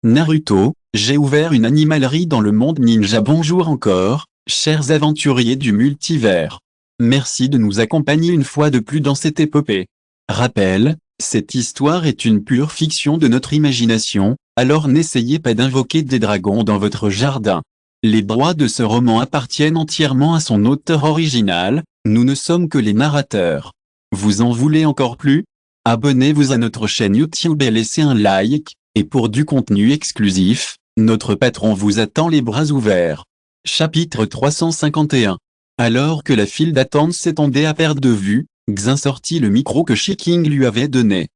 Naruto, j'ai ouvert une animalerie dans le monde ninja. Bonjour encore, chers aventuriers du multivers. Merci de nous accompagner une fois de plus dans cette épopée. Rappel, cette histoire est une pure fiction de notre imagination, alors n'essayez pas d'invoquer des dragons dans votre jardin. Les droits de ce roman appartiennent entièrement à son auteur original, nous ne sommes que les narrateurs. Vous en voulez encore plus? Abonnez-vous à notre chaîne YouTube et laissez un like, et pour du contenu exclusif, notre patron vous attend les bras ouverts. Chapitre 351. Alors que la file d'attente s'étendait à perte de vue, Xin sortit le micro que Shiking lui avait donné.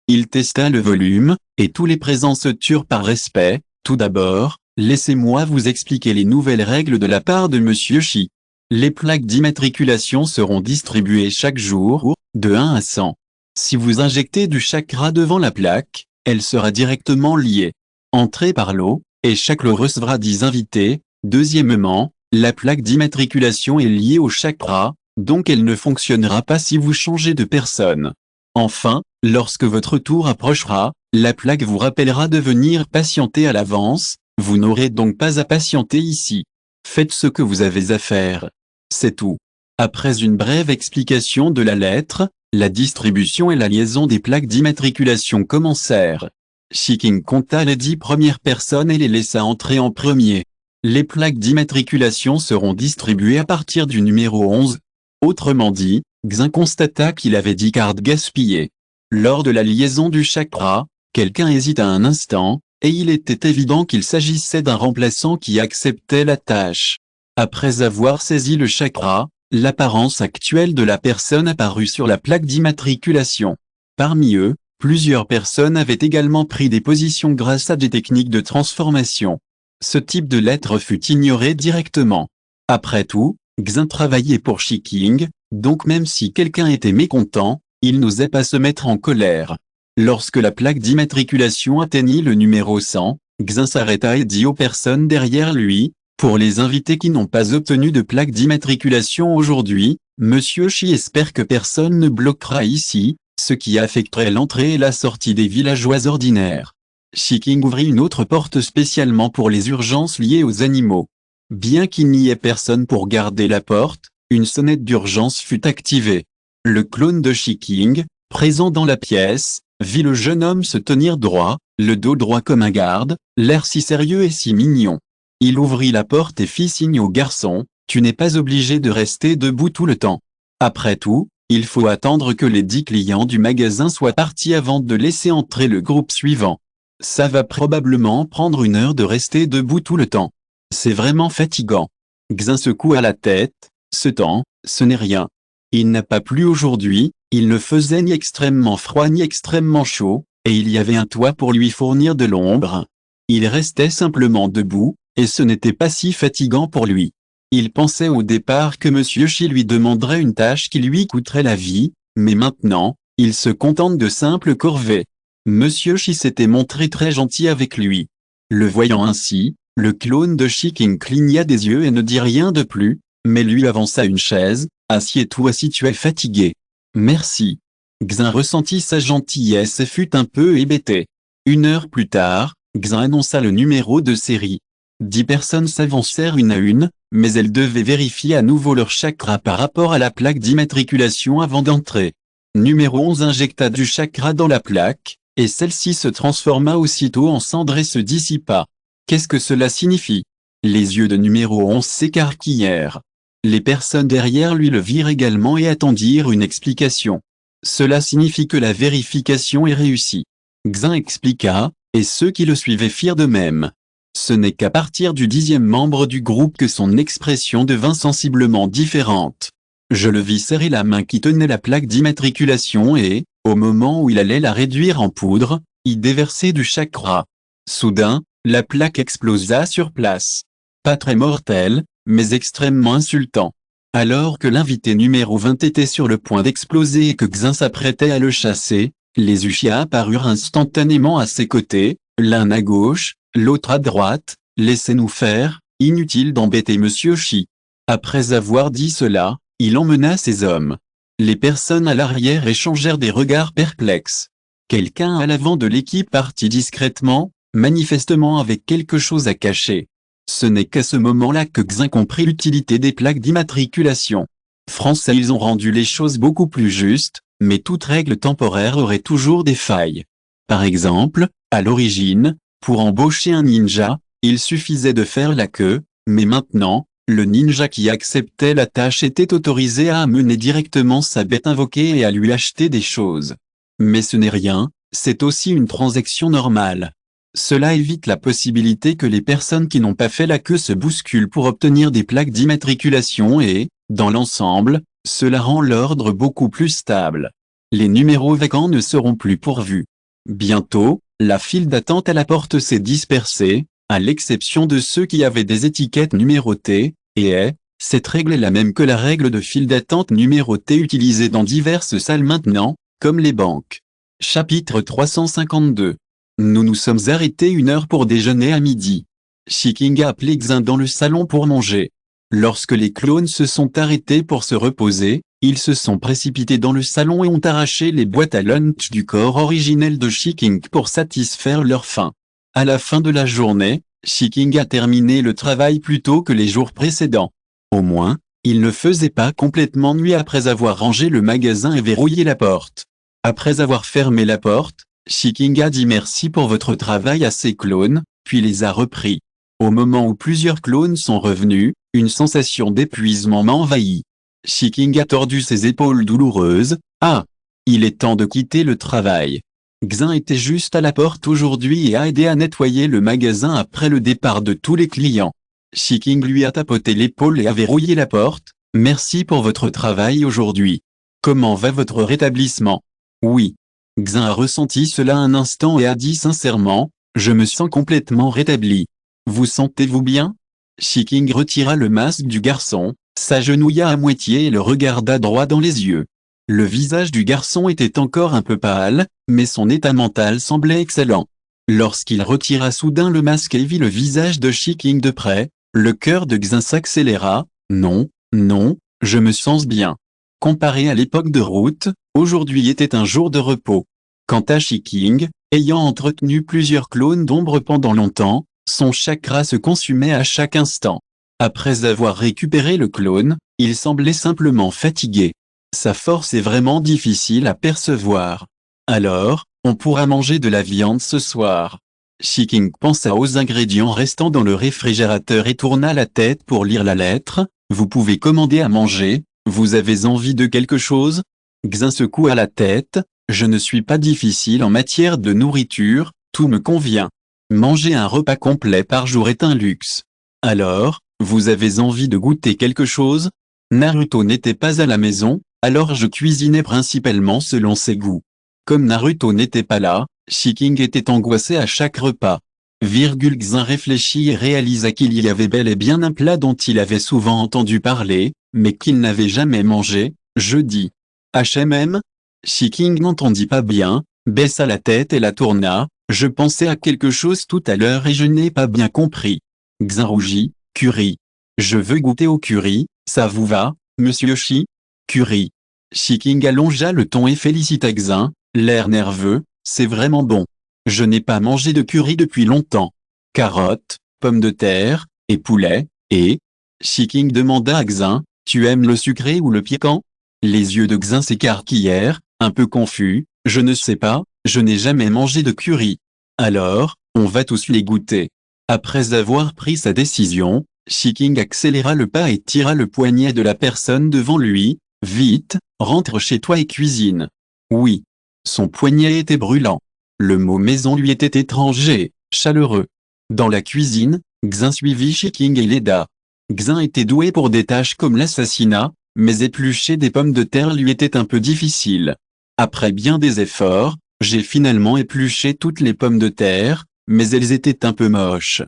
Il testa le volume, et tous les présents se turent par respect. Tout d'abord, laissez-moi vous expliquer les nouvelles règles de la part de Monsieur Shi. Les plaques d'immatriculation seront distribuées chaque jour, de 1 à 100. Si vous injectez du chakra devant la plaque, elle sera directement liée. Entrez par lot, et chaque lot recevra 10 invités. Deuxièmement, la plaque d'immatriculation est liée au chakra, donc elle ne fonctionnera pas si vous changez de personne. Enfin, lorsque votre tour approchera, la plaque vous rappellera de venir patienter à l'avance, vous n'aurez donc pas à patienter ici. Faites ce que vous avez à faire. C'est tout. Après une brève explication de la lettre, la distribution et la liaison des plaques d'immatriculation commencèrent. Shiking compta les 10 premières personnes et les laissa entrer en premier. Les plaques d'immatriculation seront distribuées à partir du numéro 11. Autrement dit, Xin constata qu'il avait 10 cartes gaspillées. Lors de la liaison du chakra, quelqu'un hésita un instant, et il était évident qu'il s'agissait d'un remplaçant qui acceptait la tâche. Après avoir saisi le chakra, l'apparence actuelle de la personne apparut sur la plaque d'immatriculation. Parmi eux, plusieurs personnes avaient également pris des positions grâce à des techniques de transformation. Ce type de lettre fut ignoré directement. Après tout, Xin travaillait pour Shiking, donc même si quelqu'un était mécontent, il n'osait pas se mettre en colère. Lorsque la plaque d'immatriculation atteignit le numéro 100, Xin s'arrêta et dit aux personnes derrière lui, « Pour les invités qui n'ont pas obtenu de plaque d'immatriculation aujourd'hui, Monsieur Shi espère que personne ne bloquera ici, ce qui affecterait l'entrée et la sortie des villageois ordinaires. » Shiking ouvrit une autre porte spécialement pour les urgences liées aux animaux. Bien qu'il n'y ait personne pour garder la porte, une sonnette d'urgence fut activée. Le clone de Shiking, présent dans la pièce, vit le jeune homme se tenir droit, le dos droit comme un garde, l'air si sérieux et si mignon. Il ouvrit la porte et fit signe au garçon, « Tu n'es pas obligé de rester debout tout le temps. Après tout, il faut attendre que les 10 clients du magasin soient partis avant de laisser entrer le groupe suivant. Ça va probablement prendre 1 heure de rester debout tout le temps. C'est vraiment fatigant. » Xin secoua la tête, « Ce temps, ce n'est rien. Il n'a pas plu aujourd'hui, il ne faisait ni extrêmement froid ni extrêmement chaud, et il y avait un toit pour lui fournir de l'ombre. Il restait simplement debout, et ce n'était pas si fatigant pour lui. Il pensait au départ que Monsieur Shi lui demanderait une tâche qui lui coûterait la vie, mais maintenant, il se contente de simples corvées. Monsieur Shi s'était montré très gentil avec lui. Le voyant ainsi, le clone de Shiking cligna des yeux et ne dit rien de plus, mais lui avança une chaise. « Assieds-toi si tu es fatigué. »« Merci. » Xin ressentit sa gentillesse et fut un peu hébété. 1 heure plus tard, Xin annonça le numéro de série. 10 personnes s'avancèrent une à une, mais elles devaient vérifier à nouveau leur chakra par rapport à la plaque d'immatriculation avant d'entrer. Numéro 11 injecta du chakra dans la plaque, et celle-ci se transforma aussitôt en cendre et se dissipa. Qu'est-ce que cela signifie? Les yeux de numéro 11 s'écarquillèrent. Les personnes derrière lui le virent également et attendirent une explication. Cela signifie que la vérification est réussie. Xin expliqua, et ceux qui le suivaient firent de même. Ce n'est qu'à partir du 10e membre du groupe que son expression devint sensiblement différente. Je le vis serrer la main qui tenait la plaque d'immatriculation et, au moment où il allait la réduire en poudre, y déverser du chakra. Soudain, la plaque explosa sur place. Pas très mortel, mais extrêmement insultant. Alors que l'invité numéro 20 était sur le point d'exploser et que Xin s'apprêtait à le chasser, les Uchiha apparurent instantanément à ses côtés, l'un à gauche, l'autre à droite. « Laissez-nous faire, inutile d'embêter Monsieur Shi. » Après avoir dit cela, il emmena ses hommes. Les personnes à l'arrière échangèrent des regards perplexes. Quelqu'un à l'avant de l'équipe partit discrètement, manifestement avec quelque chose à cacher. Ce n'est qu'à ce moment-là que Xin comprit l'utilité des plaques d'immatriculation. Français, ils ont rendu les choses beaucoup plus justes, mais toute règle temporaire aurait toujours des failles. Par exemple, à l'origine, pour embaucher un ninja, il suffisait de faire la queue, mais maintenant, le ninja qui acceptait la tâche était autorisé à amener directement sa bête invoquée et à lui acheter des choses. Mais ce n'est rien, c'est aussi une transaction normale. Cela évite la possibilité que les personnes qui n'ont pas fait la queue se bousculent pour obtenir des plaques d'immatriculation et, dans l'ensemble, cela rend l'ordre beaucoup plus stable. Les numéros vacants ne seront plus pourvus. Bientôt, la file d'attente à la porte s'est dispersée, à l'exception de ceux qui avaient des étiquettes numérotées, et cette règle est la même que la règle de file d'attente numérotée utilisée dans diverses salles maintenant, comme les banques. Chapitre 352. Nous nous sommes arrêtés 1 heure pour déjeuner à midi. Shiking a appelé Xin dans le salon pour manger. Lorsque les clones se sont arrêtés pour se reposer, ils se sont précipités dans le salon et ont arraché les boîtes à lunch du corps originel de Shiking pour satisfaire leur faim. À la fin de la journée, Shiking a terminé le travail plus tôt que les jours précédents. Au moins, il ne faisait pas complètement nuit après avoir rangé le magasin et verrouillé la porte. Après avoir fermé la porte, Shiking a dit merci pour votre travail à ses clones, puis les a repris. Au moment où plusieurs clones sont revenus, une sensation d'épuisement m'a envahi. Shiking a tordu ses épaules douloureuses. Ah! Il est temps de quitter le travail. Xin était juste à la porte aujourd'hui et a aidé à nettoyer le magasin après le départ de tous les clients. Shiking lui a tapoté l'épaule et a verrouillé la porte. Merci pour votre travail aujourd'hui. Comment va votre rétablissement? Oui. Xin a ressenti cela un instant et a dit sincèrement, je me sens complètement rétabli. Vous sentez-vous bien? Shiking retira le masque du garçon, s'agenouilla à moitié et le regarda droit dans les yeux. Le visage du garçon était encore un peu pâle, mais son état mental semblait excellent. Lorsqu'il retira soudain le masque et vit le visage de Shiking de près, le cœur de Xin s'accéléra. Non, non, je me sens bien. Comparé à l'époque de route, aujourd'hui était un jour de repos. Quant à Shiking, ayant entretenu plusieurs clones d'ombre pendant longtemps, son chakra se consumait à chaque instant. Après avoir récupéré le clone, il semblait simplement fatigué. Sa force est vraiment difficile à percevoir. Alors, on pourra manger de la viande ce soir. Shiking pensa aux ingrédients restants dans le réfrigérateur et tourna la tête pour lire la lettre. Vous pouvez commander à manger, vous avez envie de quelque chose? Xin secoua la tête. Je ne suis pas difficile en matière de nourriture, tout me convient. Manger un repas complet par jour est un luxe. Alors, vous avez envie de goûter quelque chose? Naruto n'était pas à la maison, alors je cuisinais principalement selon ses goûts. Comme Naruto n'était pas là, Shiking était angoissé à chaque repas. Xin réfléchit et réalisa qu'il y avait bel et bien un plat dont il avait souvent entendu parler, mais qu'il n'avait jamais mangé, jeudi. HMM? Shiking n'entendit pas bien, baissa la tête et la tourna. Je pensais à quelque chose tout à l'heure et je n'ai pas bien compris. Xin rougit. Curry. Je veux goûter au curry, ça vous va, monsieur Shi? Curry. Shiking allongea le ton et félicita Xin, l'air nerveux, c'est vraiment bon. Je n'ai pas mangé de curry depuis longtemps. Carottes, pommes de terre, et poulet, et... Shiking demanda à Xin, tu aimes le sucré ou le piquant? Les yeux de Xin s'écarquillèrent, un peu confus, je ne sais pas, je n'ai jamais mangé de curry. Alors, on va tous les goûter. Après avoir pris sa décision, Shiking accéléra le pas et tira le poignet de la personne devant lui. Vite, rentre chez toi et cuisine. Oui. Son poignet était brûlant. Le mot maison lui était étranger, chaleureux. Dans la cuisine, Xin suivit Shiking et l'aida. Xin était doué pour des tâches comme l'assassinat, mais éplucher des pommes de terre lui était un peu difficile. Après bien des efforts, j'ai finalement épluché toutes les pommes de terre, mais elles étaient un peu moches.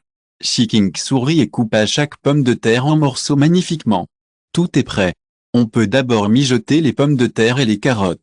Shiking sourit et coupa chaque pomme de terre en morceaux magnifiquement. Tout est prêt. On peut d'abord mijoter les pommes de terre et les carottes.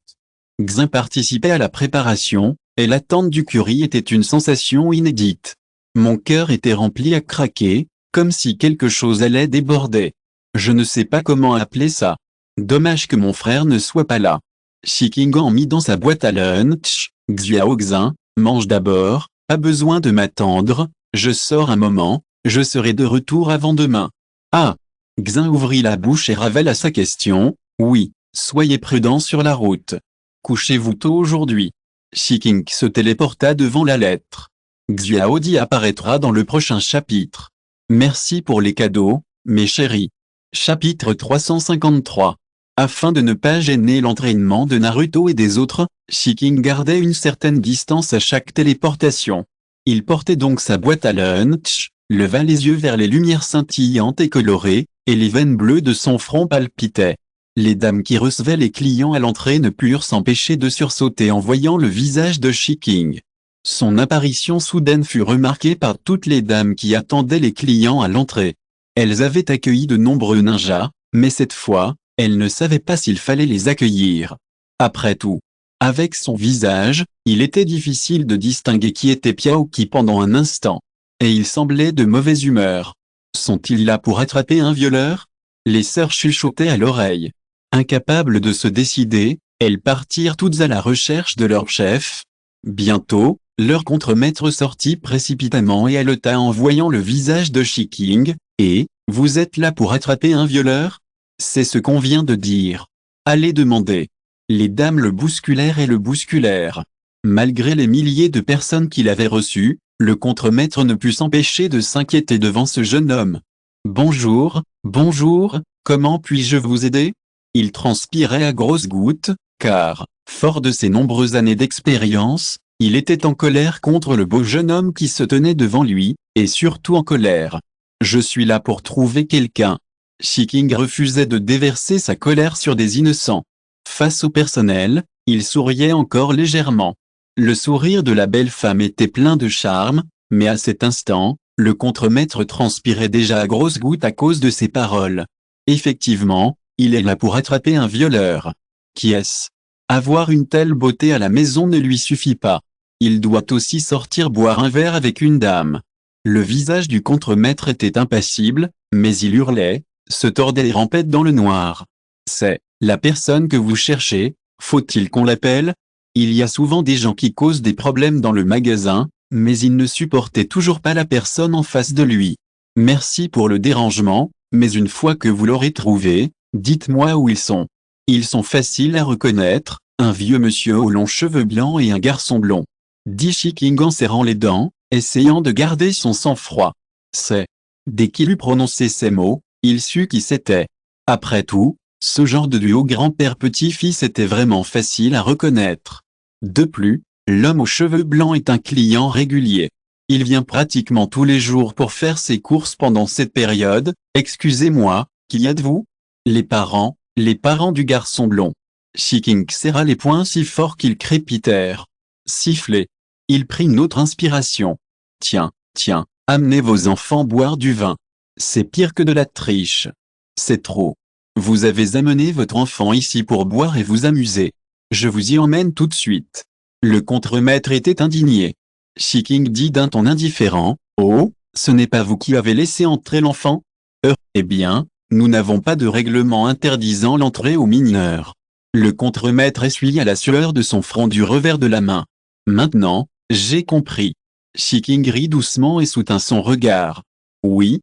Xin participait à la préparation, et l'attente du curry était une sensation inédite. Mon cœur était rempli à craquer, comme si quelque chose allait déborder. Je ne sais pas comment appeler ça. Dommage que mon frère ne soit pas là. Shiking en mit dans sa boîte à lunch. Xiao Xin, mange d'abord, Pas besoin de m'attendre, je sors un moment, je serai de retour avant demain. Ah! Xin ouvrit la bouche et Ravel sa question, oui, soyez prudent sur la route. Couchez-vous tôt aujourd'hui. Shiking se téléporta devant la lettre. Xiaodi apparaîtra dans le prochain chapitre. Merci pour les cadeaux, mes chéris. Chapitre 353. Afin de ne pas gêner l'entraînement de Naruto et des autres, Shiking gardait une certaine distance à chaque téléportation. Il portait donc sa boîte à lunch, leva les yeux vers les lumières scintillantes et colorées, et les veines bleues de son front palpitaient. Les dames qui recevaient les clients à l'entrée ne purent s'empêcher de sursauter en voyant le visage de Shiking. Son apparition soudaine fut remarquée par toutes les dames qui attendaient les clients à l'entrée. Elles avaient accueilli de nombreux ninjas, mais cette fois, elles ne savaient pas s'il fallait les accueillir. Après tout, avec son visage, il était difficile de distinguer qui était Piaoki pendant un instant. Et il semblait de mauvaise humeur. Sont-ils là pour attraper un violeur? Les sœurs chuchotaient à l'oreille. Incapables de se décider, elles partirent toutes à la recherche de leur chef. Bientôt, leur contremaître sortit précipitamment et haleta en voyant le visage de Shiking, et « Vous êtes là pour attraper un violeur ?» C'est ce qu'on vient de dire. Allez demander. Les dames le bousculèrent et le bousculèrent. Malgré les milliers de personnes qu'il avait reçues, le contremaître ne put s'empêcher de s'inquiéter devant ce jeune homme. « Bonjour, bonjour, comment puis-je vous aider ?» Il transpirait à grosses gouttes, car, fort de ses nombreuses années d'expérience, il était en colère contre le beau jeune homme qui se tenait devant lui, et surtout en colère. « Je suis là pour trouver quelqu'un. » Shiking refusait de déverser sa colère sur des innocents. Face au personnel, il souriait encore légèrement. Le sourire de la belle femme était plein de charme, mais à cet instant, le contremaître transpirait déjà à grosses gouttes à cause de ses paroles. Effectivement, il est là pour attraper un violeur. Qui est-ce? Avoir une telle beauté à la maison ne lui suffit pas. Il doit aussi sortir boire un verre avec une dame. Le visage du contremaître était impassible, mais il hurlait, se tordait et rampait dans le noir. C'est la personne que vous cherchez, faut-il qu'on l'appelle? Il y a souvent des gens qui causent des problèmes dans le magasin, mais il ne supportait toujours pas la personne en face de lui. Merci pour le dérangement, mais une fois que vous l'aurez trouvé, dites-moi où ils sont. Ils sont faciles à reconnaître, un vieux monsieur aux longs cheveux blancs et un garçon blond. Dit Shiking en serrant les dents, essayant de garder son sang-froid. C'est. Dès qu'il eut prononcé ces mots, il sut qui c'était. Après tout, ce genre de duo grand-père-petit-fils était vraiment facile à reconnaître. De plus, l'homme aux cheveux blancs est un client régulier. Il vient pratiquement tous les jours pour faire ses courses pendant cette période. Excusez-moi, qui êtes-vous? Les parents du garçon blond. Shiking serra les poings si fort qu'ils crépitèrent. Sifflé. Il prit une autre inspiration. Tiens, amenez vos enfants boire du vin. C'est pire que de la triche. C'est trop. Vous avez amené votre enfant ici pour boire et vous amuser. Je vous y emmène tout de suite. Le contremaître était indigné. Shiking dit d'un ton indifférent, « Oh, ce n'est pas vous qui avez laissé entrer l'enfant? Eh bien, nous n'avons pas de règlement interdisant l'entrée aux mineurs. » Le contremaître essuya la sueur de son front du revers de la main. « Maintenant, j'ai compris. » Shiking rit doucement et soutint son regard. « Oui,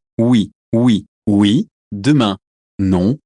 demain. Non,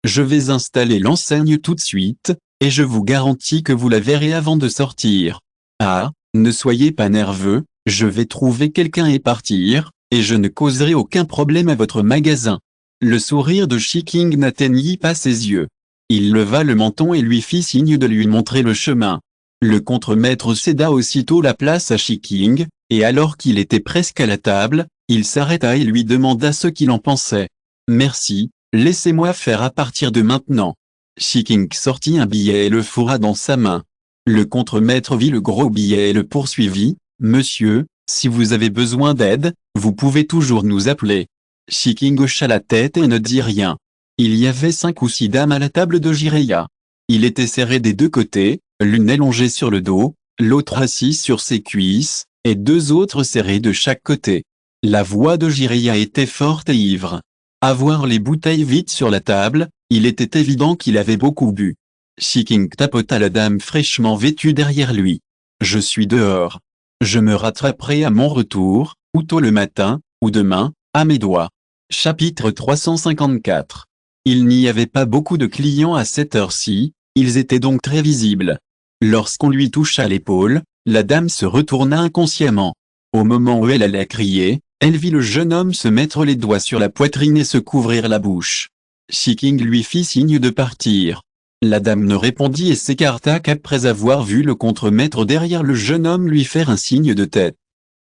je vais installer l'enseigne tout de suite, et je vous garantis que vous la verrez avant de sortir. Ah, ne soyez pas nerveux, je vais trouver quelqu'un et partir, et je ne causerai aucun problème à votre magasin. » Le sourire de Shiking n'atteignit pas ses yeux. Il leva le menton et lui fit signe de lui montrer le chemin. Le contremaître céda aussitôt la place à Shiking, et alors qu'il était presque à la table, il s'arrêta et lui demanda ce qu'il en pensait. « Merci, laissez-moi faire à partir de maintenant. » Shiking sortit un billet et le fourra dans sa main. Le contremaître vit le gros billet et le poursuivit. « Monsieur, si vous avez besoin d'aide, vous pouvez toujours nous appeler. » Shiking hocha la tête et ne dit rien. Il y avait 5 ou 6 dames à la table de Jiraiya. Il était serré des deux côtés, l'une allongée sur le dos, l'autre assise sur ses cuisses, et 2 autres serrées de chaque côté. La voix de Jiraiya était forte et ivre. À voir les bouteilles vides sur la table, il était évident qu'il avait beaucoup bu. Shiking tapota la dame fraîchement vêtue derrière lui. « Je suis dehors. Je me rattraperai à mon retour, ou tôt le matin, ou demain, à mes doigts. Chapitre 354. Il n'y avait pas beaucoup de clients à cette heure-ci, ils étaient donc très visibles. Lorsqu'on lui toucha l'épaule, la dame se retourna inconsciemment. Au moment où elle allait crier, elle vit le jeune homme se mettre les doigts sur la poitrine et se couvrir la bouche. Shiking lui fit signe de partir. La dame ne répondit et s'écarta qu'après avoir vu le contremaître derrière le jeune homme lui faire un signe de tête.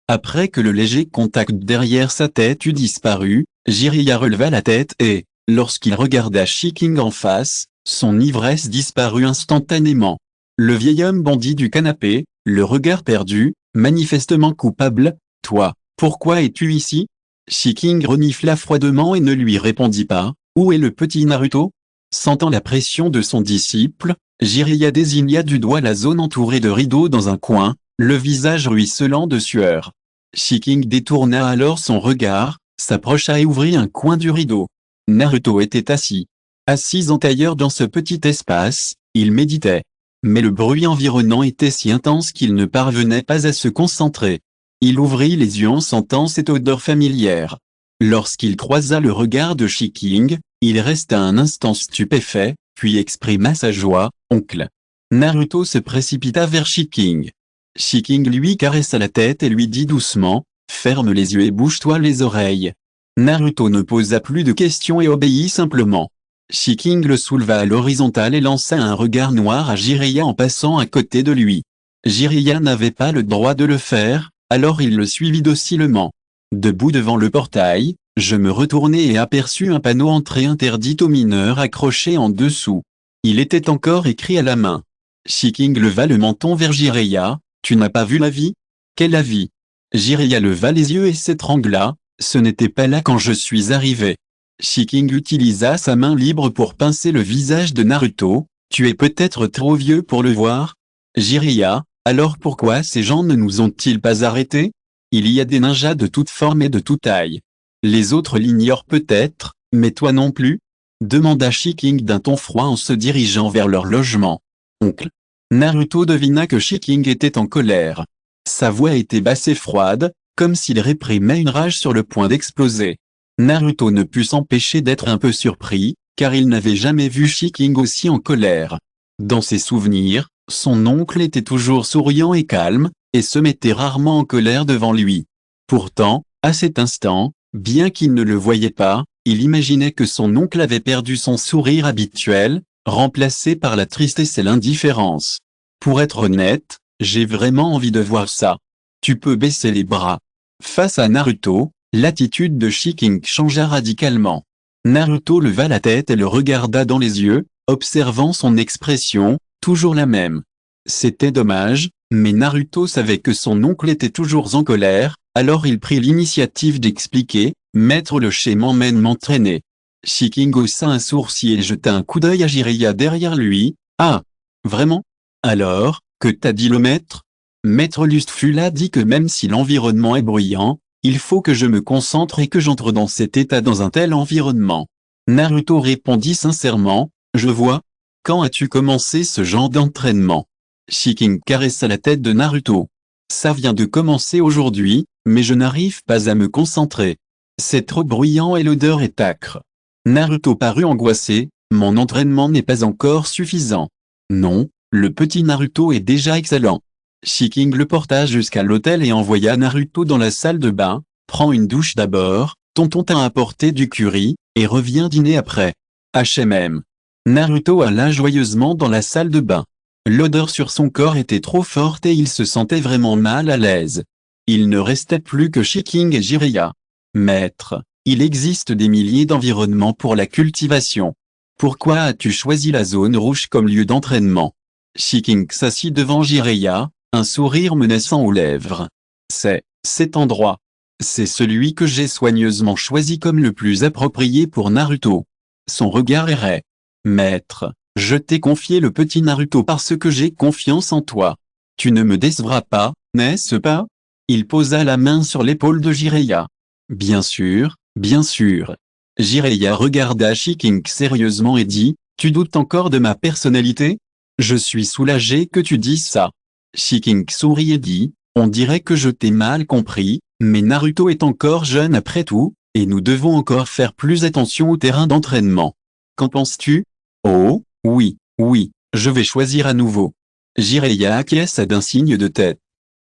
Après que le léger contact derrière sa tête eut disparu, Jiraiya releva la tête et, lorsqu'il regarda Shiking en face, son ivresse disparut instantanément. Le vieil homme bondit du canapé, le regard perdu, manifestement coupable. « Toi, pourquoi es-tu ici ?» Shiking renifla froidement et ne lui répondit pas. « Où est le petit Naruto ?» Sentant la pression de son disciple, Jiraiya désigna du doigt la zone entourée de rideaux dans un coin, le visage ruisselant de sueur. Shiking détourna alors son regard, s'approcha et ouvrit un coin du rideau. Naruto était assis. Assis en tailleur dans ce petit espace, il méditait. Mais le bruit environnant était si intense qu'il ne parvenait pas à se concentrer. Il ouvrit les yeux en sentant cette odeur familière. Lorsqu'il croisa le regard de Shiking, il resta un instant stupéfait, puis exprima sa joie. « Oncle !» Naruto se précipita vers Shiking. Shiking lui caressa la tête et lui dit doucement, « Ferme les yeux et bouge-toi les oreilles. » Naruto ne posa plus de questions et obéit simplement. Shiking le souleva à l'horizontale et lança un regard noir à Jiraiya en passant à côté de lui. Jiraiya n'avait pas le droit de le faire, alors il le suivit docilement. Debout devant le portail, je me retournai et aperçus un panneau entrée interdite aux mineurs accroché en dessous. Il était encore écrit à la main. Shiking leva le menton vers Jiraiya. « Tu n'as pas vu l'avis ? » ?»« Quel avis ?» Jiraiya leva les yeux et s'étrangla. « Ce n'était pas là quand je suis arrivé. » Shiking utilisa sa main libre pour pincer le visage de Naruto. « Tu es peut-être trop vieux pour le voir ?» Jiraiya, alors pourquoi ces gens ne nous ont-ils pas arrêtés? Il y a des ninjas de toute forme et de toute taille. Les autres l'ignorent peut-être, mais toi non plus? Demanda Shiking d'un ton froid en se dirigeant vers leur logement. Oncle. Naruto devina que Shiking était en colère. Sa voix était basse et froide, comme s'il réprimait une rage sur le point d'exploser. Naruto ne put s'empêcher d'être un peu surpris, car il n'avait jamais vu Shiking aussi en colère. Dans ses souvenirs, son oncle était toujours souriant et calme, et se mettait rarement en colère devant lui. Pourtant, à cet instant, bien qu'il ne le voyait pas, il imaginait que son oncle avait perdu son sourire habituel, remplacé par la tristesse et l'indifférence. Pour être honnête, j'ai vraiment envie de voir ça. Tu peux baisser les bras. Face à Naruto, l'attitude de Shiking changea radicalement. Naruto leva la tête et le regarda dans les yeux, observant son expression, toujours la même. C'était dommage, mais Naruto savait que son oncle était toujours en colère, alors il prit l'initiative d'expliquer, « Maître le Shen m'emmène m'entraîner. » Shiking haussa un sourcil et jeta un coup d'œil à Jiraiya derrière lui. « Ah, vraiment? Alors, que t'a dit le maître ?» Maître Lustfula dit que même si l'environnement est bruyant, il faut que je me concentre et que j'entre dans cet état dans un tel environnement. Naruto répondit sincèrement, « Je vois. Quand as-tu commencé ce genre d'entraînement ?» Shiking caressa la tête de Naruto. « Ça vient de commencer aujourd'hui, mais je n'arrive pas à me concentrer. C'est trop bruyant et l'odeur est âcre. » Naruto parut angoissé, « Mon entraînement n'est pas encore suffisant. » Non, le petit Naruto est déjà excellent. Shiking le porta jusqu'à l'hôtel et envoya Naruto dans la salle de bain. « Prends une douche d'abord, tonton t'a apporté du curry, et reviens dîner après. HMM. » Naruto alla joyeusement dans la salle de bain. L'odeur sur son corps était trop forte et il se sentait vraiment mal à l'aise. Il ne restait plus que Shiking et Jiraiya. « Maître, il existe des milliers d'environnements pour la cultivation. Pourquoi as-tu choisi la zone rouge comme lieu d'entraînement ?» Shiking s'assit devant Jiraiya, un sourire menaçant aux lèvres. « C'est cet endroit. C'est celui que j'ai soigneusement choisi comme le plus approprié pour Naruto. » Son regard errait. « Maître, je t'ai confié le petit Naruto parce que j'ai confiance en toi. Tu ne me décevras pas, n'est-ce pas ?» Il posa la main sur l'épaule de Jiraiya. « Bien sûr, bien sûr. » Jiraiya regarda Shiking sérieusement et dit, « Tu doutes encore de ma personnalité ? Je suis soulagé que tu dises ça. » Shiking sourit et dit, On dirait que je t'ai mal compris, mais Naruto est encore jeune après tout, et nous devons encore faire plus attention au terrain d'entraînement. Qu'en penses-tu? Oh, oui, oui, je vais choisir à nouveau. Jiraiya acquiesça d'un signe de tête.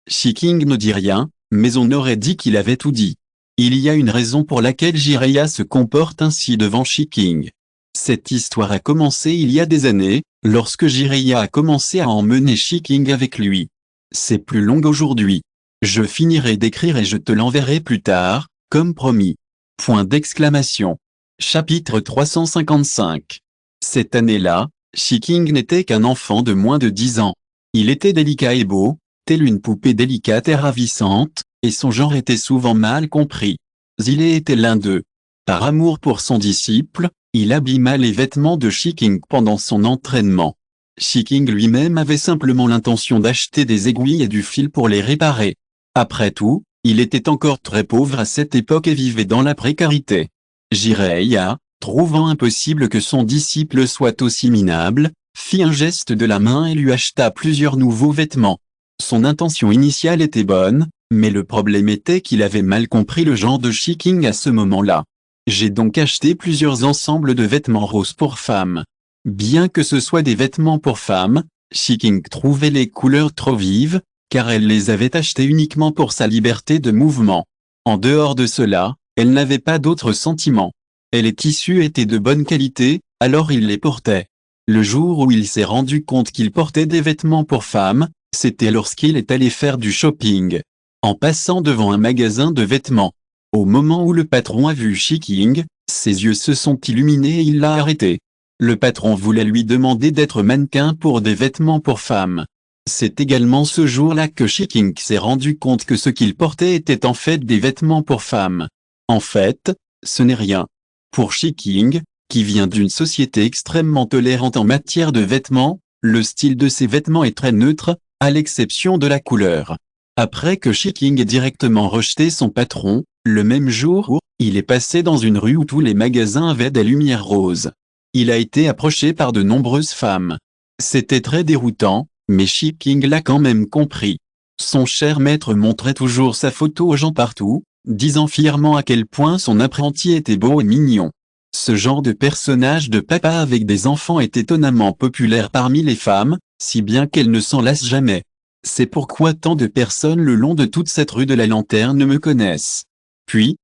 Shiking ne dit rien, mais on aurait dit qu'il avait tout dit. Il y a une raison pour laquelle Jiraiya se comporte ainsi devant Shiking. Cette histoire a commencé il y a des années, lorsque Jiraiya a commencé à emmener Shiking avec lui. C'est plus long aujourd'hui. Je finirai d'écrire et je te l'enverrai plus tard, comme promis. Point d'exclamation. Chapitre 355. Cette année-là, Shiking n'était qu'un enfant de moins de 10 ans. Il était délicat et beau, telle une poupée délicate et ravissante, et son genre était souvent mal compris. Il était l'un d'eux. Par amour pour son disciple, il abîma les vêtements de Shiking pendant son entraînement. Shiking lui-même avait simplement l'intention d'acheter des aiguilles et du fil pour les réparer. Après tout, il était encore très pauvre à cette époque et vivait dans la précarité. Jiraiya, trouvant impossible que son disciple soit aussi minable, fit un geste de la main et lui acheta plusieurs nouveaux vêtements. Son intention initiale était bonne, mais le problème était qu'il avait mal compris le genre de Shiking à ce moment-là. J'ai donc acheté plusieurs ensembles de vêtements roses pour femmes. Bien que ce soit des vêtements pour femmes, Shiking trouvait les couleurs trop vives, car elle les avait achetées uniquement pour sa liberté de mouvement. En dehors de cela, elle n'avait pas d'autres sentiments. Et les tissus étaient de bonne qualité, alors il les portait. Le jour où il s'est rendu compte qu'il portait des vêtements pour femmes, c'était lorsqu'il est allé faire du shopping. En passant devant un magasin de vêtements. Au moment où le patron a vu Shiking, ses yeux se sont illuminés et il l'a arrêté. Le patron voulait lui demander d'être mannequin pour des vêtements pour femmes. C'est également ce jour-là que Shiking s'est rendu compte que ce qu'il portait était en fait des vêtements pour femmes. En fait, ce n'est rien. Pour Shiking, qui vient d'une société extrêmement tolérante en matière de vêtements, le style de ses vêtements est très neutre, à l'exception de la couleur. Après que Shiking ait directement rejeté son patron, le même jour où il est passé dans une rue où tous les magasins avaient des lumières roses. Il a été approché par de nombreuses femmes. C'était très déroutant, mais Shiking l'a quand même compris. Son cher maître montrait toujours sa photo aux gens partout, disant fièrement à quel point son apprenti était beau et mignon. Ce genre de personnage de papa avec des enfants est étonnamment populaire parmi les femmes, si bien qu'elles ne s'en lassent jamais. C'est pourquoi tant de personnes le long de toute cette rue de la Lanterne me connaissent. Puis,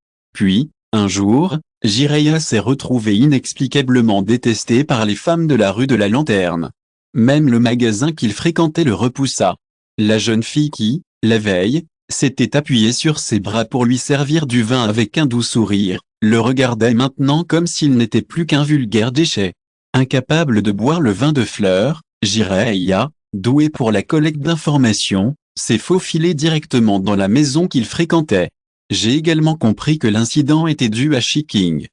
un jour, Jiraiya s'est retrouvé inexplicablement détesté par les femmes de la rue de la Lanterne. Même le magasin qu'il fréquentait le repoussa. La jeune fille qui, la veille, s'était appuyée sur ses bras pour lui servir du vin avec un doux sourire, le regardait maintenant comme s'il n'était plus qu'un vulgaire déchet. Incapable de boire le vin de fleurs, Jiraiya, doué pour la collecte d'informations, s'est faufilé directement dans la maison qu'il fréquentait. J'ai également compris que l'incident était dû à Shiking.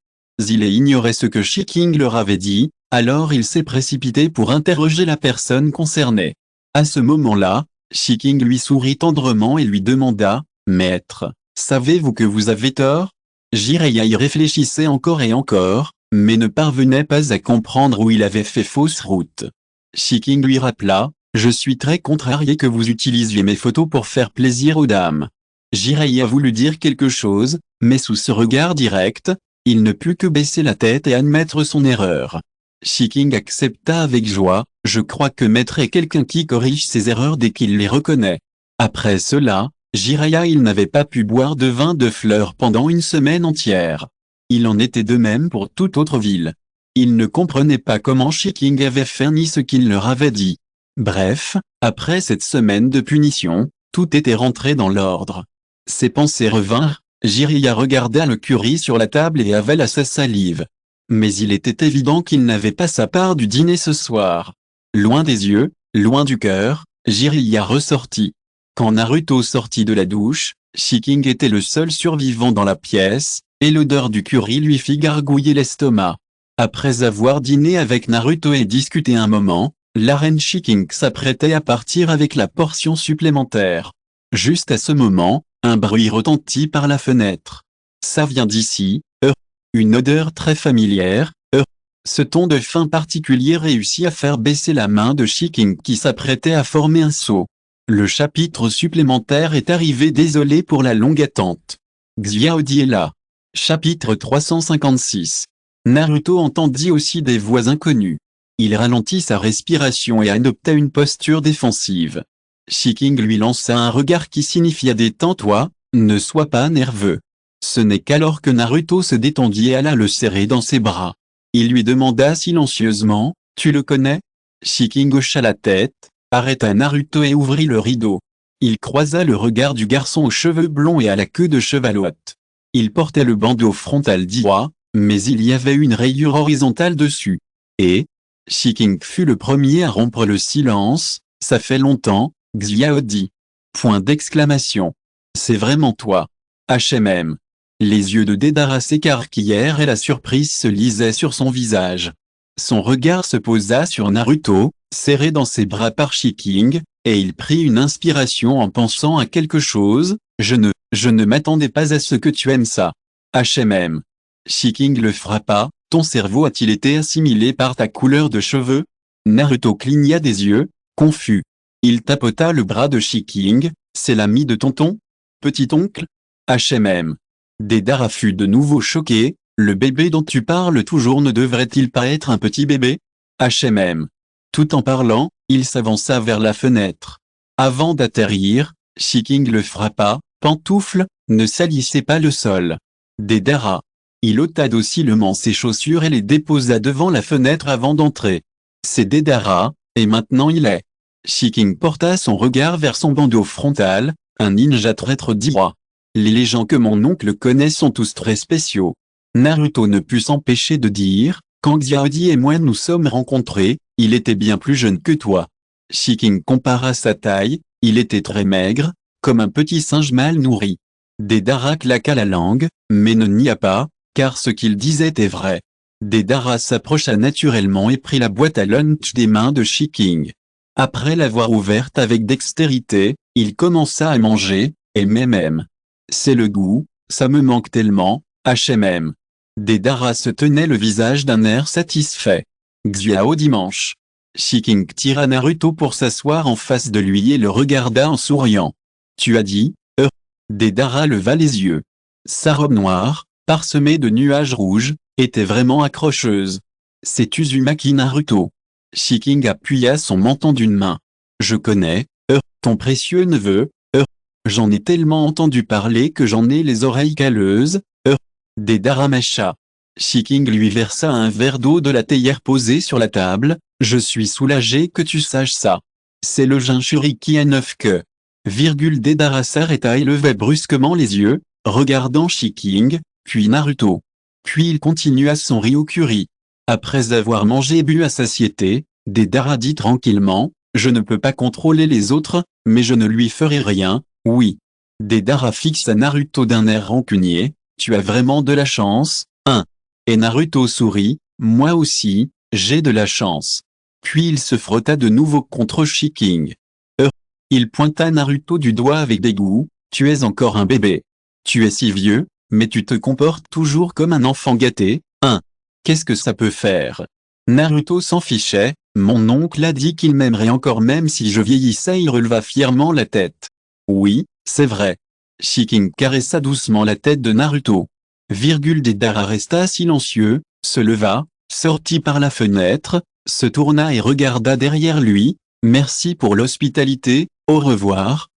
Il ignorait ce que Shiking leur avait dit, alors il s'est précipité pour interroger la personne concernée. À ce moment-là, Shiking lui sourit tendrement et lui demanda, « Maître, savez-vous que vous avez tort ?» Jiraiya y réfléchissait encore et encore, mais ne parvenait pas à comprendre où il avait fait fausse route. Shiking lui rappela, « Je suis très contrarié que vous utilisiez mes photos pour faire plaisir aux dames. » Jiraiya voulut dire quelque chose, mais sous ce regard direct, il ne put que baisser la tête et admettre son erreur. Shiking accepta avec joie, « Je crois que maître est quelqu'un qui corrige ses erreurs dès qu'il les reconnaît. » Après cela, Jiraiya il n'avait pas pu boire de vin de fleurs pendant une semaine entière. Il en était de même pour toute autre ville. Il ne comprenait pas comment Shiking avait fait ni ce qu'il leur avait dit. Bref, après cette semaine de punition, tout était rentré dans l'ordre. Ses pensées revinrent, Jiraiya regarda le curry sur la table et avala sa salive. Mais il était évident qu'il n'avait pas sa part du dîner ce soir. Loin des yeux, loin du cœur, Jiraiya ressortit. Quand Naruto sortit de la douche, Shiking était le seul survivant dans la pièce, et l'odeur du curry lui fit gargouiller l'estomac. Après avoir dîné avec Naruto et discuté un moment, la reine Shiking s'apprêtait à partir avec la portion supplémentaire. Juste à ce moment, un bruit retentit par la fenêtre. « Ça vient d'ici, une odeur très familière, Ce ton de fin particulier réussit à faire baisser la main de Shiking qui s'apprêtait à former un seau. Le chapitre supplémentaire est arrivé, désolé pour la longue attente. Xiaodi est là. Chapitre 356. Naruto entendit aussi des voix inconnues. Il ralentit sa respiration et adopta une posture défensive. Shiking lui lança un regard qui signifia détends-toi, ne sois pas nerveux. Ce n'est qu'alors que Naruto se détendit et alla le serrer dans ses bras. Il lui demanda silencieusement, tu le connais? Shiking hocha la tête, arrêta Naruto et ouvrit le rideau. Il croisa le regard du garçon aux cheveux blonds et à la queue de chevalotte. Il portait le bandeau frontal d'Iwa, mais il y avait une rayure horizontale dessus. Et Shiking fut le premier à rompre le silence, ça fait longtemps, Xiaodi. Point d'exclamation. C'est vraiment toi. HMM. Les yeux de Deidara s'écarquillèrent et la surprise se lisait sur son visage. Son regard se posa sur Naruto, serré dans ses bras par Shiking, et il prit une inspiration en pensant à quelque chose, je ne m'attendais pas à ce que tu aimes ça. HMM. Shiking le frappa, ton cerveau a-t-il été assimilé par ta couleur de cheveux? Naruto cligna des yeux, confus. Il tapota le bras de Shiking, c'est l'ami de tonton? Petit-oncle? HMM. Deidara fut de nouveau choqué, le bébé dont tu parles toujours ne devrait-il pas être un petit bébé? HMM. Tout en parlant, il s'avança vers la fenêtre. Avant d'atterrir, Shiking le frappa, pantoufle, ne salissez pas le sol. Deidara. Il ôta docilement ses chaussures et les déposa devant la fenêtre avant d'entrer. C'est Deidara, et maintenant il est. Shiking porta son regard vers son bandeau frontal, un ninja traître d'Iwa. Les gens que mon oncle connaît sont tous très spéciaux. Naruto ne put s'empêcher de dire, quand Xiaodi et moi nous sommes rencontrés, il était bien plus jeune que toi. Shiking compara sa taille, il était très maigre, comme un petit singe mal nourri. Deidara claqua la langue, mais ne nia pas, car ce qu'il disait est vrai. Deidara s'approcha naturellement et prit la boîte à lunch des mains de Shiking. Après l'avoir ouverte avec dextérité, il commença à manger, et même. C'est le goût, ça me manque tellement, HMM. Deidara se tenait le visage d'un air satisfait. Xiao dimanche. Shiking tira Naruto pour s'asseoir en face de lui et le regarda en souriant. Tu as dit, Deidara leva les yeux. Sa robe noire, parsemée de nuages rouges, était vraiment accrocheuse. C'est Uzumaki Naruto. Shiking appuya son menton d'une main. Je connais, ton précieux neveu, j'en ai tellement entendu parler que j'en ai les oreilles calleuses, Deidara mâcha. Shiking lui versa un verre d'eau de la théière posée sur la table, je suis soulagé que tu saches ça. C'est le Jinchuriki à 9 que. Deidara s'arrêta et leva brusquement les yeux, regardant Shiking, puis Naruto. Puis il continua son Ryukuri. Après avoir mangé et bu à satiété, Deidara dit tranquillement, je ne peux pas contrôler les autres, mais je ne lui ferai rien, oui. Deidara fixa Naruto d'un air rancunier, tu as vraiment de la chance, hein. Et Naruto sourit, moi aussi, j'ai de la chance. Puis il se frotta de nouveau contre Shiking. Il pointa Naruto du doigt avec dégoût, tu es encore un bébé. Tu es si vieux, mais tu te comportes toujours comme un enfant gâté, hein. Qu'est-ce que ça peut faire? Naruto s'en fichait, mon oncle a dit qu'il m'aimerait encore même si je vieillissais. Il releva fièrement la tête. Oui, c'est vrai. Shiking caressa doucement la tête de Naruto. Deidara resta silencieux, se leva, sortit par la fenêtre, se tourna et regarda derrière lui, merci pour l'hospitalité, au revoir,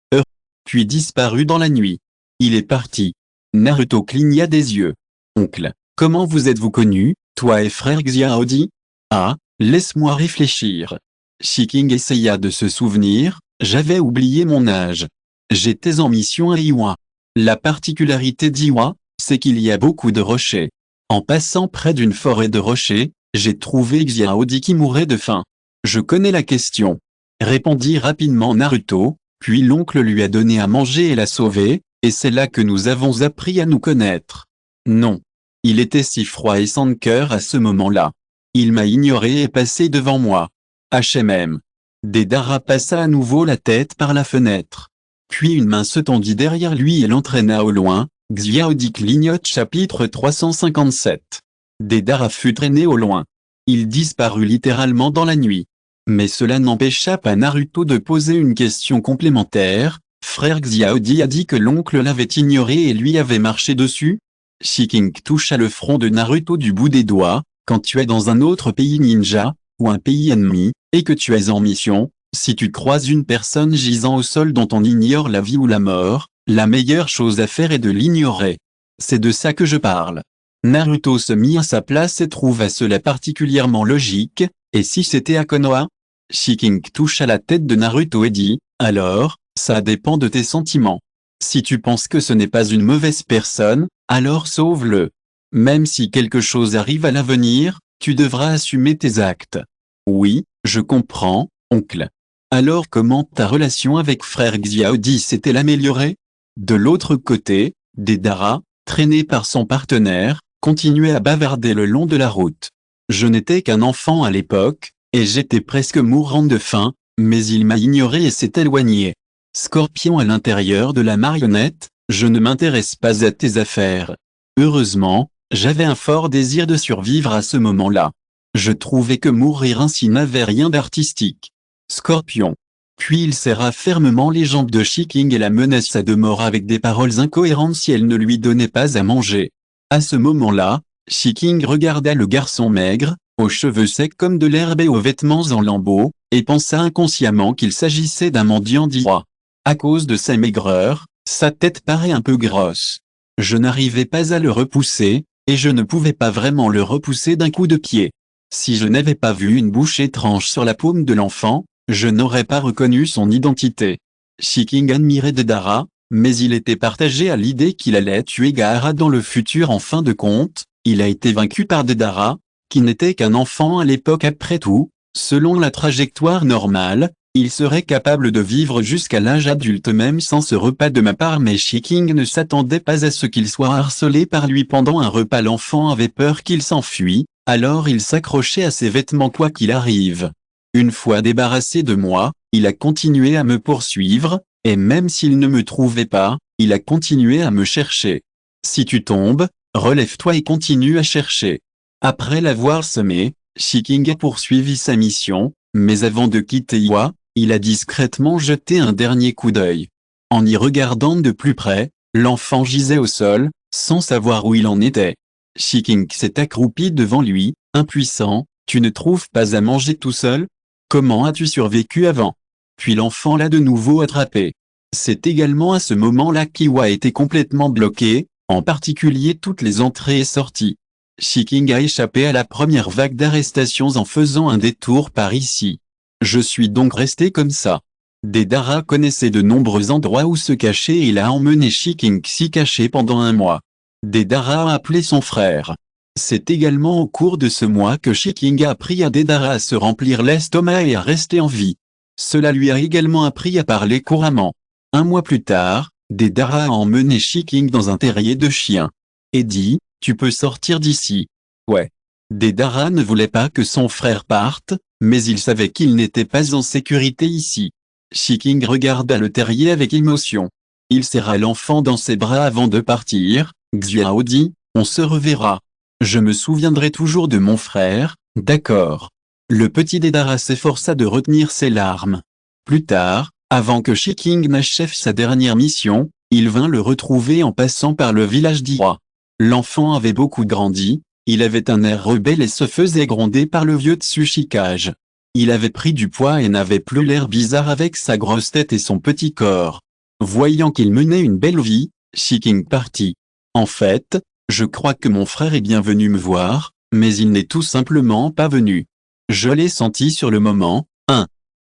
puis disparut dans la nuit. Il est parti. Naruto cligna des yeux. Oncle, comment vous êtes-vous connus, toi et frère Xiaodi? Ah, laisse-moi réfléchir. Shiking essaya de se souvenir, j'avais oublié mon âge. J'étais en mission à Iwa. La particularité d'Iwa, c'est qu'il y a beaucoup de rochers. En passant près d'une forêt de rochers, j'ai trouvé Xiaodi qui mourait de faim. Je connais la question. Répondit rapidement Naruto, puis l'oncle lui a donné à manger et l'a sauvé, et c'est là que nous avons appris à nous connaître. Non. Il était si froid et sans cœur à ce moment-là. Il m'a ignoré et passé devant moi. HMM. Deidara passa à nouveau la tête par la fenêtre. Puis une main se tendit derrière lui et l'entraîna au loin. Xiaodi clignote chapitre 357. Deidara fut traîné au loin. Il disparut littéralement dans la nuit. Mais cela n'empêcha pas Naruto de poser une question complémentaire. Frère Xiaodi a dit que l'oncle l'avait ignoré et lui avait marché dessus. Shiking toucha le front de Naruto du bout des doigts. Quand tu es dans un autre pays ninja, ou un pays ennemi, et que tu es en mission, si tu croises une personne gisant au sol dont on ignore la vie ou la mort, la meilleure chose à faire est de l'ignorer. C'est de ça que je parle. Naruto se mit à sa place et trouva cela particulièrement logique. Et si c'était à Konoha? Shiking toucha la tête de Naruto et dit, alors, ça dépend de tes sentiments. Si tu penses que ce n'est pas une mauvaise personne, alors sauve-le. Même si quelque chose arrive à l'avenir, tu devras assumer tes actes. Oui, je comprends, oncle. Alors comment ta relation avec frère Xiaodi s'est-elle améliorée? De l'autre côté, Deidara, traîné par son partenaire, continuait à bavarder le long de la route. Je n'étais qu'un enfant à l'époque, et j'étais presque mourant de faim, mais il m'a ignoré et s'est éloigné. Scorpion à l'intérieur de la marionnette, je ne m'intéresse pas à tes affaires. Heureusement, j'avais un fort désir de survivre à ce moment-là. Je trouvais que mourir ainsi n'avait rien d'artistique. Scorpion. Puis il serra fermement les jambes de Shiking et la menaça de mort avec des paroles incohérentes si elle ne lui donnait pas à manger. À ce moment-là, Shiking regarda le garçon maigre, aux cheveux secs comme de l'herbe et aux vêtements en lambeaux, et pensa inconsciemment qu'il s'agissait d'un mendiant d'Iwa. À cause de sa maigreur, sa tête paraît un peu grosse. Je n'arrivais pas à le repousser, et je ne pouvais pas vraiment le repousser d'un coup de pied. Si je n'avais pas vu une bouche étrange sur la paume de l'enfant, je n'aurais pas reconnu son identité. Shiking admirait Deidara, mais il était partagé à l'idée qu'il allait tuer Gaara dans le futur en fin de compte. Il a été vaincu par Deidara, qui n'était qu'un enfant à l'époque après tout. Selon la trajectoire normale, il serait capable de vivre jusqu'à l'âge adulte même sans ce repas de ma part, mais Shiking ne s'attendait pas à ce qu'il soit harcelé par lui pendant un repas. L'enfant avait peur qu'il s'enfuit, alors il s'accrochait à ses vêtements quoi qu'il arrive. Une fois débarrassé de moi, il a continué à me poursuivre, et même s'il ne me trouvait pas, il a continué à me chercher. Si tu tombes, relève-toi et continue à chercher. Après l'avoir semé, Shiking a poursuivi sa mission, mais avant de quitter Iwa, il a discrètement jeté un dernier coup d'œil. En y regardant de plus près, l'enfant gisait au sol, sans savoir où il en était. Shiking s'est accroupi devant lui, impuissant. Tu ne trouves pas à manger tout seul? Comment as-tu survécu avant? Puis l'enfant l'a de nouveau attrapé. C'est également à ce moment-là qu'Iwa était complètement bloqué, en particulier toutes les entrées et sorties. Shiking a échappé à la première vague d'arrestations en faisant un détour par ici. Je suis donc resté comme ça. Deidara connaissait de nombreux endroits où se cacher et il a emmené Shiking s'y cacher pendant un mois. Deidara a appelé son frère. C'est également au cours de ce mois que Shiking a appris à Deidara à se remplir l'estomac et à rester en vie. Cela lui a également appris à parler couramment. Un mois plus tard, Deidara a emmené Shiking dans un terrier de chiens. Et dit, tu peux sortir d'ici. Ouais. Deidara ne voulait pas que son frère parte, mais il savait qu'il n'était pas en sécurité ici. Shiking regarda le terrier avec émotion. Il serra l'enfant dans ses bras avant de partir. Xiao dit, on se reverra. Je me souviendrai toujours de mon frère, d'accord. Le petit Deidara s'efforça de retenir ses larmes. Plus tard, avant que Shiking n'achève sa dernière mission, il vint le retrouver en passant par le village d'Iwa. L'enfant avait beaucoup grandi, il avait un air rebelle et se faisait gronder par le vieux Tsuchikage. Il avait pris du poids et n'avait plus l'air bizarre avec sa grosse tête et son petit corps. Voyant qu'il menait une belle vie, Shiking partit. En fait, je crois que mon frère est bien venu me voir, mais il n'est tout simplement pas venu. Je l'ai senti sur le moment.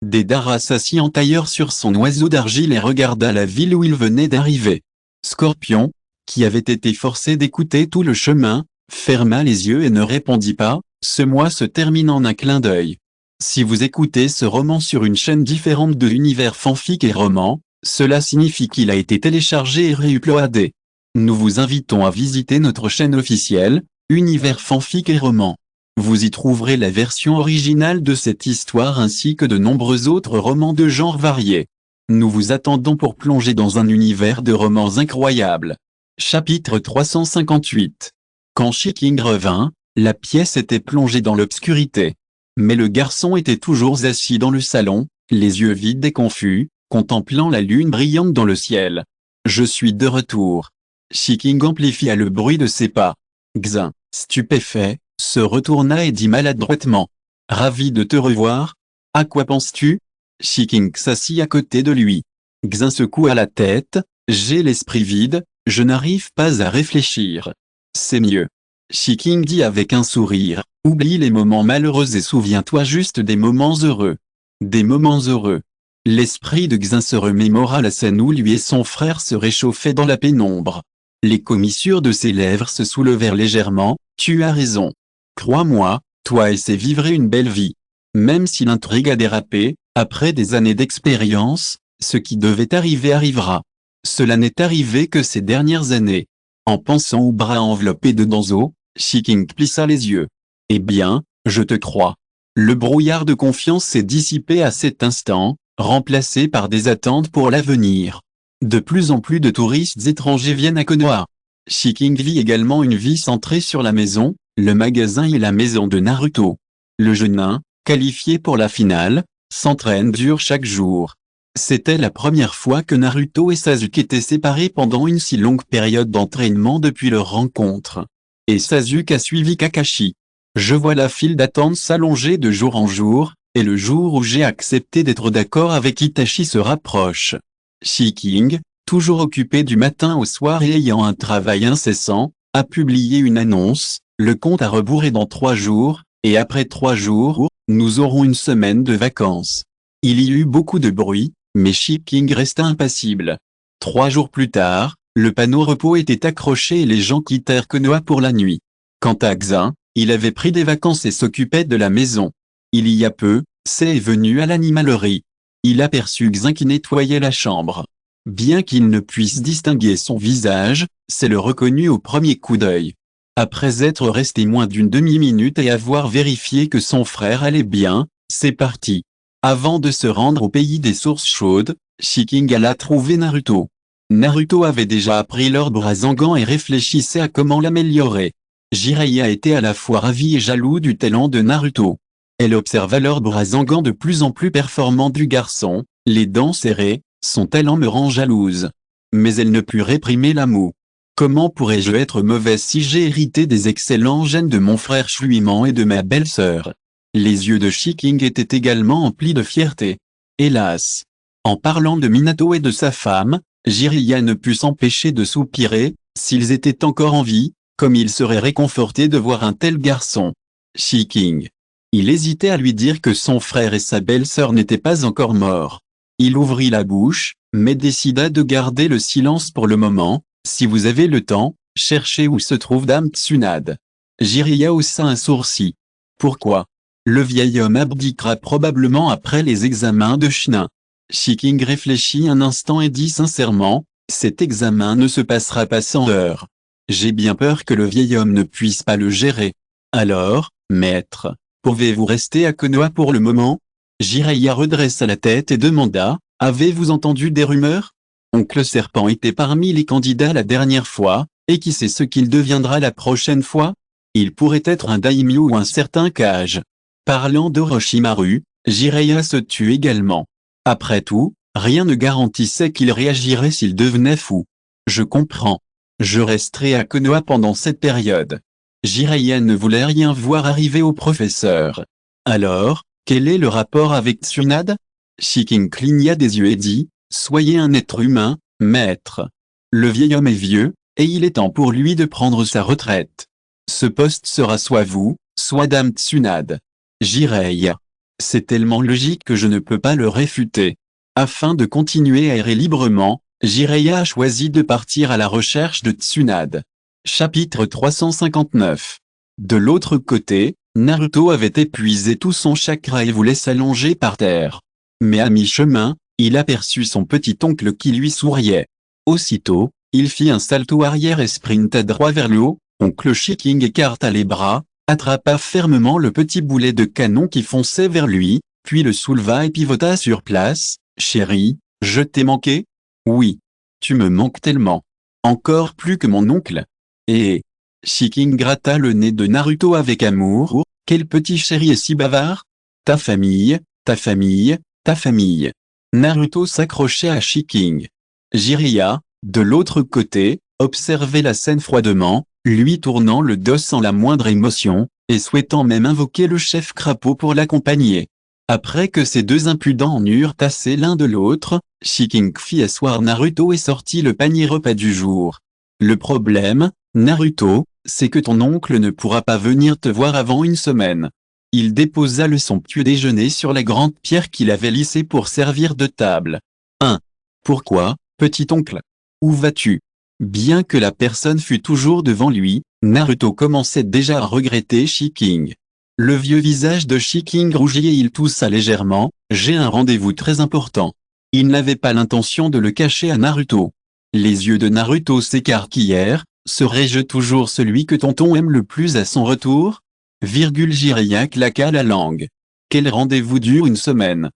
Deidara s'assit en tailleur sur son oiseau d'argile et regarda la ville où il venait d'arriver. Scorpion, qui avait été forcé d'écouter tout le chemin, ferma les yeux et ne répondit pas. Ce mois se termine en un clin d'œil. Si vous écoutez ce roman sur une chaîne différente de l'univers fanfic et roman, cela signifie qu'il a été téléchargé et réuploadé. Nous vous invitons à visiter notre chaîne officielle, Univers fanfic et roman. Vous y trouverez la version originale de cette histoire ainsi que de nombreux autres romans de genres variés. Nous vous attendons pour plonger dans un univers de romans incroyables. Chapitre 358. Quand Shiking revint, la pièce était plongée dans l'obscurité. Mais le garçon était toujours assis dans le salon, les yeux vides et confus, contemplant la lune brillante dans le ciel. « Je suis de retour. » Shiking amplifia le bruit de ses pas. Xin, stupéfait, se retourna et dit maladroitement. « Ravi de te revoir. À quoi penses-tu » Shiking s'assit à côté de lui. Xin secoua la tête. « J'ai l'esprit vide, je n'arrive pas à réfléchir. » C'est mieux. Shiking dit avec un sourire. « Oublie les moments malheureux et souviens-toi juste des moments heureux. » Des moments heureux. L'esprit de Xin se remémora la scène où lui et son frère se réchauffaient dans la pénombre. Les commissures de ses lèvres se soulevèrent légèrement. « Tu as raison. Crois-moi, toi et c'est vivre une belle vie. Même si l'intrigue a dérapé, après des années d'expérience, ce qui devait arriver arrivera. Cela n'est arrivé que ces dernières années. » En pensant au bras enveloppé de Danzo, Shiking plissa les yeux. « Eh bien, je te crois. » Le brouillard de confiance s'est dissipé à cet instant, remplacé par des attentes pour l'avenir. De plus en plus de touristes étrangers viennent à Konoha. Shiking vit également une vie centrée sur la maison, le magasin et la maison de Naruto. Le jeune nain, qualifié pour la finale, s'entraîne dur chaque jour. C'était la première fois que Naruto et Sasuke étaient séparés pendant une si longue période d'entraînement depuis leur rencontre. Et Sasuke a suivi Kakashi. Je vois la file d'attente s'allonger de jour en jour, et le jour où j'ai accepté d'être d'accord avec Itachi se rapproche. Shiking, toujours occupé du matin au soir et ayant un travail incessant, a publié une annonce, le compte à rebours est dans 3 jours, et après 3 jours, nous aurons une semaine de vacances. Il y eut beaucoup de bruit, mais Shiking resta impassible. 3 jours plus tard, le panneau repos était accroché et les gens quittèrent Konoha pour la nuit. Quant à Xin, il avait pris des vacances et s'occupait de la maison. Il y a peu, C'est est venu à l'animalerie. Il aperçut Xin qui nettoyait la chambre. Bien qu'il ne puisse distinguer son visage, C'est le reconnut au premier coup d'œil. Après être resté moins d'une demi-minute et avoir vérifié que son frère allait bien, c'est parti. Avant de se rendre au pays des sources chaudes, Shiking alla trouver Naruto. Naruto avait déjà appris l'ordre Rasengan et réfléchissait à comment l'améliorer. Jiraiya était à la fois ravi et jaloux du talent de Naruto. Elle observa l'ordre Rasengan de plus en plus performant du garçon, les dents serrées, son talent me rend jalouse. Mais elle ne put réprimer l'amour. Comment pourrais-je être mauvaise si j'ai hérité des excellents gènes de mon frère Chuiman et de ma belle-sœur? Les yeux de Shiking étaient également emplis de fierté. Hélas. En parlant de Minato et de sa femme, Jiraiya ne put s'empêcher de soupirer, s'ils étaient encore en vie, comme il serait réconforté de voir un tel garçon. Shiking. Il hésitait à lui dire que son frère et sa belle-sœur n'étaient pas encore morts. Il ouvrit la bouche, mais décida de garder le silence pour le moment. Si vous avez le temps, cherchez où se trouve Dame Tsunade. Jiraiya haussa un sourcil. Pourquoi? Le vieil homme abdiquera probablement après les examens de Chunin. Shiking réfléchit un instant et dit sincèrement, cet examen ne se passera pas sans heure. J'ai bien peur que le vieil homme ne puisse pas le gérer. Alors, maître, pouvez-vous rester à Konoha pour le moment? Jiraiya redressa la tête et demanda, avez-vous entendu des rumeurs? Oncle Serpent était parmi les candidats la dernière fois, et qui sait ce qu'il deviendra la prochaine fois? Il pourrait être un daimyo ou un certain Kage. Parlant d'Orochimaru, Jiraiya se tut également. Après tout, rien ne garantissait qu'il réagirait s'il devenait fou. Je comprends. Je resterai à Konoha pendant cette période. Jiraiya ne voulait rien voir arriver au professeur. Alors, quel est le rapport avec Tsunade? Shiking cligna des yeux et dit, soyez un être humain, maître. Le vieil homme est vieux, et il est temps pour lui de prendre sa retraite. Ce poste sera soit vous, soit Dame Tsunade. Jiraiya. C'est tellement logique que je ne peux pas le réfuter. Afin de continuer à errer librement, Jiraiya a choisi de partir à la recherche de Tsunade. Chapitre 359. De l'autre côté, Naruto avait épuisé tout son chakra et voulait s'allonger par terre. Mais à mi-chemin, il aperçut son petit-oncle qui lui souriait. Aussitôt, il fit un salto arrière et sprinta droit vers le haut. Oncle Shiking écarta les bras, attrapa fermement le petit boulet de canon qui fonçait vers lui, puis le souleva et pivota sur place. Chéri, je t'ai manqué? Oui. Tu me manques tellement. Encore plus que mon oncle. Et Shiking gratta le nez de Naruto avec amour. Quel petit chéri est si bavard? Ta famille, ta famille, ta famille. Naruto s'accrochait à Shiking. Jiraiya, de l'autre côté, observait la scène froidement, lui tournant le dos sans la moindre émotion, et souhaitant même invoquer le chef crapaud pour l'accompagner. Après que ces deux impudents en eurent assez l'un de l'autre, Shiking fit asseoir Naruto et sortit le panier repas du jour. Le problème, Naruto, c'est que ton oncle ne pourra pas venir te voir avant une semaine. Il déposa le somptueux déjeuner sur la grande pierre qu'il avait lissée pour servir de table. 1. Pourquoi, petit-oncle? Où vas-tu? Bien que la personne fût toujours devant lui, Naruto commençait déjà à regretter Shiking. Le vieux visage de Shiking rougit et il toussa légèrement. J'ai un rendez-vous très important. Il n'avait pas l'intention de le cacher à Naruto. Les yeux de Naruto s'écarquillèrent. Serais-je toujours celui que tonton aime le plus à son retour? Jiraiya claqua la langue. Quel rendez-vous dure une semaine?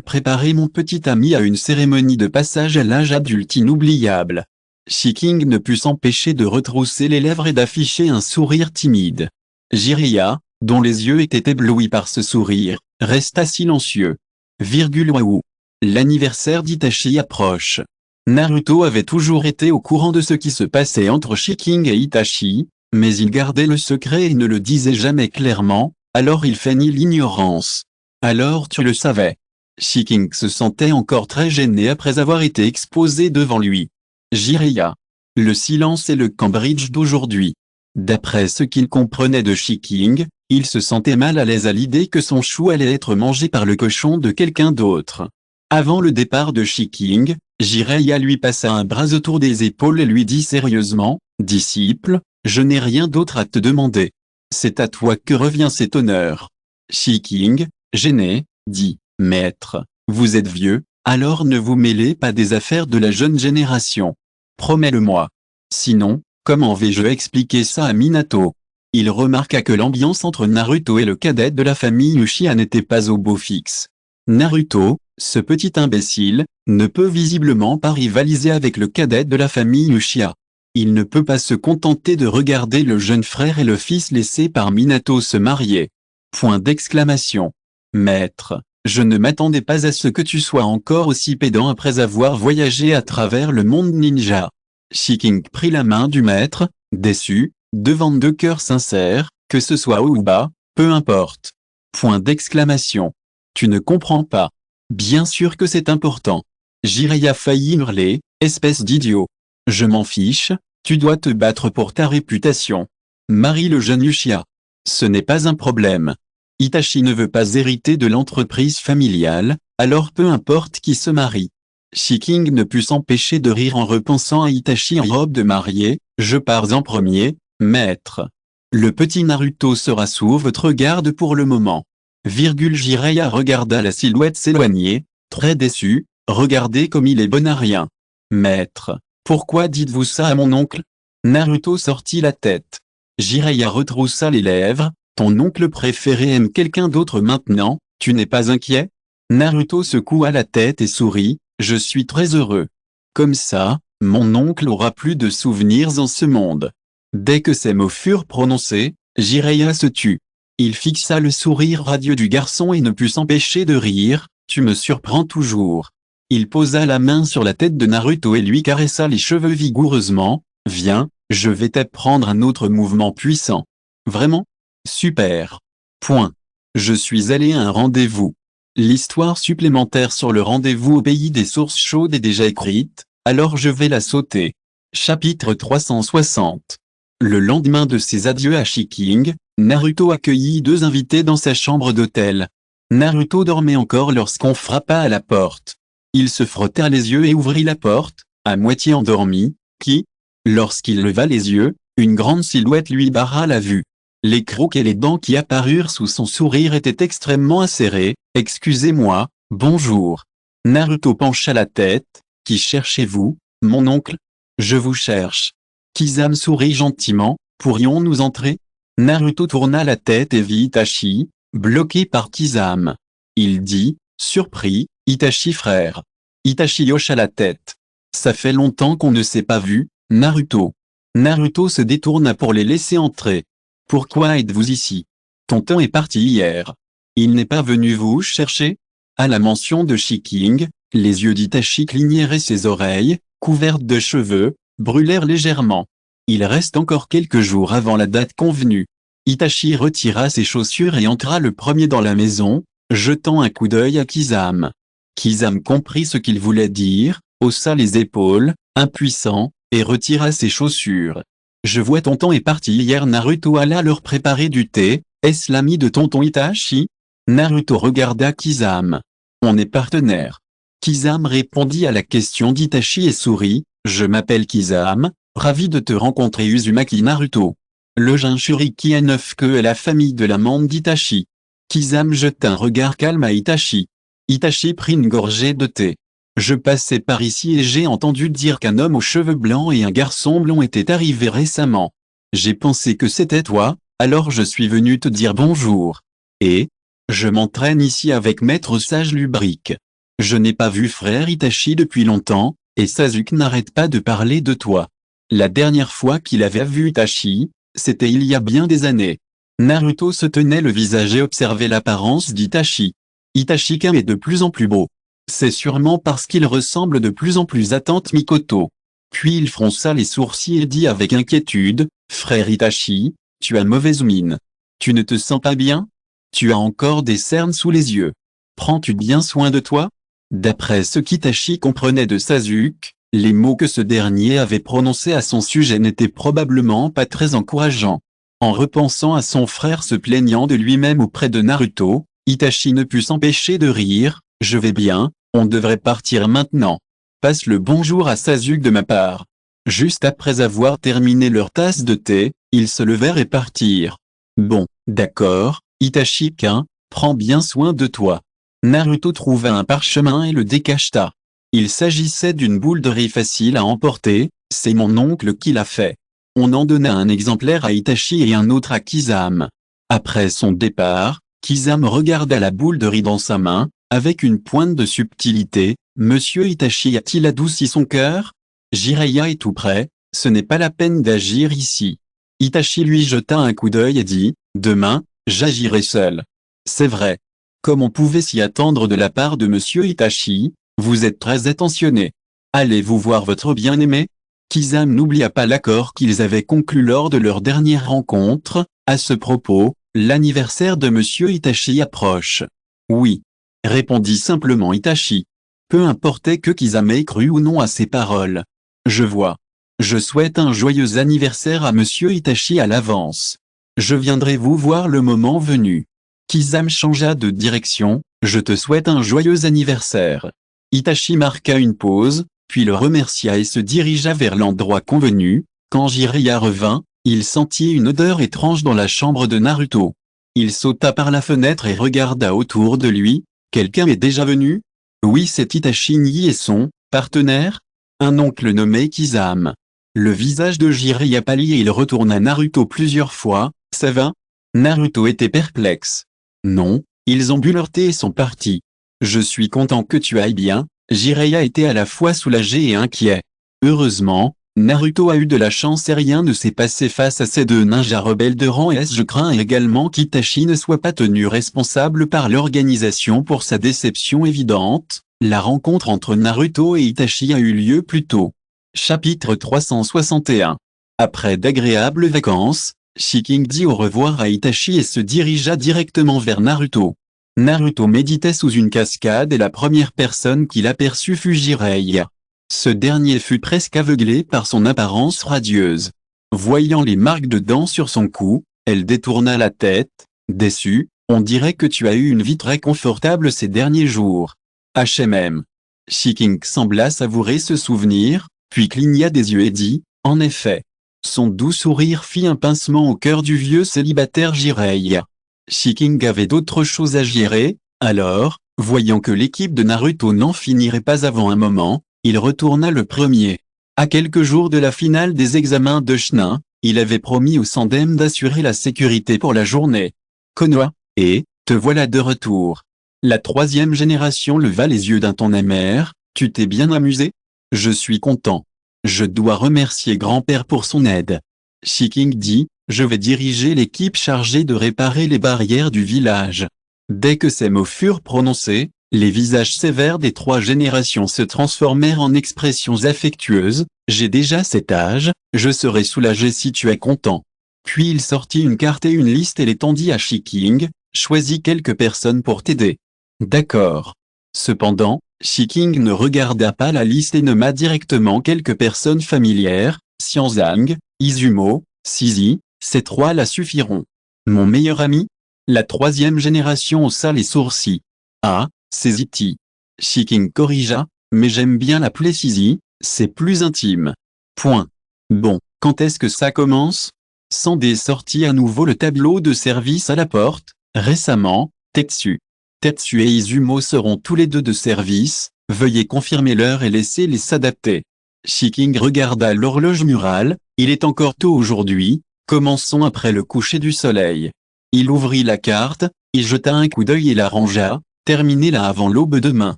Préparer mon petit ami à une cérémonie de passage à l'âge adulte inoubliable. Shiking ne put s'empêcher de retrousser les lèvres et d'afficher un sourire timide. Jiraiya, dont les yeux étaient éblouis par ce sourire, resta silencieux. Waouh. L'anniversaire d'Itachi approche. Naruto avait toujours été au courant de ce qui se passait entre Shiking et Itachi, mais il gardait le secret et ne le disait jamais clairement, alors il feignit l'ignorance. Alors tu le savais. Shiking se sentait encore très gêné après avoir été exposé devant lui. Jiraiya. Le silence est le Cambridge d'aujourd'hui. D'après ce qu'il comprenait de Shiking, il se sentait mal à l'aise à l'idée que son chou allait être mangé par le cochon de quelqu'un d'autre. Avant le départ de Shiking, Jiraiya lui passa un bras autour des épaules et lui dit sérieusement, « Disciple, je n'ai rien d'autre à te demander. C'est à toi que revient cet honneur. » Shiking, gêné, dit, « Maître, vous êtes vieux, alors ne vous mêlez pas des affaires de la jeune génération. Promets-le-moi. Sinon, comment vais-je expliquer ça à Minato ?» Il remarqua que l'ambiance entre Naruto et le cadet de la famille Uchiha n'était pas au beau fixe. Naruto, ce petit imbécile, ne peut visiblement pas rivaliser avec le cadet de la famille Uchiha. Il ne peut pas se contenter de regarder le jeune frère et le fils laissé par Minato se marier. Point d'exclamation. Maître, je ne m'attendais pas à ce que tu sois encore aussi pédant après avoir voyagé à travers le monde ninja. Shiking prit la main du maître, déçu, devant deux cœurs sincères, que ce soit haut ou bas, peu importe. Point d'exclamation. Tu ne comprends pas. Bien sûr que c'est important. Jiraiya faillit hurler, espèce d'idiot. Je m'en fiche, tu dois te battre pour ta réputation. Marie le jeune Uchiha. Ce n'est pas un problème. Itachi ne veut pas hériter de l'entreprise familiale, alors peu importe qui se marie. Shiking ne put s'empêcher de rire en repensant à Itachi en robe de mariée. Je pars en premier, maître. Le petit Naruto sera sous votre garde pour le moment. Jiraiya regarda la silhouette s'éloigner, très déçu. Regardez comme il est bon à rien. Maître, pourquoi dites-vous ça à mon oncle? Naruto sortit la tête. Jiraiya retroussa les lèvres. Ton oncle préféré aime quelqu'un d'autre maintenant, tu n'es pas inquiet? Naruto secoua la tête et sourit, je suis très heureux. Comme ça, mon oncle aura plus de souvenirs en ce monde. Dès que ces mots furent prononcés, Jiraiya se tut. Il fixa le sourire radieux du garçon et ne put s'empêcher de rire, tu me surprends toujours. Il posa la main sur la tête de Naruto et lui caressa les cheveux vigoureusement, viens, je vais t'apprendre un autre mouvement puissant. Vraiment? Super. Point. Je suis allé à un rendez-vous. L'histoire supplémentaire sur le rendez-vous au pays des sources chaudes est déjà écrite, alors je vais la sauter. Chapitre 360. Le lendemain de ses adieux à Shiking, Naruto accueillit deux invités dans sa chambre d'hôtel. Naruto dormait encore lorsqu'on frappa à la porte. Il se frotta les yeux et ouvrit la porte, à moitié endormi, qui? Lorsqu'il leva les yeux, une grande silhouette lui barra la vue. Les crocs et les dents qui apparurent sous son sourire étaient extrêmement acérés. Excusez-moi, bonjour. Naruto pencha la tête. Qui cherchez-vous, mon oncle? Je vous cherche. Kizame sourit gentiment. Pourrions-nous entrer? Naruto tourna la tête et vit Itachi, bloqué par Kizame. Il dit, surpris, Itachi frère. Itachi hocha la tête. Ça fait longtemps qu'on ne s'est pas vu, Naruto. Naruto se détourna pour les laisser entrer. Pourquoi êtes-vous ici? Tonton est parti hier. Il n'est pas venu vous chercher? À la mention de Shiking, les yeux d'Itachi clignèrent et ses oreilles, couvertes de cheveux, brûlèrent légèrement. Il reste encore quelques jours avant la date convenue. Itachi retira ses chaussures et entra le premier dans la maison, jetant un coup d'œil à Kizame. Kizame comprit ce qu'il voulait dire, haussa les épaules, impuissant, et retira ses chaussures. Je vois tonton est parti hier. Naruto alla leur préparer du thé. Est-ce l'ami de tonton Itachi? Naruto regarda Kizame. On est partenaires. Kizame répondit à la question d'Itachi et sourit. Je m'appelle Kizame, ravi de te rencontrer Uzumaki. Naruto. Le Jinchuriki à 9 queues est la famille de l'amante d'Itachi. Kizame jeta un regard calme à Itachi. Itachi prit une gorgée de thé. Je passais par ici et j'ai entendu dire qu'un homme aux cheveux blancs et un garçon blond étaient arrivés récemment. J'ai pensé que c'était toi, alors je suis venu te dire bonjour. Et je m'entraîne ici avec maître Sage Lubrique. Je n'ai pas vu frère Itachi depuis longtemps, et Sasuke n'arrête pas de parler de toi. La dernière fois qu'il avait vu Itachi, c'était il y a bien des années. Naruto se tenait le visage et observait l'apparence d'Itachi. Itachi-kun est de plus en plus beau. C'est sûrement parce qu'il ressemble de plus en plus à tante Mikoto. Puis il fronça les sourcils et dit avec inquiétude, frère Itachi, tu as mauvaise mine. Tu ne te sens pas bien? Tu as encore des cernes sous les yeux. Prends-tu bien soin de toi? D'après ce qu'Itachi comprenait de Sasuke, les mots que ce dernier avait prononcés à son sujet n'étaient probablement pas très encourageants. En repensant à son frère se plaignant de lui-même auprès de Naruto, Itachi ne put s'empêcher de rire. Je vais bien, on devrait partir maintenant. Passe le bonjour à Sasuke de ma part. Juste après avoir terminé leur tasse de thé, ils se levèrent et partirent. Bon, d'accord, Itachi-kun, prends bien soin de toi. Naruto trouva un parchemin et le décacheta. Il s'agissait d'une boule de riz facile à emporter, c'est mon oncle qui l'a fait. On en donna un exemplaire à Itachi et un autre à Kizame. Après son départ, Kizame regarda la boule de riz dans sa main, avec une pointe de subtilité. Monsieur Itachi a-t-il adouci son cœur? Jiraiya est tout près, ce n'est pas la peine d'agir ici. Itachi lui jeta un coup d'œil et dit, demain, j'agirai seul. C'est vrai. Comme on pouvait s'y attendre de la part de Monsieur Itachi, vous êtes très attentionné. Allez-vous voir votre bien-aimé? Kizame n'oublia pas l'accord qu'ils avaient conclu lors de leur dernière rencontre. À ce propos, l'anniversaire de Monsieur Itachi approche. Oui. Répondit simplement Itachi. Peu importait que Kizame ait cru ou non à ses paroles. Je vois. Je souhaite un joyeux anniversaire à Monsieur Itachi à l'avance. Je viendrai vous voir le moment venu. Kizame changea de direction. Je te souhaite un joyeux anniversaire. Itachi marqua une pause, puis le remercia et se dirigea vers l'endroit convenu. Quand Jiraiya revint, il sentit une odeur étrange dans la chambre de Naruto. Il sauta par la fenêtre et regarda autour de lui. Quelqu'un est déjà venu? Oui, c'est Itachi Ni et son partenaire, un oncle nommé Kizame. Le visage de Jiraiya pâlit et il retourna Naruto plusieurs fois. Ça va? Naruto était perplexe. Non, ils ont bu leur thé et sont partis. Je suis content que tu ailles bien. Jiraiya était à la fois soulagé et inquiet. Heureusement, Naruto a eu de la chance et rien ne s'est passé face à ces deux ninjas rebelles de rang S. Je crains également qu'Itachi ne soit pas tenu responsable par l'organisation pour sa déception évidente. La rencontre entre Naruto et Itachi a eu lieu plus tôt. Chapitre 361. Après d'agréables vacances, Shiking dit au revoir à Itachi et se dirigea directement vers Naruto. Naruto méditait sous une cascade et la première personne qu'il aperçut fut Jiraiya. Ce dernier fut presque aveuglé par son apparence radieuse. Voyant les marques de dents sur son cou, elle détourna la tête, déçue. On dirait que tu as eu une vie très confortable ces derniers jours. HMM. Shiking sembla savourer ce souvenir, puis cligna des yeux et dit, en effet. Son doux sourire fit un pincement au cœur du vieux célibataire Jiraiya. Shiking avait d'autres choses à gérer, alors, voyant que l'équipe de Naruto n'en finirait pas avant un moment, il retourna le premier. À quelques jours de la finale des examens de Chunin, il avait promis au Sandem d'assurer la sécurité pour la journée. Konoha, et, te voilà de retour. La troisième génération leva les yeux d'un ton amer. Tu t'es bien amusé? Je suis content. Je dois remercier grand-père pour son aide. Shiking dit, je vais diriger l'équipe chargée de réparer les barrières du village. Dès que ces mots furent prononcés, les visages sévères des 3 générations se transformèrent en expressions affectueuses. J'ai déjà cet âge, je serai soulagé si tu es content. Puis il sortit une carte et une liste et les tendit à Shiking. Choisis quelques personnes pour t'aider. D'accord. Cependant, Shiking ne regarda pas la liste et nomma directement quelques personnes familières. Xianzang, Izumo, Sizi, ces 3 là suffiront. Mon meilleur ami? La 3e génération haussa les sourcils. Ah, c'est Ziti. Shiking corrigea, mais j'aime bien l'appeler Sizi, c'est plus intime. Point. Bon, quand est-ce que ça commence? Sandé sortit à nouveau le tableau de service à la porte. Récemment, Tetsu. Tetsu et Izumo seront tous les 2 de service, veuillez confirmer l'heure et laissez-les s'adapter. Shiking regarda l'horloge murale, il est encore tôt aujourd'hui, commençons après le coucher du soleil. Il ouvrit la carte, y jeta un coup d'œil et la rangea, terminez là avant l'aube demain.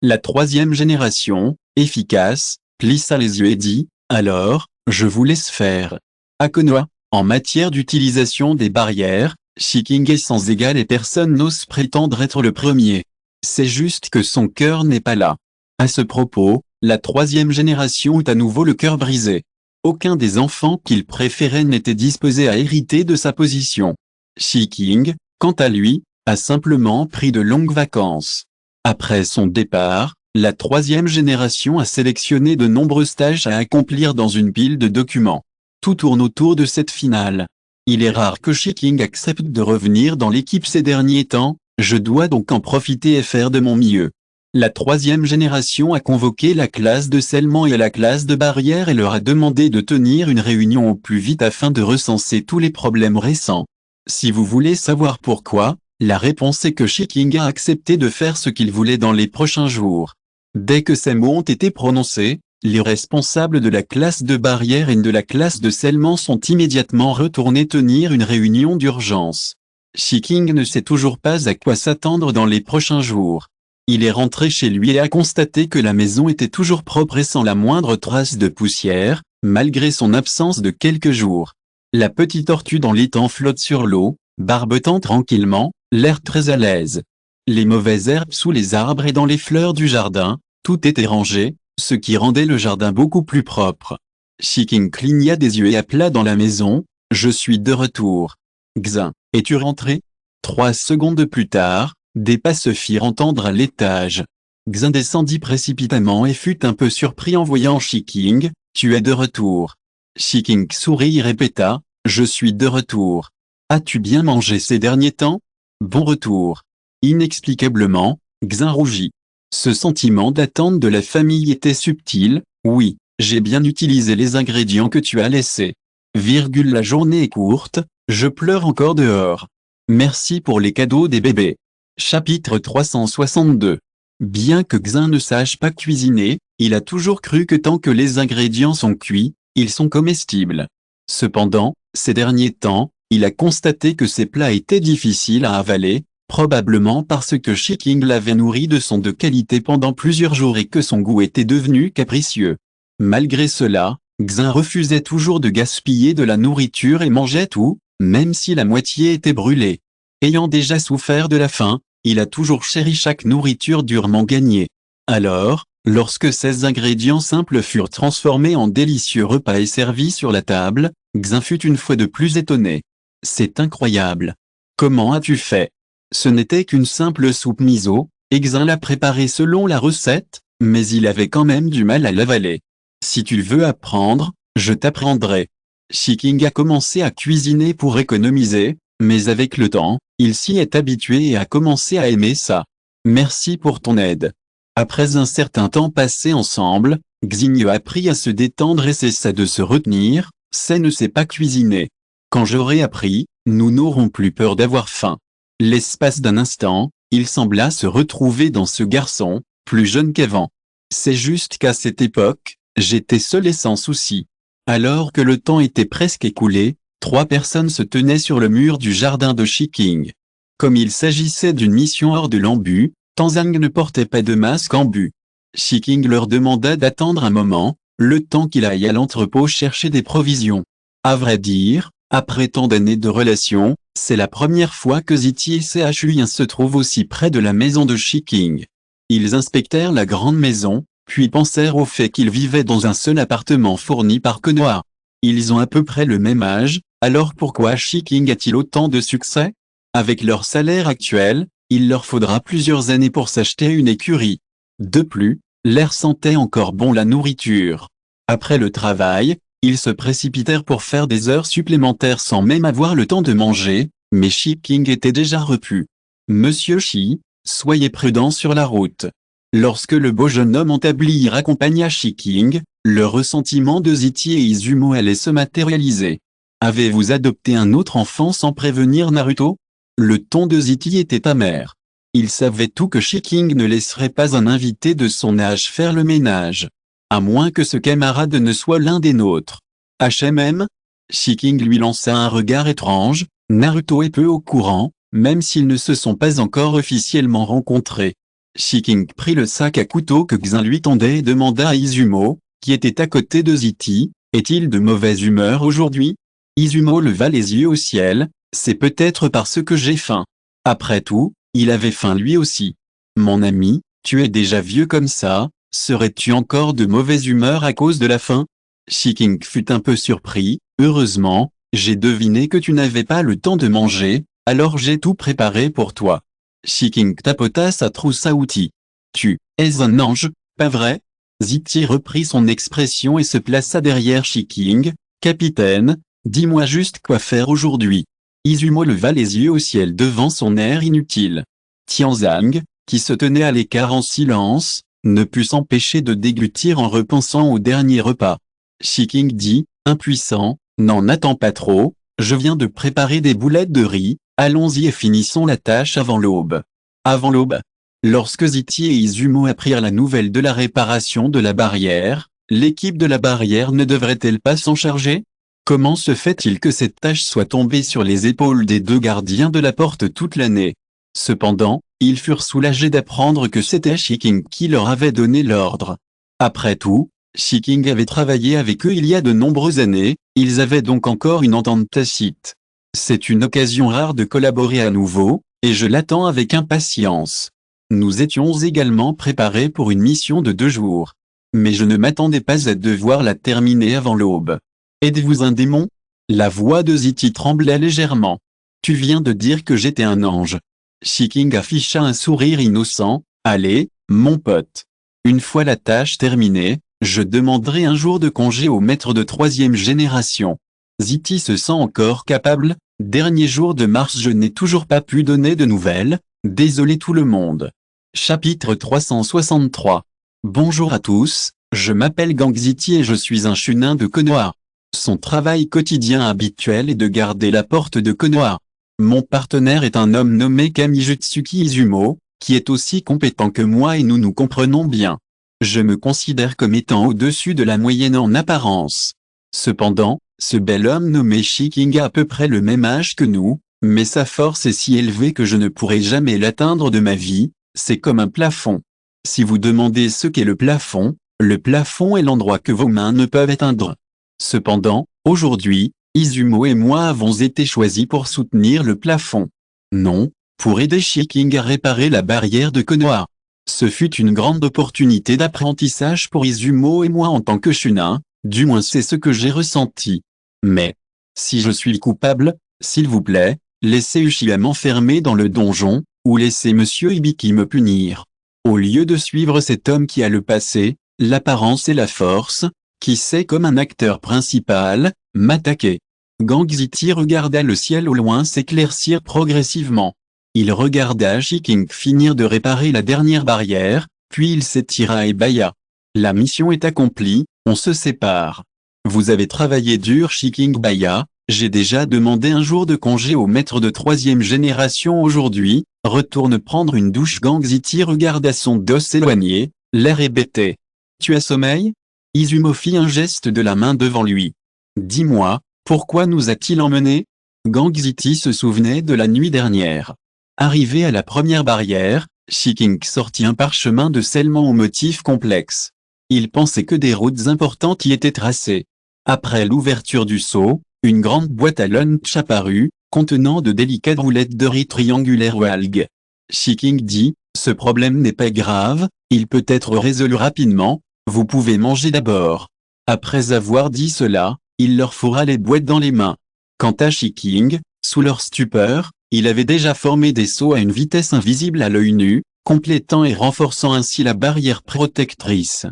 La 3e génération, efficace, plissa les yeux et dit, alors, je vous laisse faire. À Konoha, en matière d'utilisation des barrières, Shiking est sans égal et personne n'ose prétendre être le premier. C'est juste que son cœur n'est pas là. À ce propos, la 3e génération eut à nouveau le cœur brisé. Aucun des enfants qu'il préférait n'était disposé à hériter de sa position. Shiking, quant à lui, a simplement pris de longues vacances. Après son départ, la 3e génération a sélectionné de nombreuses tâches à accomplir dans une pile de documents. Tout tourne autour de cette finale. Il est rare que Shiking accepte de revenir dans l'équipe ces derniers temps, je dois donc en profiter et faire de mon mieux. La 3e génération a convoqué la classe de scellement et la classe de barrière et leur a demandé de tenir une réunion au plus vite afin de recenser tous les problèmes récents. Si vous voulez savoir pourquoi, la réponse est que Shiking a accepté de faire ce qu'il voulait dans les prochains jours. Dès que ces mots ont été prononcés, les responsables de la classe de barrière et de la classe de scellement sont immédiatement retournés tenir une réunion d'urgence. Shiking ne sait toujours pas à quoi s'attendre dans les prochains jours. Il est rentré chez lui et a constaté que la maison était toujours propre et sans la moindre trace de poussière, malgré son absence de quelques jours. La petite tortue dans l'étang flotte sur l'eau, barbotant tranquillement, l'air très à l'aise. Les mauvaises herbes sous les arbres et dans les fleurs du jardin, tout était rangé, ce qui rendait le jardin beaucoup plus propre. Shiking cligna des yeux et appela dans la maison, « Je suis de retour. Xin, es-tu rentré ?» 3 secondes plus tard, des pas se firent entendre à l'étage. Xin descendit précipitamment et fut un peu surpris en voyant Shiking, « Tu es de retour. » Shiking sourit et répéta, « Je suis de retour. As-tu bien mangé ces derniers temps? Bon retour. » Inexplicablement, Xin rougit. Ce sentiment d'attente de la famille était subtil, « Oui, j'ai bien utilisé les ingrédients que tu as laissés. La journée est courte, je pleure encore dehors. Merci pour les cadeaux des bébés. » Chapitre 362. Bien que Xin ne sache pas cuisiner, il a toujours cru que tant que les ingrédients sont cuits, ils sont comestibles. Cependant, ces derniers temps, il a constaté que ces plats étaient difficiles à avaler, probablement parce que Shiking l'avait nourri de son de qualité pendant plusieurs jours et que son goût était devenu capricieux. Malgré cela, Xin refusait toujours de gaspiller de la nourriture et mangeait tout, même si la moitié était brûlée. Ayant déjà souffert de la faim, il a toujours chéri chaque nourriture durement gagnée. Alors, lorsque ces ingrédients simples furent transformés en délicieux repas et servis sur la table, Xin fut une fois de plus étonné. « C'est incroyable. Comment as-tu fait ?» Ce n'était qu'une simple soupe miso, et Xin l'a préparée selon la recette, mais il avait quand même du mal à l'avaler. « Si tu veux apprendre, je t'apprendrai. » Shiking a commencé à cuisiner pour économiser, mais avec le temps, il s'y est habitué et a commencé à aimer ça. « Merci pour ton aide. » Après un certain temps passé ensemble, Xin a appris à se détendre et cessa de se retenir, ça ne sait pas cuisiner. Quand j'aurai appris, nous n'aurons plus peur d'avoir faim. L'espace d'un instant, il sembla se retrouver dans ce garçon, plus jeune qu'avant. C'est juste qu'à cette époque, j'étais seul et sans souci. Alors que le temps était presque écoulé, 3 personnes se tenaient sur le mur du jardin de Shiking. Comme il s'agissait d'une mission hors de l'embu, Tanzang ne portait pas de masque en but. Shiking leur demanda d'attendre un moment, le temps qu'il aille à l'entrepôt chercher des provisions. À vrai dire, Après tant d'années de relation, c'est la première fois que Ziti et Chuyin se trouvent aussi près de la maison de Shiking. Ils inspectèrent la grande maison, puis pensèrent au fait qu'ils vivaient dans un seul appartement fourni par Konoha. Ils ont à peu près le même âge, alors pourquoi Shiking a-t-il autant de succès? Avec leur salaire actuel, il leur faudra plusieurs années pour s'acheter une écurie. De plus, l'air sentait encore bon la nourriture. Après le travail, ils se précipitèrent pour faire des heures supplémentaires sans même avoir le temps de manger, mais Shiking était déjà repu. Monsieur Shi, soyez prudent sur la route. Lorsque le beau jeune homme en tablier accompagna Shiking, le ressentiment de Ziti et Izumo allait se matérialiser. Avez-vous adopté un autre enfant sans prévenir Naruto? Le ton de Ziti était amer. Il savait tout que Shiking ne laisserait pas un invité de son âge faire le ménage. À moins que ce camarade ne soit l'un des nôtres. HMM? Shiking lui lança un regard étrange. Naruto est peu au courant, même s'ils ne se sont pas encore officiellement rencontrés. Shiking prit le sac à couteau que Xin lui tendait et demanda à Izumo, qui était à côté de Ziti, est-il de mauvaise humeur aujourd'hui? Izumo leva les yeux au ciel, c'est peut-être parce que j'ai faim. Après tout, il avait faim lui aussi. Mon ami, tu es déjà vieux comme ça, serais-tu encore de mauvaise humeur à cause de la faim? Shiking fut un peu surpris, heureusement, j'ai deviné que tu n'avais pas le temps de manger, alors j'ai tout préparé pour toi. Shiking tapota sa trousse à outils. Tu es un ange, pas vrai? Ziti reprit son expression et se plaça derrière Shiking. Capitaine, dis-moi juste quoi faire aujourd'hui. Izumo leva les yeux au ciel devant son air inutile. Tianzang, qui se tenait à l'écart en silence, ne put s'empêcher de déglutir en repensant au dernier repas. Shiking dit, impuissant, n'en attends pas trop, je viens de préparer des boulettes de riz, allons-y et finissons la tâche avant l'aube. Avant l'aube. Lorsque Ziti et Izumo apprirent la nouvelle de la réparation de la barrière, l'équipe de la barrière ne devrait-elle pas s'en charger? Comment se fait-il que cette tâche soit tombée sur les épaules des deux gardiens de la porte toute l'année? Cependant, ils furent soulagés d'apprendre que c'était Shiking qui leur avait donné l'ordre. Après tout, Shiking avait travaillé avec eux il y a de nombreuses années, ils avaient donc encore une entente tacite. C'est une occasion rare de collaborer à nouveau, et je l'attends avec impatience. Nous étions également préparés pour une mission de 2 jours. Mais je ne m'attendais pas à devoir la terminer avant l'aube. Êtes-vous un démon? La voix de Ziti tremblait légèrement. Tu viens de dire que j'étais un ange. Shiking afficha un sourire innocent. Allez, mon pote. Une fois la tâche terminée, je demanderai un jour de congé au maître de 3e génération. Ziti se sent encore capable. Dernier jour de mars, je n'ai toujours pas pu donner de nouvelles. Désolé tout le monde. Chapitre 363. Bonjour à tous, je m'appelle Gang Ziti et je suis un chunin de Konoha. Son travail quotidien habituel est de garder la porte de Konoha. Mon partenaire est un homme nommé Kamijutsuki Izumo, qui est aussi compétent que moi et nous nous comprenons bien. Je me considère comme étant au-dessus de la moyenne en apparence. Cependant, ce bel homme nommé Shiking a à peu près le même âge que nous, mais sa force est si élevée que je ne pourrai jamais l'atteindre de ma vie, c'est comme un plafond. Si vous demandez ce qu'est le plafond est l'endroit que vos mains ne peuvent atteindre. Cependant, aujourd'hui, Izumo et moi avons été choisis pour soutenir le plafond. Non, pour aider Shiking à réparer la barrière de Konoha. Ce fut une grande opportunité d'apprentissage pour Izumo et moi en tant que chunin, du moins c'est ce que j'ai ressenti. Mais, si je suis coupable, s'il vous plaît, laissez Uchiha m'enfermer dans le donjon, ou laissez Monsieur Hibiki me punir. Au lieu de suivre cet homme qui a le passé, l'apparence et la force, qui sait comme un acteur principal, m'attaquer. Gang Ziti regarda le ciel au loin s'éclaircir progressivement. Il regarda Shiking finir de réparer la dernière barrière, puis il s'étira et bâilla. La mission est accomplie, on se sépare. Vous avez travaillé dur Shiking bâilla, j'ai déjà demandé un jour de congé au maître de 3e génération aujourd'hui, retourne prendre une douche. Gang Ziti regarda son dos s'éloigner, l'air hébété. Tu as sommeil? Izumo fit un geste de la main devant lui. Dis-moi, pourquoi nous a-t-il emmenés? Gang Ziti se souvenait de la nuit dernière. Arrivé à la première barrière, Shiking sortit un parchemin de scellement au motif complexe. Il pensait que des routes importantes y étaient tracées. Après l'ouverture du sceau, Une grande boîte à lunch apparut, contenant de délicates roulettes de riz triangulaires aux algues. Shiking dit, ce problème n'est pas grave, il peut être résolu rapidement, vous pouvez manger d'abord. Après avoir dit cela, il leur fourra les boîtes dans les mains. Quant à Shiking, sous leur stupeur, il avait déjà formé des sauts à une vitesse invisible à l'œil nu, complétant et renforçant ainsi la barrière protectrice.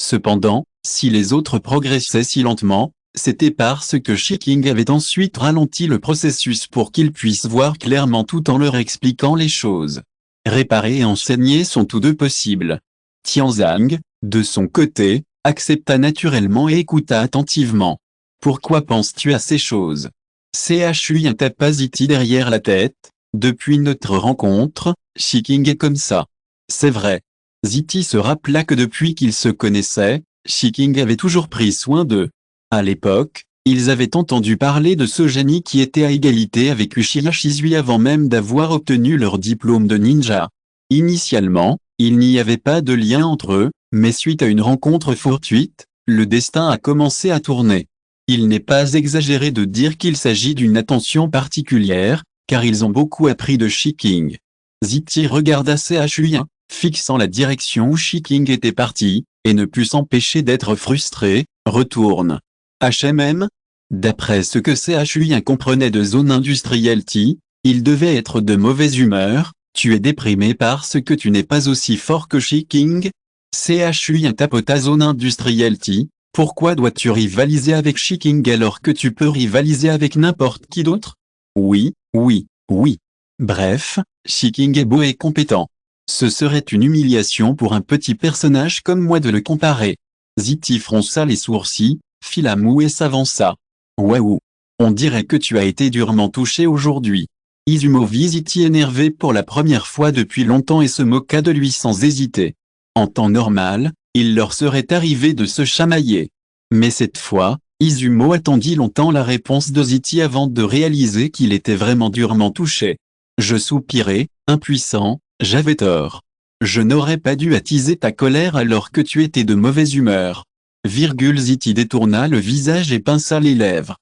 Cependant, si les autres progressaient si lentement, c'était parce que Shiking avait ensuite ralenti le processus pour qu'ils puissent voir clairement tout en leur expliquant les choses. Réparer et enseigner sont tous deux possibles. Tianzhang, de son côté, accepta naturellement et écouta attentivement. Pourquoi penses-tu à ces choses? Chui tapa Ziti derrière la tête. Depuis notre rencontre, Shiking est comme ça. C'est vrai. Ziti se rappela que depuis qu'ils se connaissaient, Shiking avait toujours pris soin d'eux. À l'époque, ils avaient entendu parler de ce génie qui était à égalité avec Uchiha Shizui avant même d'avoir obtenu leur diplôme de ninja. Initialement, il n'y avait pas de lien entre eux, mais suite à une rencontre fortuite, le destin a commencé à tourner. Il n'est pas exagéré de dire qu'il s'agit d'une attention particulière, car ils ont beaucoup appris de Shiking. Ziti regarda Chui, fixant la direction où Shiking était parti, et ne put s'empêcher d'être frustré. Retourne. HMM. D'après ce que Chui comprenait de zone industrielle T, il devait être de mauvaise humeur. Tu es déprimé parce que tu n'es pas aussi fort que Shiking? Chui tapota zone industrielle T. Pourquoi dois-tu rivaliser avec Shiking alors que tu peux rivaliser avec n'importe qui d'autre? Oui, oui, oui. Bref, Shiking est beau et compétent. Ce serait une humiliation pour un petit personnage comme moi de le comparer. Ziti fronça les sourcils, fit la moue et s'avança. Waouh! On dirait que tu as été durement touché aujourd'hui. Izumo vit Ziti énervé pour la première fois depuis longtemps et se moqua de lui sans hésiter. En temps normal, il leur serait arrivé de se chamailler. Mais cette fois, Izumo attendit longtemps la réponse de Ziti avant de réaliser qu'il était vraiment durement touché. Je soupirai, impuissant, j'avais tort. Je n'aurais pas dû attiser ta colère alors que tu étais de mauvaise humeur. Ziti détourna le visage et pinça les lèvres.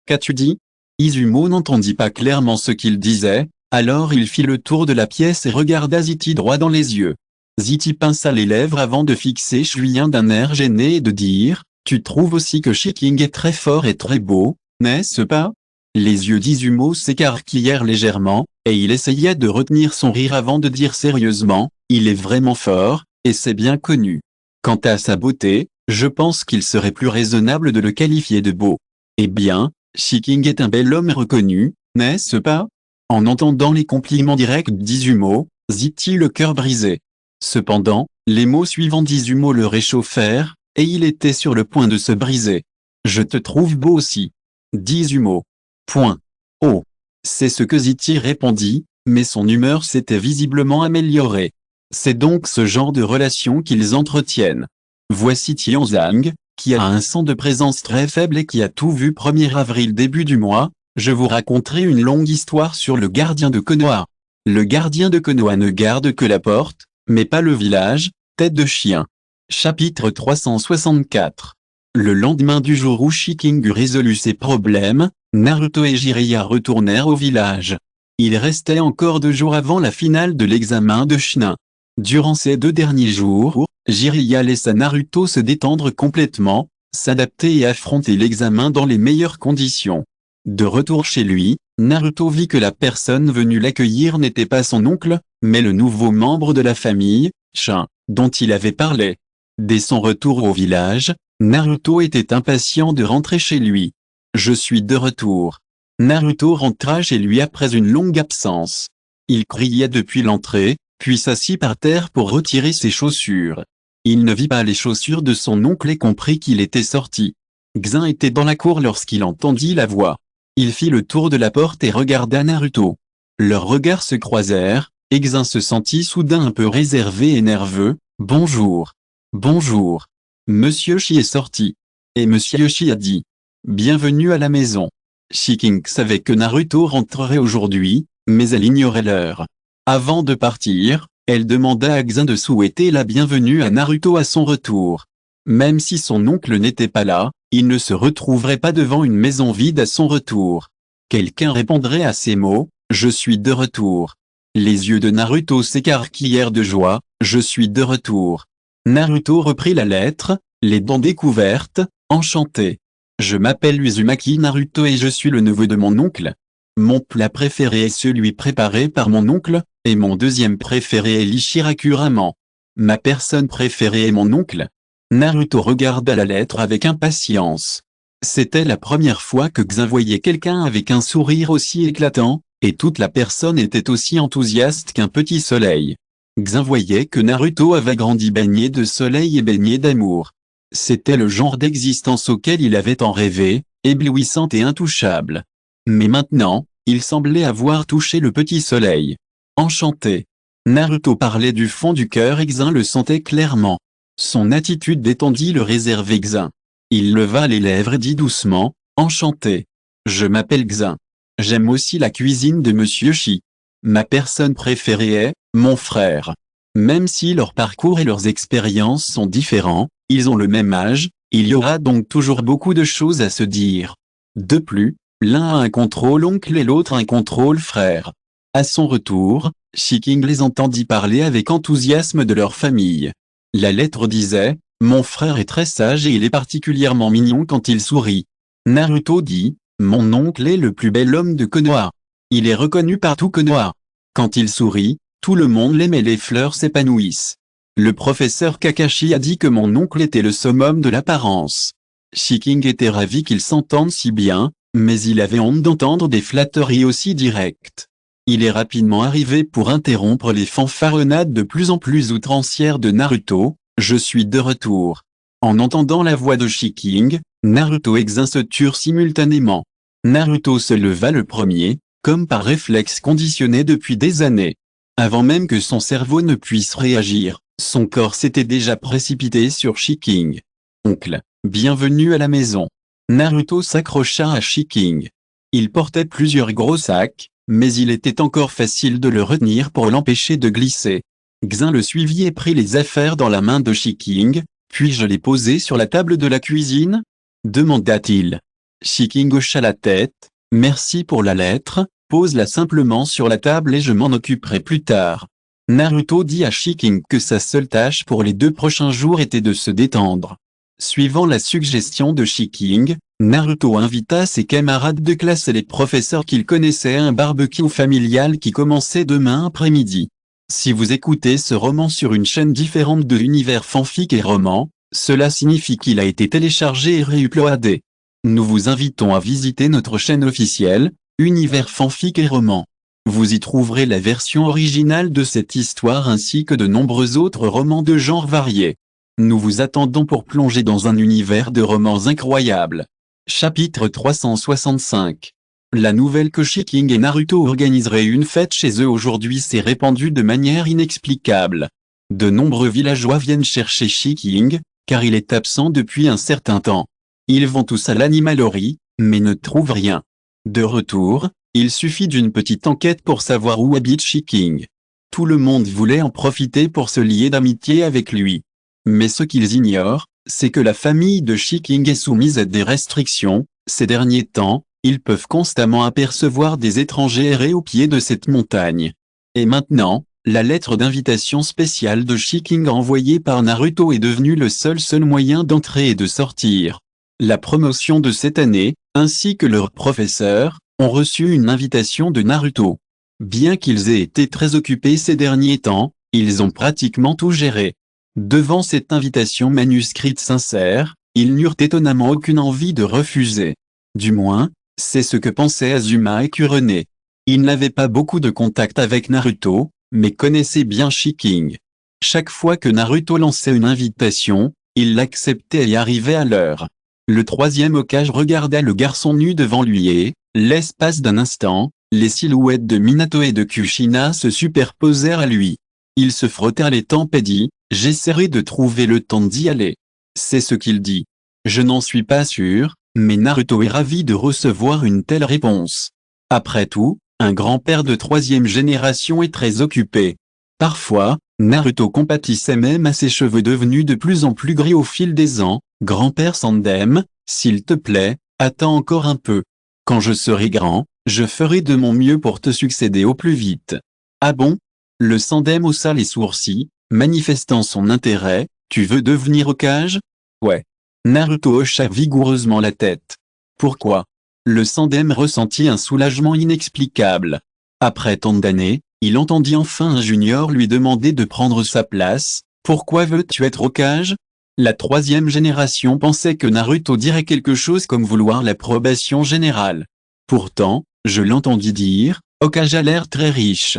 Qu'as-tu dit? Izumo n'entendit pas clairement ce qu'il disait, alors il fit le tour de la pièce et regarda Ziti droit dans les yeux. Ziti pinça les lèvres avant de fixer Shuyin d'un air gêné et de dire, tu trouves aussi que Shiking est très fort et très beau, n'est-ce pas? Les yeux d'Izumo s'écarquillèrent légèrement, et il essaya de retenir son rire avant de dire sérieusement, il est vraiment fort, et c'est bien connu. Quant à sa beauté, je pense qu'il serait plus raisonnable de le qualifier de beau. Eh bien, Shiking est un bel homme reconnu, n'est-ce pas? En entendant les compliments directs d'Izumo, Ziti le cœur brisé. Cependant, les mots suivants d'Izumo le réchauffèrent, et il était sur le point de se briser. Je te trouve beau aussi. d'Izumo. Point. Oh. C'est ce que Ziti répondit, mais son humeur s'était visiblement améliorée. C'est donc ce genre de relation qu'ils entretiennent. Voici Tianzhang, qui a un sens de présence très faible et qui a tout vu 1er avril début du mois. Je vous raconterai une longue histoire sur le gardien de Konoha. Le gardien de Konoha ne garde que la porte, mais pas le village, tête de chien. Chapitre 364. Le lendemain du jour où Shiking eut résolu ses problèmes, Naruto et Jiraiya retournèrent au village. Il restait encore 2 jours avant la finale de l'examen de Chunin. Durant ces 2 derniers jours, Jiraiya laissa Naruto se détendre complètement, s'adapter et affronter l'examen dans les meilleures conditions. De retour chez lui, Naruto vit que la personne venue l'accueillir n'était pas son oncle, mais le nouveau membre de la famille, Shin, dont il avait parlé. Dès son retour au village, Naruto était impatient de rentrer chez lui. Je suis de retour. Naruto rentra chez lui après une longue absence. Il cria depuis l'entrée, puis s'assit par terre pour retirer ses chaussures. Il ne vit pas les chaussures de son oncle et comprit qu'il était sorti. Xin était dans la cour lorsqu'il entendit la voix. Il fit le tour de la porte et regarda Naruto. Leurs regards se croisèrent, et Xin se sentit soudain un peu réservé et nerveux. Bonjour. Bonjour. Monsieur Shi est sorti. Et Monsieur Shi a dit. Bienvenue à la maison. Shiking savait que Naruto rentrerait aujourd'hui, mais elle ignorait l'heure. Avant de partir, elle demanda à Xin de souhaiter la bienvenue à Naruto à son retour. Même si son oncle n'était pas là, il ne se retrouverait pas devant une maison vide à son retour. Quelqu'un répondrait à ces mots, « Je suis de retour ». Les yeux de Naruto s'écarquillèrent de joie, « Je suis de retour ». Naruto reprit la lettre, les dents découvertes, enchanté. « Je m'appelle Uzumaki Naruto et je suis le neveu de mon oncle. Mon plat préféré est celui préparé par mon oncle, et mon deuxième préféré est l'Ichiraku Ramen. Ma personne préférée est mon oncle. » Naruto regarda la lettre avec impatience. C'était la première fois que Xin voyait quelqu'un avec un sourire aussi éclatant, et toute la personne était aussi enthousiaste qu'un petit soleil. Xin voyait que Naruto avait grandi baigné de soleil et baigné d'amour. C'était le genre d'existence auquel il avait tant rêvé, éblouissante et intouchable. Mais maintenant, il semblait avoir touché le petit soleil. Enchanté. Naruto parlait du fond du cœur et Xin le sentait clairement. Son attitude détendit le réservé Xin. Il leva les lèvres et dit doucement, « Enchanté. Je m'appelle Xin. J'aime aussi la cuisine de Monsieur Shi. Ma personne préférée est, mon frère. » Même si leurs parcours et leurs expériences sont différents, ils ont le même âge, il y aura donc toujours beaucoup de choses à se dire. De plus, l'un a un contrôle oncle et l'autre un contrôle frère. À son retour, Shiking les entendit parler avec enthousiasme de leur famille. La lettre disait, « Mon frère est très sage et il est particulièrement mignon quand il sourit. » Naruto dit, « Mon oncle est le plus bel homme de Konoha. Il est reconnu par tout Konoha. Quand il sourit, tout le monde l'aime et les fleurs s'épanouissent. » Le professeur Kakashi a dit que mon oncle était le summum de l'apparence. Shiking était ravi qu'ils s'entendent si bien, mais il avait honte d'entendre des flatteries aussi directes. Il est rapidement arrivé pour interrompre les fanfaronnades de plus en plus outrancières de Naruto, « Je suis de retour ». En entendant la voix de Shiking, Naruto et Xin se turent simultanément. Naruto se leva le premier, comme par réflexe conditionné depuis des années. Avant même que son cerveau ne puisse réagir, son corps s'était déjà précipité sur Shiking. « Oncle, bienvenue à la maison ». Naruto s'accrocha à Shiking. Il portait plusieurs gros sacs, mais il était encore facile de le retenir pour l'empêcher de glisser. Xin le suivit et prit les affaires dans la main de Shiking, « Puis-je les poser sur la table de la cuisine ?» demanda-t-il. Shiking hocha la tête, « Merci pour la lettre, pose-la simplement sur la table et je m'en occuperai plus tard. » Naruto dit à Shiking que sa seule tâche pour les 2 prochains jours était de se détendre. Suivant la suggestion de Shiking, Naruto invita ses camarades de classe et les professeurs qu'il connaissait à un barbecue familial qui commençait demain après-midi. Si vous écoutez ce roman sur une chaîne différente de Univers Fanfic et Roman, cela signifie qu'il a été téléchargé et réuploadé. Nous vous invitons à visiter notre chaîne officielle, Univers Fanfic et Roman. Vous y trouverez la version originale de cette histoire ainsi que de nombreux autres romans de genres variés. Nous vous attendons pour plonger dans un univers de romans incroyables. Chapitre 365. La nouvelle que Shiking et Naruto organiseraient une fête chez eux aujourd'hui s'est répandue de manière inexplicable. De nombreux villageois viennent chercher Shiking, car il est absent depuis un certain temps. Ils vont tous à l'animalerie, mais ne trouvent rien. De retour, il suffit d'une petite enquête pour savoir où habite Shiking. Tout le monde voulait en profiter pour se lier d'amitié avec lui. Mais ce qu'ils ignorent, c'est que la famille de Shiking est soumise à des restrictions. Ces derniers temps, ils peuvent constamment apercevoir des étrangers errer au pied de cette montagne. Et maintenant, la lettre d'invitation spéciale de Shiking envoyée par Naruto est devenue le seul moyen d'entrer et de sortir. La promotion de cette année, ainsi que leur professeur, ont reçu une invitation de Naruto. Bien qu'ils aient été très occupés ces derniers temps, ils ont pratiquement tout géré. Devant cette invitation manuscrite sincère, ils n'eurent étonnamment aucune envie de refuser. Du moins, c'est ce que pensaient Azuma et Kurone. Ils n'avaient pas beaucoup de contact avec Naruto, mais connaissaient bien Shiking. Chaque fois que Naruto lançait une invitation, il l'acceptait et arrivait à l'heure. Le troisième Hokage regarda le garçon nu devant lui et, l'espace d'un instant, les silhouettes de Minato et de Kushina se superposèrent à lui. Il se frotta les tempes et dit, « J'essaierai de trouver le temps d'y aller. » C'est ce qu'il dit. Je n'en suis pas sûr, mais Naruto est ravi de recevoir une telle réponse. Après tout, un grand-père de 3e génération est très occupé. Parfois, Naruto compatissait même à ses cheveux devenus de plus en plus gris au fil des ans. Grand-père Sandem, S'il te plaît, attends encore un peu. Quand je serai grand, je ferai de mon mieux pour te succéder au plus vite. Ah bon? Le Sandem haussa les sourcils, manifestant son intérêt. Tu veux devenir Hokage? Ouais. Naruto hocha vigoureusement la tête. Pourquoi? Le Sandem ressentit un soulagement inexplicable. Après tant d'années, il entendit enfin un junior lui demander de prendre sa place. Pourquoi veux-tu être Hokage? La troisième génération pensait que Naruto dirait quelque chose comme vouloir l'approbation générale. Pourtant, je l'entendis dire, Hokage a l'air très riche.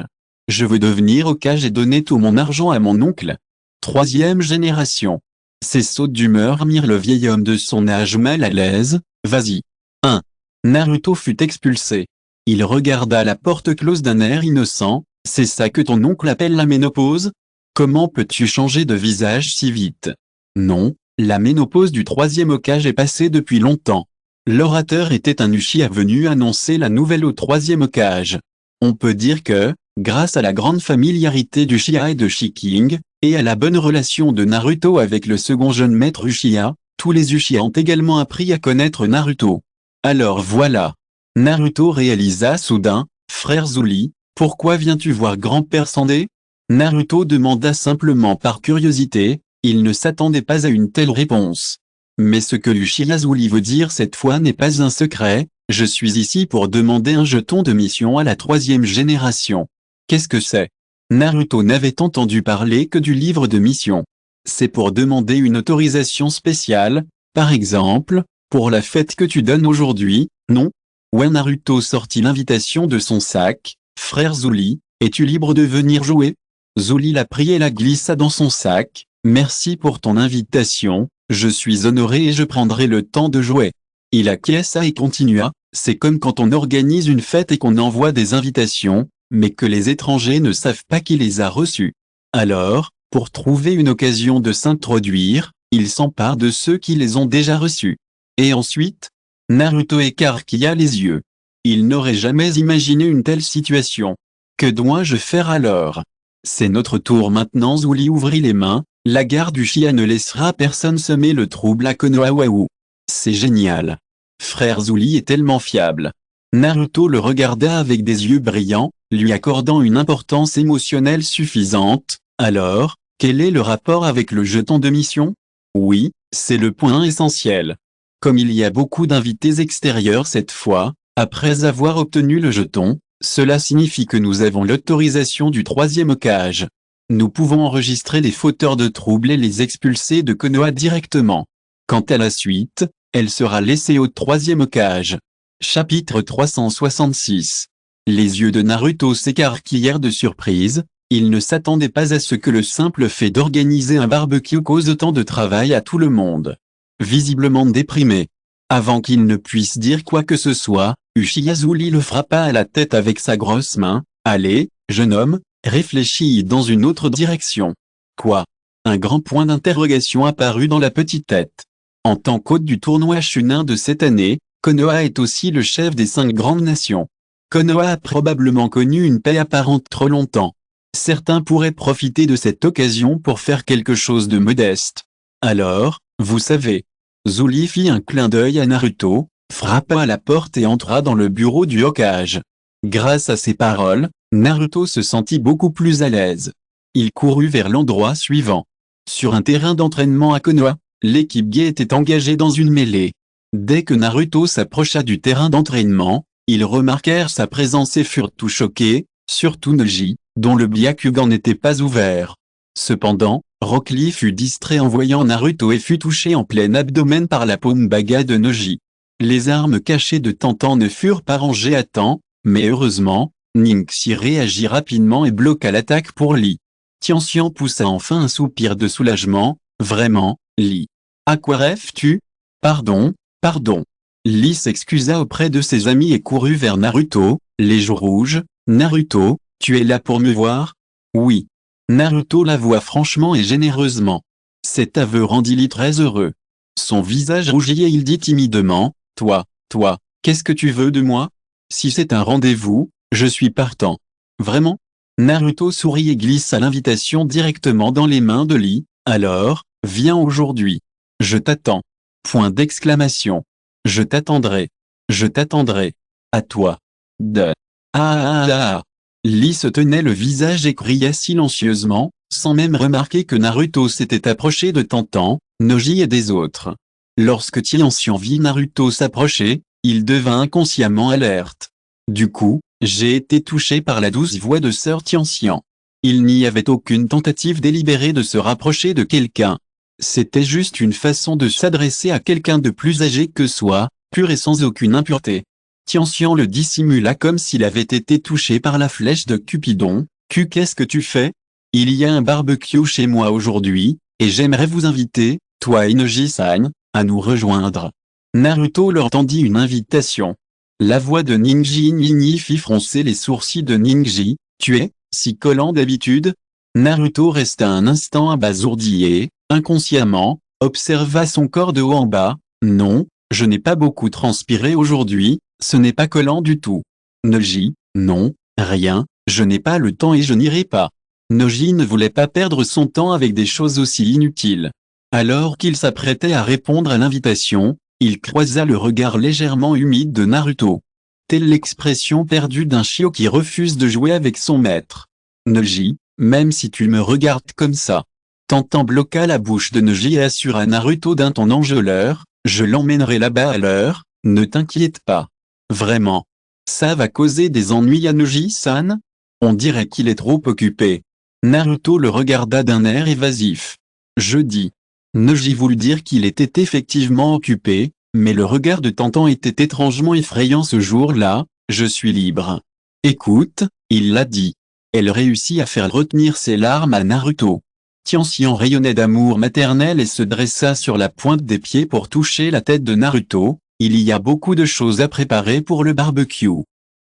Je veux devenir Hokage et donner tout mon argent à mon oncle. Troisième génération. Ces sautes d'humeur mirent le vieil homme de son âge mal à l'aise. Vas-y. 1. Naruto fut expulsé. Il regarda la porte close d'un air innocent. C'est ça que ton oncle appelle la ménopause? Comment peux-tu changer de visage si vite? Non, la ménopause du troisième Hokage est passée depuis longtemps. L'orateur était un Uchiha venu annoncer la nouvelle au troisième Hokage. On peut dire que, grâce à la grande familiarité d'Uchiha et de Shiking, et à la bonne relation de Naruto avec le second jeune maître Uchiha, tous les Uchiha ont également appris à connaître Naruto. Alors voilà. Naruto réalisa soudain, frère Zuli, pourquoi viens-tu voir grand-père Sandé? Naruto demanda simplement par curiosité, il ne s'attendait pas à une telle réponse. Mais ce que l'Uchiha Zuli veut dire cette fois n'est pas un secret, je suis ici pour demander un jeton de mission à la troisième génération. Qu'est-ce que c'est? Naruto n'avait entendu parler que du livre de mission. C'est pour demander une autorisation spéciale, par exemple, pour la fête que tu donnes aujourd'hui, non? Ouais, Naruto sortit l'invitation de son sac. Frère Zuli, es-tu libre de venir jouer? Zuli la prit et la glissa dans son sac. Merci pour ton invitation, je suis honoré et je prendrai le temps de jouer. Il acquiesça et continua, c'est comme quand on organise une fête et qu'on envoie des invitations, mais que les étrangers ne savent pas qui les a reçues. Alors, pour trouver une occasion de s'introduire, il s'empare de ceux qui les ont déjà reçus. Et ensuite, Naruto écarquilla les yeux. Il n'aurait jamais imaginé une telle situation. Que dois-je faire alors? C'est notre tour maintenant. Zuli ouvrit les mains. La garde Uchiha ne laissera personne semer le trouble à Konoha Waou. C'est génial. Frère Zuli est tellement fiable. Naruto le regarda avec des yeux brillants, lui accordant une importance émotionnelle suffisante. Alors, quel est le rapport avec le jeton de mission? Oui, c'est le point essentiel. Comme il y a beaucoup d'invités extérieurs cette fois, après avoir obtenu le jeton, cela signifie que nous avons l'autorisation du troisième Hokage. Nous pouvons enregistrer les fauteurs de troubles et les expulser de Konoha directement. Quant à la suite, elle sera laissée au troisième Hokage. Chapitre 366. Les yeux de Naruto s'écarquillèrent de surprise, il ne s'attendait pas à ce que le simple fait d'organiser un barbecue cause autant de travail à tout le monde. Visiblement déprimé. Avant qu'il ne puisse dire quoi que ce soit, Uchiha Zuli le frappa à la tête avec sa grosse main. Allez, jeune homme, réfléchis dans une autre direction. Quoi? Un grand point d'interrogation apparut dans la petite tête. En tant qu'hôte du tournoi Chunin de cette année, Konoha est aussi le chef des 5 grandes nations. Konoha a probablement connu une paix apparente trop longtemps. Certains pourraient profiter de cette occasion pour faire quelque chose de modeste. Alors, vous savez. Zuli fit un clin d'œil à Naruto, frappa à la porte et entra dans le bureau du Hokage. Grâce à ces paroles, Naruto se sentit beaucoup plus à l'aise. Il courut vers l'endroit suivant. Sur un terrain d'entraînement à Konoha, l'équipe Gai était engagée dans une mêlée. Dès que Naruto s'approcha du terrain d'entraînement, ils remarquèrent sa présence et furent tout choqués, surtout Neji, dont le Byakugan n'était pas ouvert. Cependant, Rock Lee fut distrait en voyant Naruto et fut touché en plein abdomen par la paume baga de Neji. Les armes cachées de Tantan ne furent pas rangées à temps, mais heureusement, Ningxi réagit rapidement et bloqua l'attaque pour Lee. Tianxian poussa enfin un soupir de soulagement, vraiment, Lee. À quoi rêves-tu? Pardon. Lee s'excusa auprès de ses amis et courut vers Naruto, les joues rouges. Naruto, tu es là pour me voir? Oui. Naruto l'avoua franchement et généreusement. Cet aveu rendit Lee très heureux. Son visage rougit et il dit timidement, toi, qu'est-ce que tu veux de moi? Si c'est un rendez-vous, je suis partant. Vraiment? Naruto sourit et glissa l'invitation directement dans les mains de Lee. Alors, viens aujourd'hui. Je t'attends. Point d'exclamation. Je t'attendrai. Je t'attendrai. À toi. De. Ah ah ah ah. Lee se tenait le visage et criait silencieusement, sans même remarquer que Naruto s'était approché de Tantan, Noji et des autres. Lorsque Tianxian vit Naruto s'approcher, il devint inconsciemment alerte. Du coup, j'ai été touché par la douce voix de Sœur Tianxian. Il n'y avait aucune tentative délibérée de se rapprocher de quelqu'un. C'était juste une façon de s'adresser à quelqu'un de plus âgé que soi, pur et sans aucune impureté. Tianxian le dissimula comme s'il avait été touché par la flèche de Cupidon. Qu'est-ce que tu fais? Il y a un barbecue chez moi aujourd'hui, et j'aimerais vous inviter, toi et Neji-san, à nous rejoindre. Naruto leur tendit une invitation. La voix de Ninji Nini fit froncer les sourcils de Ninji. Tu es si collant d'habitude? Naruto resta un instant abasourdi et, inconsciemment, observa son corps de haut en bas. Non, je n'ai pas beaucoup transpiré aujourd'hui, ce n'est pas collant du tout. Neji, non, rien, je n'ai pas le temps et je n'irai pas. Neji ne voulait pas perdre son temps avec des choses aussi inutiles. Alors qu'il s'apprêtait à répondre à l'invitation, il croisa le regard légèrement humide de Naruto. Telle l'expression perdue d'un chiot qui refuse de jouer avec son maître. Neji, même si tu me regardes comme ça. Tantan bloqua la bouche de Neji et assura Naruto d'un ton enjôleur, je l'emmènerai là-bas à l'heure, ne t'inquiète pas. Vraiment. Ça va causer des ennuis à Neji-san? On dirait qu'il est trop occupé. Naruto le regarda d'un air évasif. Je dis. Neji voulut dire qu'il était effectivement occupé, mais le regard de Tantan était étrangement effrayant ce jour-là, je suis libre. Écoute, il l'a dit. Elle réussit à faire retenir ses larmes à Naruto. Tianxian rayonnait d'amour maternel et se dressa sur la pointe des pieds pour toucher la tête de Naruto. Il y a beaucoup de choses à préparer pour le barbecue.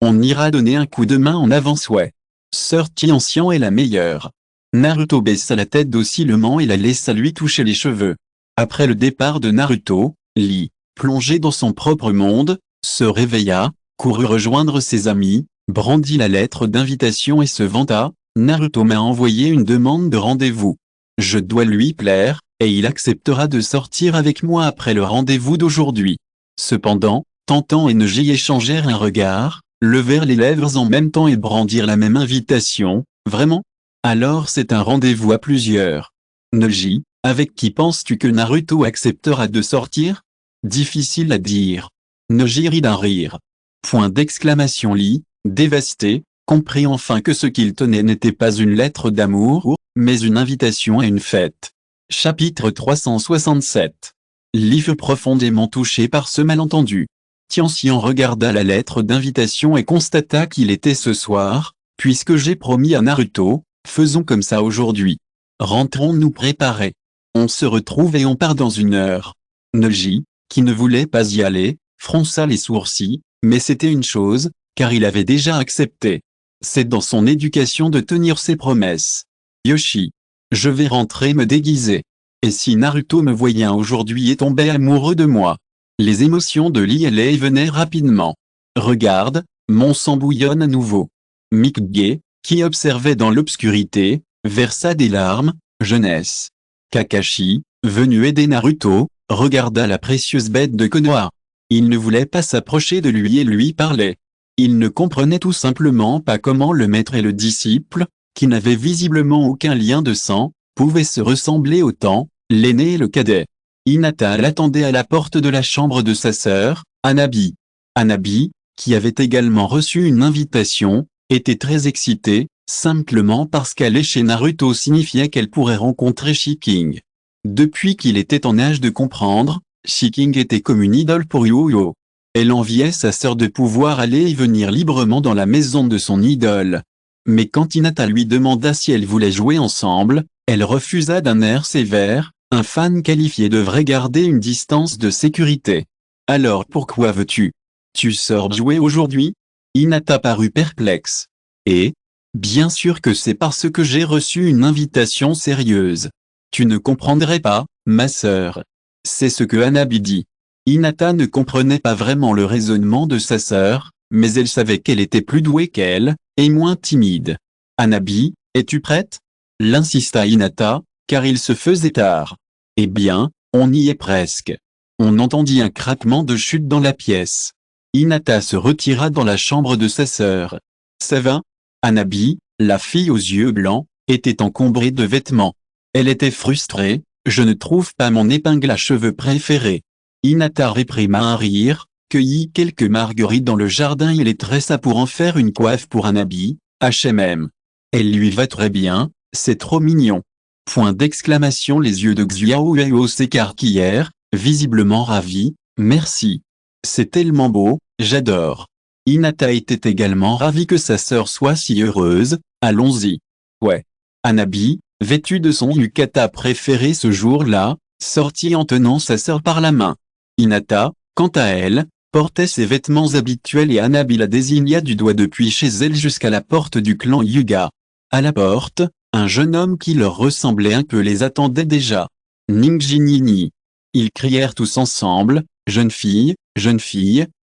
On ira donner un coup de main en avance ouais. Sœur Tianxian est la meilleure. Naruto baissa la tête docilement et la laissa lui toucher les cheveux. Après le départ de Naruto, Lee, plongé dans son propre monde, se réveilla, courut rejoindre ses amis, brandit la lettre d'invitation et se vanta, Naruto m'a envoyé une demande de rendez-vous. Je dois lui plaire, et il acceptera de sortir avec moi après le rendez-vous d'aujourd'hui. Cependant, Tantan et Neji échangèrent un regard, levèrent les lèvres en même temps et brandirent la même invitation, vraiment? Alors c'est un rendez-vous à plusieurs. Neji, avec qui penses-tu que Naruto acceptera de sortir? Difficile à dire. Neji rit d'un rire. Point d'exclamation. Lee, dévasté, comprit enfin que ce qu'il tenait n'était pas une lettre d'amour, mais une invitation à une fête. Chapitre 367. Lee fut profondément touché par ce malentendu. Tianxian regarda la lettre d'invitation et constata qu'il était ce soir, puisque j'ai promis à Naruto, faisons comme ça aujourd'hui. Rentrons nous préparer. On se retrouve et on part dans une heure. Neji, qui ne voulait pas y aller, fronça les sourcils, mais c'était une chose, car il avait déjà accepté. C'est dans son éducation de tenir ses promesses. Yoshi. Je vais rentrer me déguiser. Et si Naruto me voyait aujourd'hui et tombait amoureux de moi? Les émotions de Lee et Lei venaient rapidement. Regarde, mon sang bouillonne à nouveau. Mikage, qui observait dans l'obscurité, versa des larmes, jeunesse. Kakashi, venu aider Naruto, regarda la précieuse bête de Konoha. Il ne voulait pas s'approcher de lui et lui parlait. Il ne comprenait tout simplement pas comment le maître et le disciple, qui n'avaient visiblement aucun lien de sang, pouvaient se ressembler autant, l'aîné et le cadet. Hinata l'attendait à la porte de la chambre de sa sœur, Hanabi. Hanabi, qui avait également reçu une invitation, était très excitée, simplement parce qu'aller chez Naruto signifiait qu'elle pourrait rencontrer Shiking. Depuis qu'il était en âge de comprendre, Shiking était comme une idole pour Yo-Yo. Elle enviait sa sœur de pouvoir aller et venir librement dans la maison de son idole. Mais quand Hinata lui demanda si elle voulait jouer ensemble, elle refusa d'un air sévère, un fan qualifié devrait garder une distance de sécurité. Alors pourquoi veux-tu? Tu sors jouer aujourd'hui? Hinata parut perplexe. Et? Bien sûr que c'est parce que j'ai reçu une invitation sérieuse. Tu ne comprendrais pas, ma sœur. C'est ce que Hanabi dit. Hinata ne comprenait pas vraiment le raisonnement de sa sœur, mais elle savait qu'elle était plus douée qu'elle, et moins timide. Hanabi, es-tu prête? L'insista Hinata, car il se faisait tard. Eh bien, on y est presque. On entendit un craquement de chute dans la pièce. Hinata se retira dans la chambre de sa sœur. Ça va? Hanabi, la fille aux yeux blancs, était encombrée de vêtements. Elle était frustrée. Je ne trouve pas mon épingle à cheveux préférée. Hinata réprima un rire, cueillit quelques marguerites dans le jardin et les tressa pour en faire une coiffe pour Hanabi, H&M. Elle lui va très bien, c'est trop mignon. Point d'exclamation. Les yeux de Xiaoyao s'écarquillèrent, visiblement ravis. Merci. C'est tellement beau, j'adore. Hinata était également ravie que sa sœur soit si heureuse. Allons-y. Ouais. Hanabi, vêtue de son yukata préféré ce jour-là, sortit en tenant sa sœur par la main. Hinata, quant à elle, portait ses vêtements habituels et Hanabi la désigna du doigt depuis chez elle jusqu'à la porte du clan Hyuga. À la porte, un jeune homme qui leur ressemblait un peu les attendait déjà. Ningji Nini. Ils crièrent tous ensemble, jeune fille,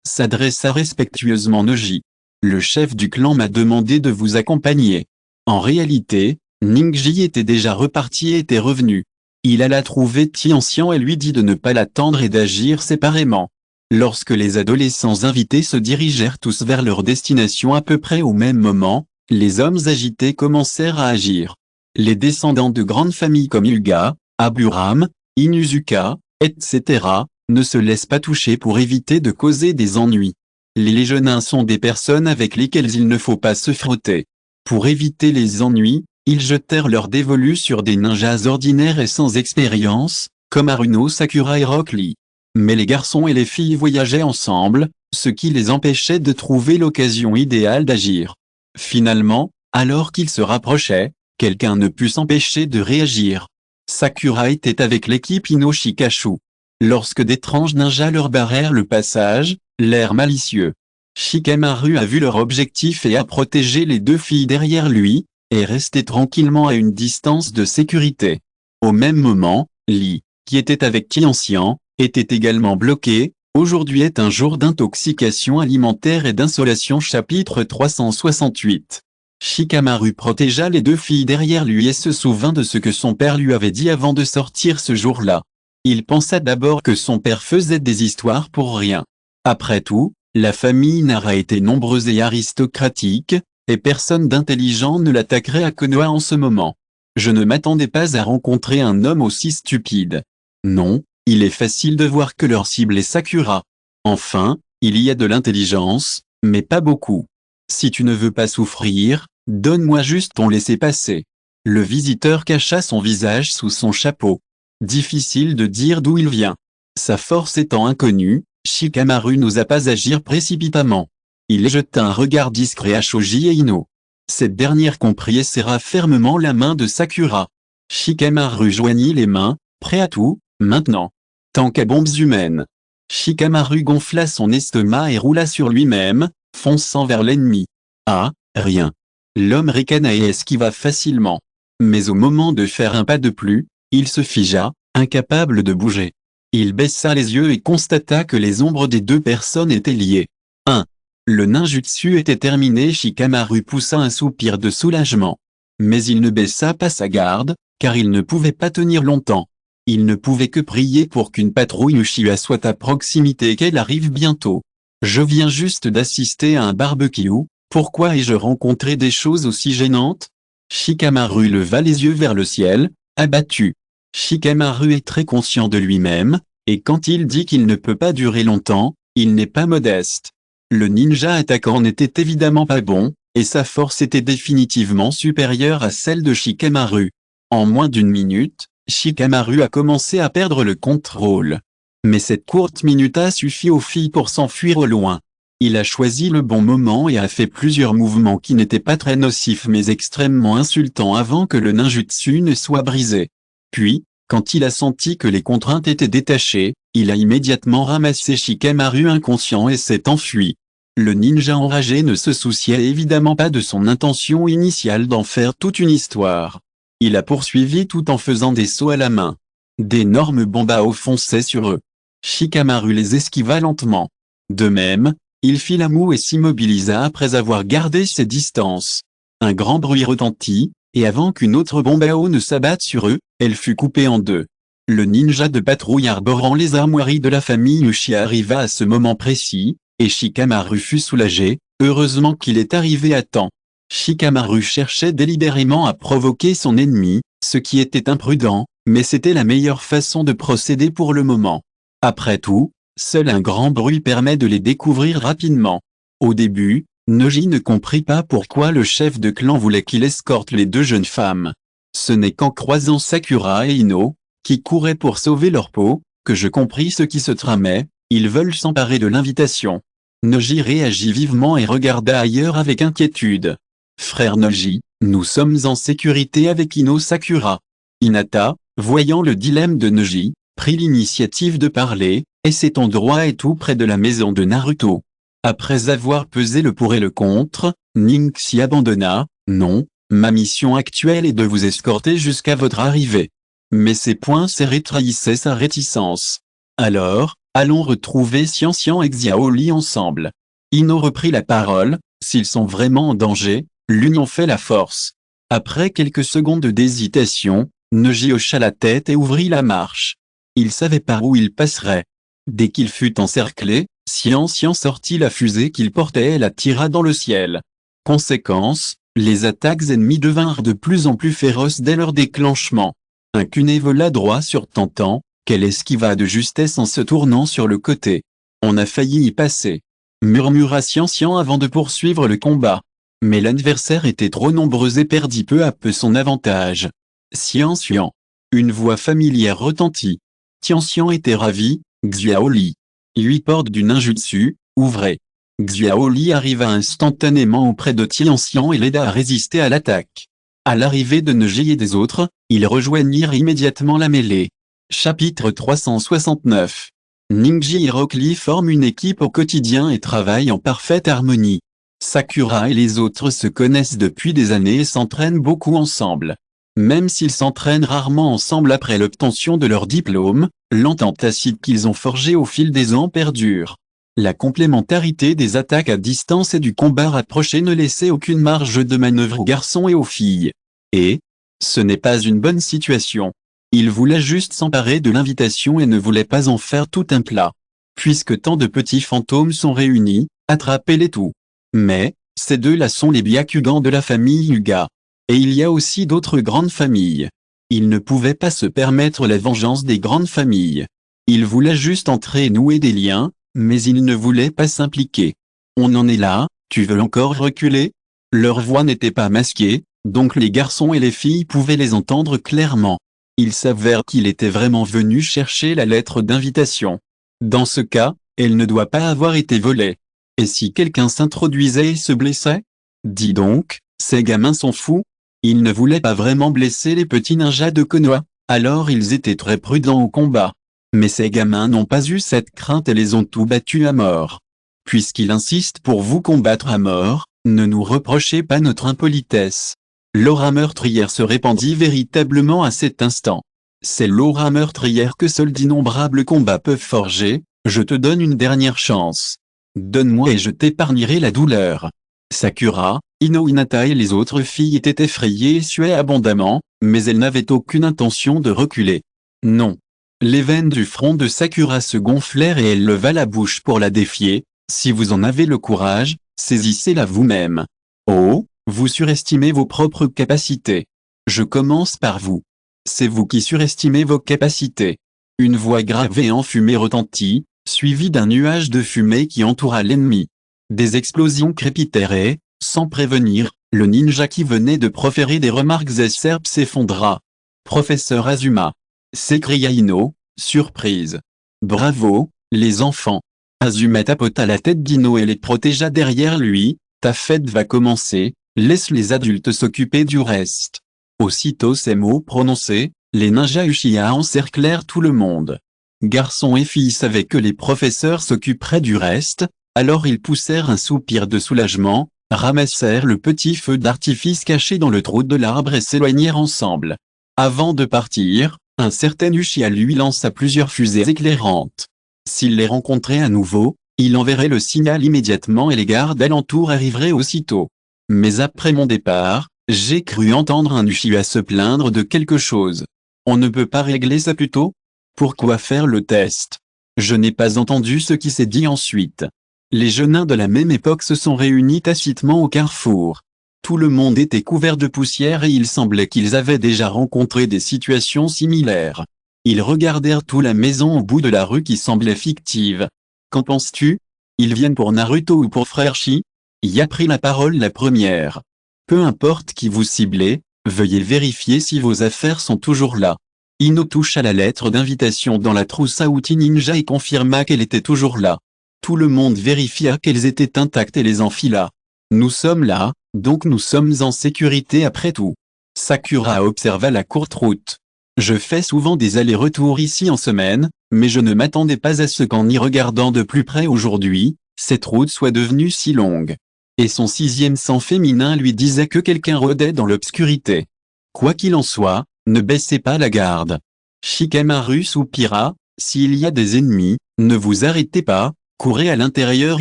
s'adressa respectueusement Noji. Le chef du clan m'a demandé de vous accompagner. En réalité, Ningji était déjà reparti et était revenu. Il alla trouver Tianxian et lui dit de ne pas l'attendre et d'agir séparément. Lorsque les adolescents invités se dirigèrent tous vers leur destination à peu près au même moment, les hommes agités commencèrent à agir. Les descendants de grandes familles comme Hyuga, Aburam, Inuzuka, etc., ne se laissent pas toucher pour éviter de causer des ennuis. Les légionnaires sont des personnes avec lesquelles il ne faut pas se frotter. Pour éviter les ennuis, ils jetèrent leur dévolu sur des ninjas ordinaires et sans expérience, comme Haruno Sakura et Rock Lee. Mais les garçons et les filles voyageaient ensemble, ce qui les empêchait de trouver l'occasion idéale d'agir. Finalement, alors qu'ils se rapprochaient, quelqu'un ne put s'empêcher de réagir. Sakura était avec l'équipe Inoshikashu. Lorsque d'étranges ninjas leur barrèrent le passage, l'air malicieux. Shikamaru a vu leur objectif et a protégé les deux filles derrière lui, et resté tranquillement à une distance de sécurité. Au même moment, Lee, qui était avec Tianxian, était également bloqué. Aujourd'hui est un jour d'intoxication alimentaire et d'insolation. Chapitre 368. Shikamaru protégea les deux filles derrière lui et se souvint de ce que son père lui avait dit avant de sortir ce jour-là. Il pensa d'abord que son père faisait des histoires pour rien. Après tout, la famille Nara était nombreuse et aristocratique, et personne d'intelligent ne l'attaquerait à Konoha en ce moment. Je ne m'attendais pas à rencontrer un homme aussi stupide. Non, il est facile de voir que leur cible est Sakura. Enfin, il y a de l'intelligence, mais pas beaucoup. Si tu ne veux pas souffrir, donne-moi juste ton laissez-passer. Le visiteur cacha son visage sous son chapeau. Difficile de dire d'où il vient. Sa force étant inconnue, Shikamaru n'osa pas agir précipitamment. Il jeta un regard discret à Shoji et Ino. Cette dernière comprit et serra fermement la main de Sakura. Shikamaru joignit les mains, prêt à tout, maintenant. Tant qu'à bombes humaines. Shikamaru gonfla son estomac et roula sur lui-même, fonçant vers l'ennemi. Ah, rien. L'homme ricana et esquiva facilement. Mais au moment de faire un pas de plus, il se figea, incapable de bouger. Il baissa les yeux et constata que les ombres des deux personnes étaient liées. 1. Le ninjutsu était terminé. Shikamaru poussa un soupir de soulagement. Mais il ne baissa pas sa garde, car il ne pouvait pas tenir longtemps. Il ne pouvait que prier pour qu'une patrouille Uchiha soit à proximité et qu'elle arrive bientôt. Je viens juste d'assister à un barbecue, pourquoi ai-je rencontré des choses aussi gênantes? Shikamaru leva les yeux vers le ciel, abattu. Shikamaru est très conscient de lui-même, et quand il dit qu'il ne peut pas durer longtemps, il n'est pas modeste. Le ninja attaquant n'était évidemment pas bon, et sa force était définitivement supérieure à celle de Shikamaru. En moins d'une minute, Shikamaru a commencé à perdre le contrôle. Mais cette courte minute a suffi aux filles pour s'enfuir au loin. Il a choisi le bon moment et a fait plusieurs mouvements qui n'étaient pas très nocifs mais extrêmement insultants avant que le ninjutsu ne soit brisé. Puis, quand il a senti que les contraintes étaient détachées, il a immédiatement ramassé Shikamaru inconscient et s'est enfui. Le ninja enragé ne se souciait évidemment pas de son intention initiale d'en faire toute une histoire. Il a poursuivi tout en faisant des sauts à la main. D'énormes bombes à eau fonçaient sur eux. Shikamaru les esquiva lentement. De même, il fit la moue et s'immobilisa après avoir gardé ses distances. Un grand bruit retentit, et avant qu'une autre bombe à eau ne s'abatte sur eux, elle fut coupée en deux. Le ninja de patrouille arborant les armoiries de la famille Uchiha arriva à ce moment précis, et Shikamaru fut soulagé, heureusement qu'il est arrivé à temps. Shikamaru cherchait délibérément à provoquer son ennemi, ce qui était imprudent, mais c'était la meilleure façon de procéder pour le moment. Après tout, seul un grand bruit permet de les découvrir rapidement. Au début, Neji ne comprit pas pourquoi le chef de clan voulait qu'il escorte les deux jeunes femmes. Ce n'est qu'en croisant Sakura et Ino, qui couraient pour sauver leur peau, que je compris ce qui se tramait. Ils veulent s'emparer de l'invitation. Neji réagit vivement et regarda ailleurs avec inquiétude. Frère Neji, nous sommes en sécurité avec Ino Sakura. Hinata, voyant le dilemme de Neji, prit l'initiative de parler, et cet endroit est tout près de la maison de Naruto. Après avoir pesé le pour et le contre, Ningxi abandonna. Non, ma mission actuelle est de vous escorter jusqu'à votre arrivée. Mais ses poings serrés trahissaient sa réticence. Alors, allons retrouver Xianxian et Xiaoli ensemble. Ino reprit la parole, s'ils sont vraiment en danger, l'union fait la force. Après quelques secondes d'hésitation, Neji hocha la tête et ouvrit la marche. Il savait par où il passerait. Dès qu'il fut encerclé, Xianxian sortit la fusée qu'il portait et la tira dans le ciel. Conséquence, les attaques ennemies devinrent de plus en plus féroces dès leur déclenchement. Un Kuné vola droit sur Tantan, qu'elle esquiva de justesse en se tournant sur le côté. On a failli y passer, murmura Xianxian avant de poursuivre le combat. Mais l'adversaire était trop nombreux et perdit peu à peu son avantage. Xianxian. Une voix familière retentit. Xianxian était ravi. Xiaoli. 8 portes du ninjutsu, ouvrez. Xiaoli arriva instantanément auprès de Xianxian et l'aida à résister à l'attaque. À l'arrivée de Neji et des autres, ils rejoignirent immédiatement la mêlée. Chapitre 369. Ningxi et Rock Lee forment une équipe au quotidien et travaillent en parfaite harmonie. Sakura et les autres se connaissent depuis des années et s'entraînent beaucoup ensemble. Même s'ils s'entraînent rarement ensemble après l'obtention de leur diplôme, l'entente tacite qu'ils ont forgée au fil des ans perdure. La complémentarité des attaques à distance et du combat rapproché ne laissait aucune marge de manœuvre aux garçons et aux filles. Et ce n'est pas une bonne situation. Ils voulaient juste s'emparer de l'invitation et ne voulaient pas en faire tout un plat. Puisque tant de petits fantômes sont réunis, attrapez-les tous. Mais, ces deux-là sont les Byakugan de la famille Hyuga. Et il y a aussi d'autres grandes familles. Ils ne pouvaient pas se permettre la vengeance des grandes familles. Ils voulaient juste entrer et nouer des liens, mais ils ne voulaient pas s'impliquer. On en est là, tu veux encore reculer? Leur voix n'était pas masquée, donc les garçons et les filles pouvaient les entendre clairement. Il s'avère qu'il était vraiment venu chercher la lettre d'invitation. Dans ce cas, elle ne doit pas avoir été volée. Et si quelqu'un s'introduisait et se blessait? Dis donc, ces gamins sont fous. Ils ne voulaient pas vraiment blesser les petits ninjas de Konoha, alors ils étaient très prudents au combat. Mais ces gamins n'ont pas eu cette crainte et les ont tous battus à mort. Puisqu'il insiste pour vous combattre à mort, ne nous reprochez pas notre impolitesse. L'aura meurtrière se répandit véritablement à cet instant. C'est l'aura meurtrière que seuls d'innombrables combats peuvent forger. Je te donne une dernière chance. Donne-moi et je t'épargnerai la douleur. Sakura, Ino, Hinata et les autres filles étaient effrayées et suaient abondamment, mais elles n'avaient aucune intention de reculer. Non. Les veines du front de Sakura se gonflèrent et elle leva la bouche pour la défier. Si vous en avez le courage, saisissez-la vous-même. Oh, vous surestimez vos propres capacités. Je commence par vous. C'est vous qui surestimez vos capacités. Une voix grave et enfumée retentit, suivie d'un nuage de fumée qui entoura l'ennemi. Des explosions crépitèrent et, sans prévenir, le ninja qui venait de proférer des remarques acerbes s'effondra. Professeur Azuma, s'écria Ino, surprise. Bravo, les enfants. Azuma tapota la tête d'Ino et les protégea derrière lui. Ta fête va commencer, laisse les adultes s'occuper du reste. Aussitôt ces mots prononcés, les ninjas Uchiha encerclèrent tout le monde. Garçons et filles savaient que les professeurs s'occuperaient du reste, alors ils poussèrent un soupir de soulagement, ramassèrent le petit feu d'artifice caché dans le trou de l'arbre et s'éloignèrent ensemble. Avant de partir, un certain Uchiha lui lança plusieurs fusées éclairantes. S'il les rencontrait à nouveau, il enverrait le signal immédiatement et les gardes alentours arriveraient aussitôt. Mais après mon départ, j'ai cru entendre un Uchiha se plaindre de quelque chose. On ne peut pas régler ça plus tôt? Pourquoi faire le test? Je n'ai pas entendu ce qui s'est dit ensuite. Les jeunes de la même époque se sont réunis tacitement au carrefour. Tout le monde était couvert de poussière et il semblait qu'ils avaient déjà rencontré des situations similaires. Ils regardèrent toute la maison au bout de la rue qui semblait fictive. Qu'en penses-tu? Ils viennent pour Naruto ou pour Frère Chi? Y a pris la parole la première. Peu importe qui vous ciblez, veuillez vérifier si vos affaires sont toujours là. Ino toucha la lettre d'invitation dans la trousse à outils ninja et confirma qu'elle était toujours là. Tout le monde vérifia qu'elles étaient intactes et les enfila. Nous sommes là, donc nous sommes en sécurité après tout. Sakura observa la courte route. Je fais souvent des allers-retours ici en semaine, mais je ne m'attendais pas à ce qu'en y regardant de plus près aujourd'hui, cette route soit devenue si longue. Et son sixième sens féminin lui disait que quelqu'un rôdait dans l'obscurité. Quoi qu'il en soit, ne baissez pas la garde. Shikamaru soupira, s'il y a des ennemis, ne vous arrêtez pas, courez à l'intérieur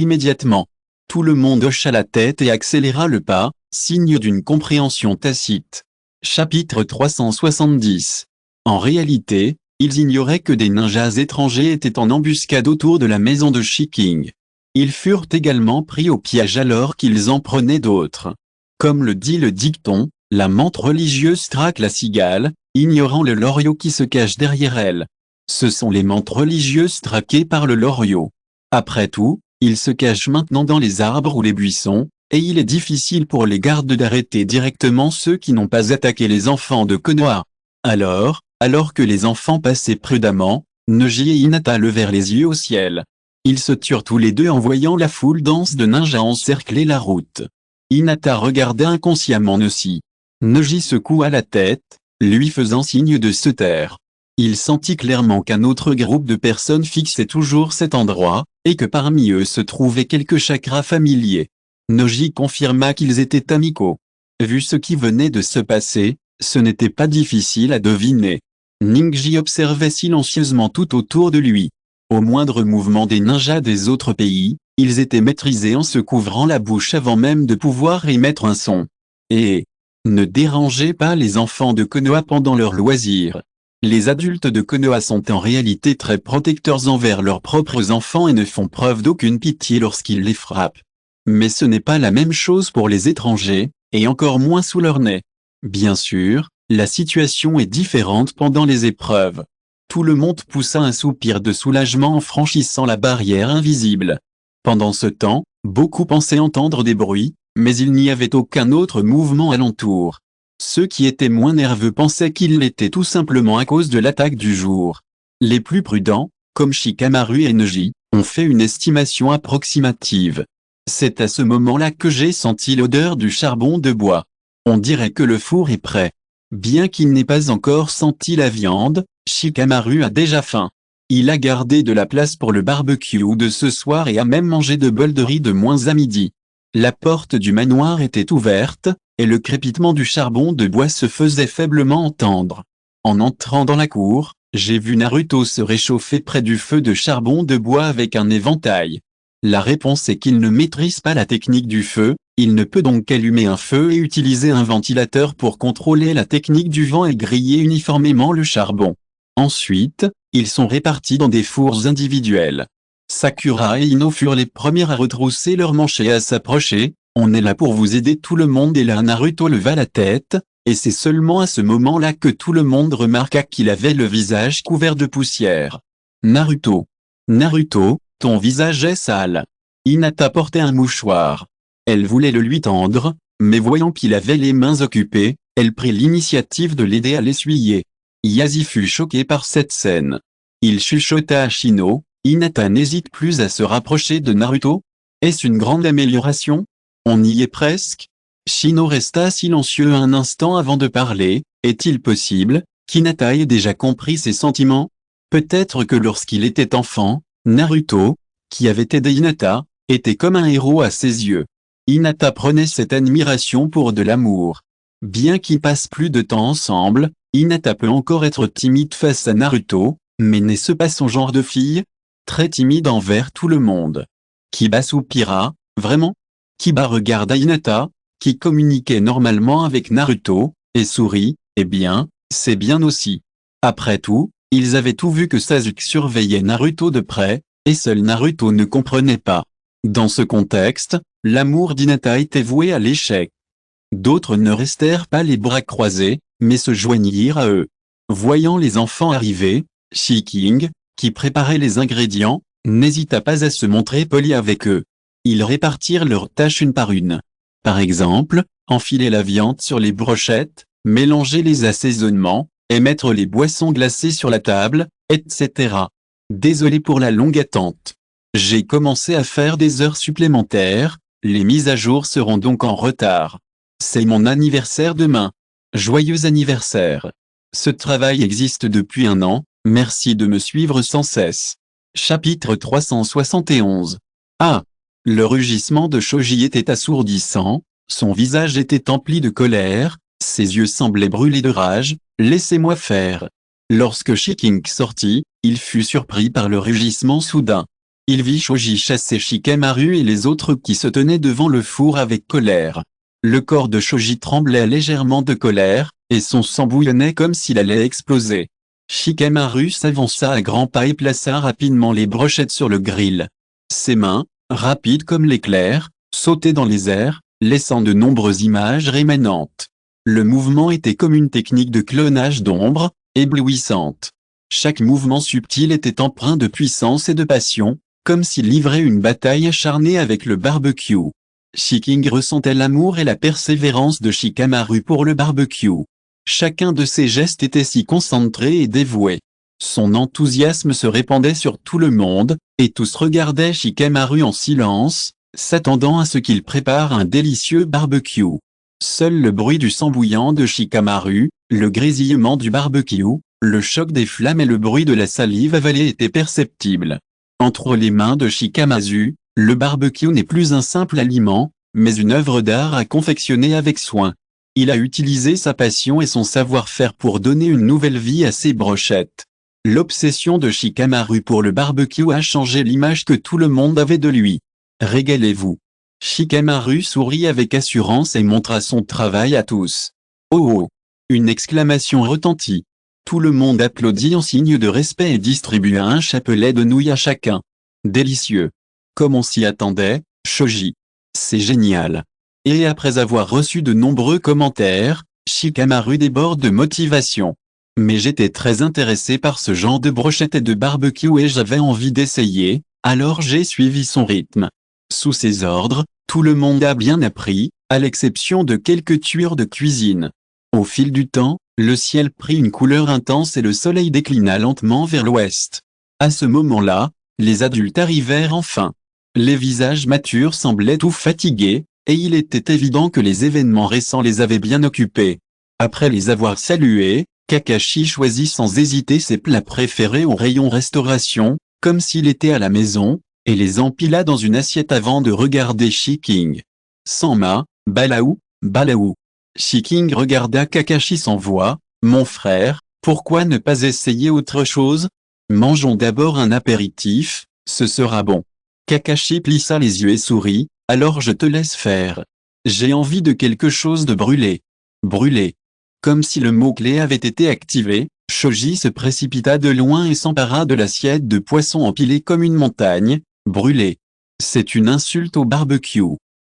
immédiatement. Tout le monde hocha la tête et accéléra le pas, signe d'une compréhension tacite. Chapitre 370. En réalité, ils ignoraient que des ninjas étrangers étaient en embuscade autour de la maison de Shiking. Ils furent également pris au piège alors qu'ils en prenaient d'autres. Comme le dit le dicton, la menthe religieuse traque la cigale, ignorant le loriot qui se cache derrière elle. Ce sont les menthes religieuses traquées par le loriot. Après tout, ils se cachent maintenant dans les arbres ou les buissons, et il est difficile pour les gardes d'arrêter directement ceux qui n'ont pas attaqué les enfants de Konoha. Alors que les enfants passaient prudemment, Neji et Hinata levèrent les yeux au ciel. Ils se turent tous les deux en voyant la foule dense de ninjas encercler la route. Hinata regardait inconsciemment Neji. Neji secoua la tête, lui faisant signe de se taire. Il sentit clairement qu'un autre groupe de personnes fixait toujours cet endroit, et que parmi eux se trouvaient quelques chakras familiers. Neji confirma qu'ils étaient amicaux. Vu ce qui venait de se passer, ce n'était pas difficile à deviner. Ningji observait silencieusement tout autour de lui. Au moindre mouvement des ninjas des autres pays, ils étaient maîtrisés en se couvrant la bouche avant même de pouvoir émettre un son. Et ne dérangez pas les enfants de Konoha pendant leurs loisirs. Les adultes de Konoha sont en réalité très protecteurs envers leurs propres enfants et ne font preuve d'aucune pitié lorsqu'ils les frappent. Mais ce n'est pas la même chose pour les étrangers, et encore moins sous leur nez. Bien sûr, la situation est différente pendant les épreuves. Tout le monde poussa un soupir de soulagement en franchissant la barrière invisible. Pendant ce temps, beaucoup pensaient entendre des bruits, mais il n'y avait aucun autre mouvement alentour. Ceux qui étaient moins nerveux pensaient qu'il l'était tout simplement à cause de l'attaque du jour. Les plus prudents, comme Shikamaru et Neji, ont fait une estimation approximative. C'est à ce moment-là que j'ai senti l'odeur du charbon de bois. On dirait que le four est prêt. Bien qu'il n'ait pas encore senti la viande, Shikamaru a déjà faim. Il a gardé de la place pour le barbecue de ce soir et a même mangé de bols de riz de moins à midi. La porte du manoir était ouverte, et le crépitement du charbon de bois se faisait faiblement entendre. En entrant dans la cour, j'ai vu Naruto se réchauffer près du feu de charbon de bois avec un éventail. La réponse est qu'il ne maîtrise pas la technique du feu, il ne peut donc qu'allumer un feu et utiliser un ventilateur pour contrôler la technique du vent et griller uniformément le charbon. Ensuite, ils sont répartis dans des fours individuels. Sakura et Ino furent les premières à retrousser leurs manches et à s'approcher. On est là pour vous aider, tout le monde, et là Naruto leva la tête, et c'est seulement à ce moment-là que tout le monde remarqua qu'il avait le visage couvert de poussière. Naruto, ton visage est sale. Hinata portait un mouchoir. Elle voulait le lui tendre, mais voyant qu'il avait les mains occupées, elle prit l'initiative de l'aider à l'essuyer. Yazi fut choqué par cette scène. Il chuchota à Shino, Hinata n'hésite plus à se rapprocher de Naruto. Est-ce une grande amélioration? On y est presque. Shino resta silencieux un instant avant de parler. Est-il possible qu'Hinata ait déjà compris ses sentiments? Peut-être que lorsqu'il était enfant, Naruto, qui avait aidé Hinata, était comme un héros à ses yeux. Hinata prenait cette admiration pour de l'amour. Bien qu'ils passent plus de temps ensemble, Hinata peut encore être timide face à Naruto, mais n'est-ce pas son genre de fille? Très timide envers tout le monde. Kiba soupira, vraiment? Kiba regarda Hinata, qui communiquait normalement avec Naruto, et sourit, eh bien, c'est bien aussi. Après tout, Ils avaient tout vu que Sasuke surveillait Naruto de près, et seul Naruto ne comprenait pas. Dans ce contexte, l'amour d'Hinata était voué à l'échec. D'autres ne restèrent pas les bras croisés, mais se joignirent à eux. Voyant les enfants arriver, Shi-King, qui préparait les ingrédients, n'hésita pas à se montrer poli avec eux. Ils répartirent leurs tâches une par une. Par exemple, enfiler la viande sur les brochettes, mélanger les assaisonnements, et mettre les boissons glacées sur la table, etc. Désolé pour la longue attente. J'ai commencé à faire des heures supplémentaires, les mises à jour seront donc en retard. C'est mon anniversaire demain. Joyeux anniversaire. Ce travail existe depuis 1 an, merci de me suivre sans cesse. Chapitre 371. Ah! Le rugissement de Choji était assourdissant, son visage était empli de colère, ses yeux semblaient brûler de rage. Laissez-moi faire. Lorsque Shi-King sortit, il fut surpris par le rugissement soudain. Il vit Choji chasser Shikamaru et les autres qui se tenaient devant le four avec colère. Le corps de Choji tremblait légèrement de colère, et son sang bouillonnait comme s'il allait exploser. Shikamaru s'avança à grands pas et plaça rapidement les brochettes sur le grill. Ses mains, rapides comme l'éclair, sautaient dans les airs, laissant de nombreuses images rémanentes. Le mouvement était comme une technique de clonage d'ombre, éblouissante. Chaque mouvement subtil était empreint de puissance et de passion, comme s'il livrait une bataille acharnée avec le barbecue. Shi-King ressentait l'amour et la persévérance de Shikamaru pour le barbecue. Chacun de ses gestes était si concentré et dévoué. Son enthousiasme se répandait sur tout le monde, et tous regardaient Shikamaru en silence, s'attendant à ce qu'il prépare un délicieux barbecue. Seul le bruit du sang bouillant de Shikamaru, le grésillement du barbecue, le choc des flammes et le bruit de la salive avalée étaient perceptibles. Entre les mains de Shikamaru, le barbecue n'est plus un simple aliment, mais une œuvre d'art à confectionner avec soin. Il a utilisé sa passion et son savoir-faire pour donner une nouvelle vie à ses brochettes. L'obsession de Shikamaru pour le barbecue a changé l'image que tout le monde avait de lui. Régalez-vous. Shikamaru sourit avec assurance et montra son travail à tous. Oh oh! Une exclamation retentit. Tout le monde applaudit en signe de respect et distribua un chapelet de nouilles à chacun. Délicieux. Comme on s'y attendait, Choji. C'est génial. Et après avoir reçu de nombreux commentaires, Shikamaru déborde de motivation. Mais j'étais très intéressé par ce genre de brochette et de barbecue et j'avais envie d'essayer, alors j'ai suivi son rythme. Sous ses ordres, tout le monde a bien appris, à l'exception de quelques tueurs de cuisine. Au fil du temps, le ciel prit une couleur intense et le soleil déclina lentement vers l'ouest. À ce moment-là, les adultes arrivèrent enfin. Les visages matures semblaient tout fatigués, et il était évident que les événements récents les avaient bien occupés. Après les avoir salués, Kakashi choisit sans hésiter ses plats préférés au rayon restauration, comme s'il était à la maison, et les empila dans une assiette avant de regarder Shi-King. Sanma, Balaou, Balaou. Shi-King regarda Kakashi sans voix. Mon frère, pourquoi ne pas essayer autre chose? Mangeons d'abord un apéritif, ce sera bon. Kakashi plissa les yeux et sourit, alors je te laisse faire. J'ai envie de quelque chose de brûlé. Brûlé. Comme si le mot-clé avait été activé, Choji se précipita de loin et s'empara de l'assiette de poisson empilée comme une montagne. Brûlé. C'est une insulte au barbecue.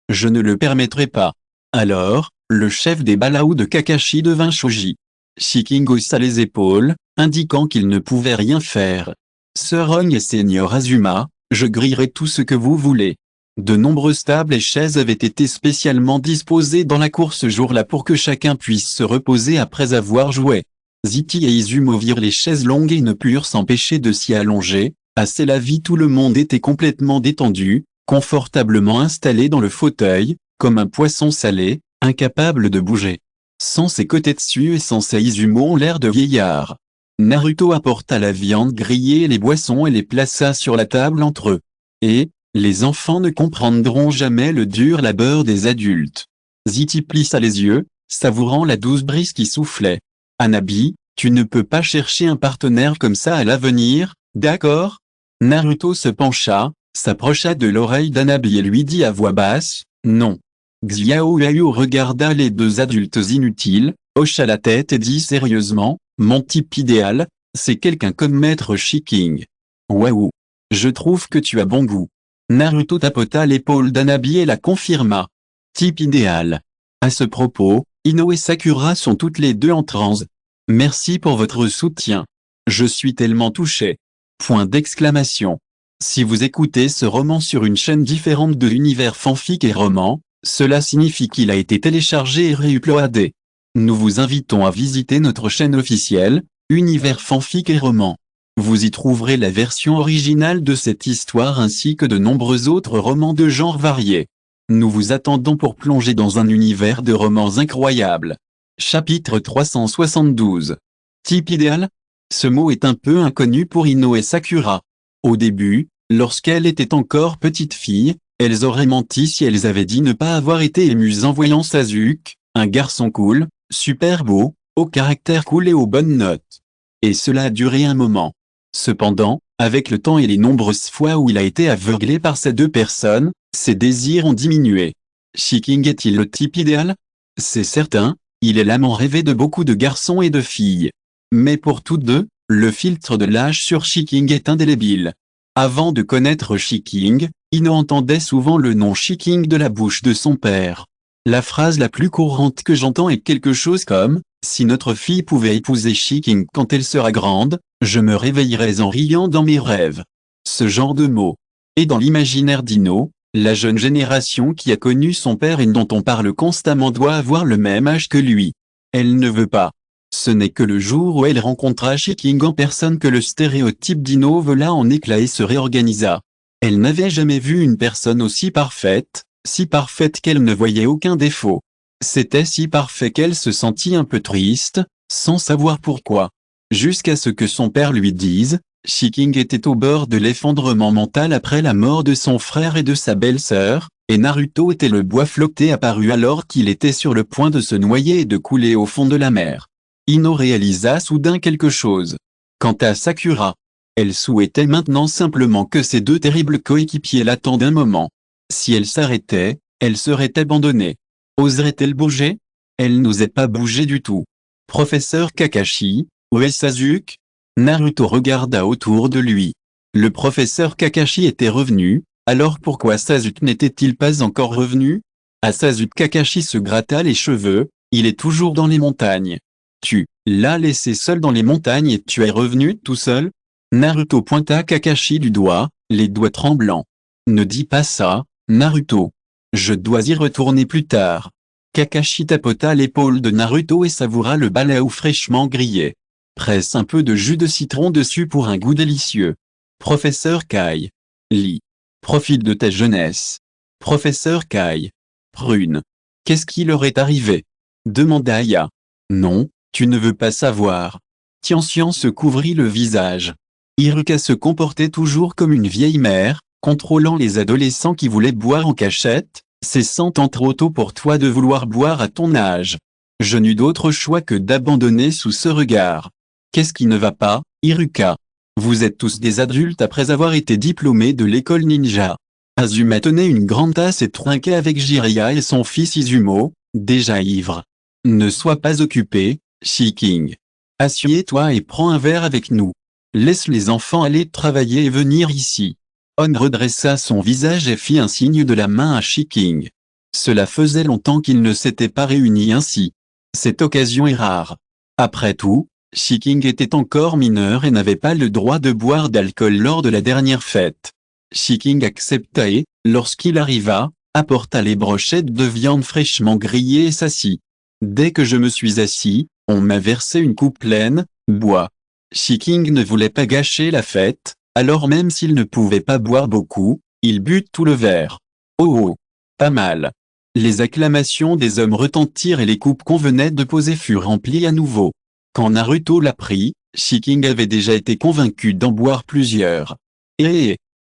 Je ne le permettrai pas. Alors, le chef des Balaou de Kakashi devint Choji. Shi-King haussa les épaules, indiquant qu'il ne pouvait rien faire. Sir Rong et Seigneur Azuma, je grillerai tout ce que vous voulez. De nombreuses tables et chaises avaient été spécialement disposées dans la cour ce jour-là pour que chacun puisse se reposer après avoir joué. Ziti et Izumo virent les chaises longues et ne purent s'empêcher de s'y allonger. À la vie tout le monde était complètement détendu, confortablement installé dans le fauteuil, comme un poisson salé, incapable de bouger. Sans et Kotetsu et Sensei Izumo ont l'air de vieillards. Naruto apporta la viande grillée et les boissons et les plaça sur la table entre eux. Et, les enfants ne comprendront jamais le dur labeur des adultes. Ziti plissa les yeux, savourant la douce brise qui soufflait. Hanabi, tu ne peux pas chercher un partenaire comme ça à l'avenir, d'accord? Naruto se pencha, s'approcha de l'oreille d'Hanabi et lui dit à voix basse, non. Xiao Yayu regarda les deux adultes inutiles, hocha la tête et dit sérieusement, mon type idéal, C'est quelqu'un comme Maître Shiking. Waouh. Je trouve que tu as bon goût. Naruto tapota l'épaule d'Hanabi et la confirma. Type idéal. À ce propos, Ino et Sakura sont toutes les deux en transe. Merci pour votre soutien. Je suis tellement touché. Point d'exclamation. Si vous écoutez ce roman sur une chaîne différente de l'univers fanfic et roman, cela signifie qu'il a été téléchargé et réuploadé. Nous vous invitons à visiter notre chaîne officielle, Univers fanfic et roman. Vous y trouverez la version originale de cette histoire ainsi que de nombreux autres romans de genres variés. Nous vous attendons pour plonger dans un univers de romans incroyables. Chapitre 372. Type idéal? Ce mot est un peu inconnu pour Ino et Sakura. Au début, lorsqu'elle était encore petite fille, elles auraient menti si elles avaient dit ne pas avoir été émues en voyant Sasuke, un garçon cool, super beau, au caractère cool et aux bonnes notes. Et cela a duré un moment. Cependant, avec le temps et les nombreuses fois où il a été aveuglé par ces deux personnes, ses désirs ont diminué. Shiking est-il le type idéal? C'est certain, il est l'amant rêvé de beaucoup de garçons et de filles. Mais pour toutes deux, le filtre de l'âge sur Shiking est indélébile. Avant de connaître Shiking, Ino entendait souvent le nom Shiking de la bouche de son père. La phrase la plus courante que j'entends est quelque chose comme « Si notre fille pouvait épouser Shiking quand elle sera grande, je me réveillerais en riant dans mes rêves. » Ce genre de mots. Et dans l'imaginaire d'Ino, la jeune génération qui a connu son père et dont on parle constamment doit avoir le même âge que lui. Elle ne veut pas. Ce n'est que le jour où elle rencontra Shiking en personne que le stéréotype d'Ino vola en éclats et se réorganisa. Elle n'avait jamais vu une personne aussi parfaite, si parfaite qu'elle ne voyait aucun défaut. C'était si parfait qu'elle se sentit un peu triste, sans savoir pourquoi. Jusqu'à ce que son père lui dise, Shiking était au bord de l'effondrement mental après la mort de son frère et de sa belle-sœur, et Naruto était le bois flotté apparu alors qu'il était sur le point de se noyer et de couler au fond de la mer. Ino réalisa soudain quelque chose. Quant à Sakura, elle souhaitait maintenant simplement que ses deux terribles coéquipiers l'attendent un moment. Si elle s'arrêtait, elle serait abandonnée. Oserait-elle bouger? Elle n'osait pas bouger du tout. Professeur Kakashi, où est Sasuke? Naruto regarda autour de lui. Le professeur Kakashi était revenu, alors pourquoi Sasuke n'était-il pas encore revenu? À Sasuke Kakashi se gratta les cheveux, il est toujours dans les montagnes. Tu l'as laissé seul dans les montagnes et tu es revenu tout seul? Naruto pointa Kakashi du doigt, les doigts tremblants. Ne dis pas ça, Naruto. Je dois y retourner plus tard. Kakashi tapota l'épaule de Naruto et savoura le balao fraîchement grillé. Presse un peu de jus de citron dessus pour un goût délicieux. Professeur Kai. Lis. Profite de ta jeunesse. Professeur Kai. Prune. Qu'est-ce qui leur est arrivé? Demanda Aya. Non, tu ne veux pas savoir. Tianxian se couvrit le visage. Iruka se comportait toujours comme une vieille mère, contrôlant les adolescents qui voulaient boire en cachette, c'est 100 ans trop tôt pour toi de vouloir boire à ton âge. Je n'eus d'autre choix que d'abandonner sous ce regard. Qu'est-ce qui ne va pas, Iruka? Vous êtes tous des adultes après avoir été diplômés de l'école ninja. Azuma tenait une grande tasse et trinquait avec Jiraiya et son fils Izumo, déjà ivre. Ne sois pas occupé, Shiking. Assieds-toi et prends un verre avec nous. Laisse les enfants aller travailler et venir ici. On redressa son visage et fit un signe de la main à Shiking. Cela faisait longtemps qu'ils ne s'étaient pas réunis ainsi. Cette occasion est rare. Après tout, Shiking était encore mineur et n'avait pas le droit de boire d'alcool lors de la dernière fête. Shiking accepta et, lorsqu'il arriva, apporta les brochettes de viande fraîchement grillées et s'assit. Dès que je me suis assis, on m'a versé une coupe pleine, bois. Shiking ne voulait pas gâcher la fête, alors même s'il ne pouvait pas boire beaucoup, il but tout le verre. Oh oh, pas mal. Les acclamations des hommes retentirent et les coupes qu'on venait de poser furent remplies à nouveau. Quand Naruto l'a pris, Shiking avait déjà été convaincu d'en boire plusieurs.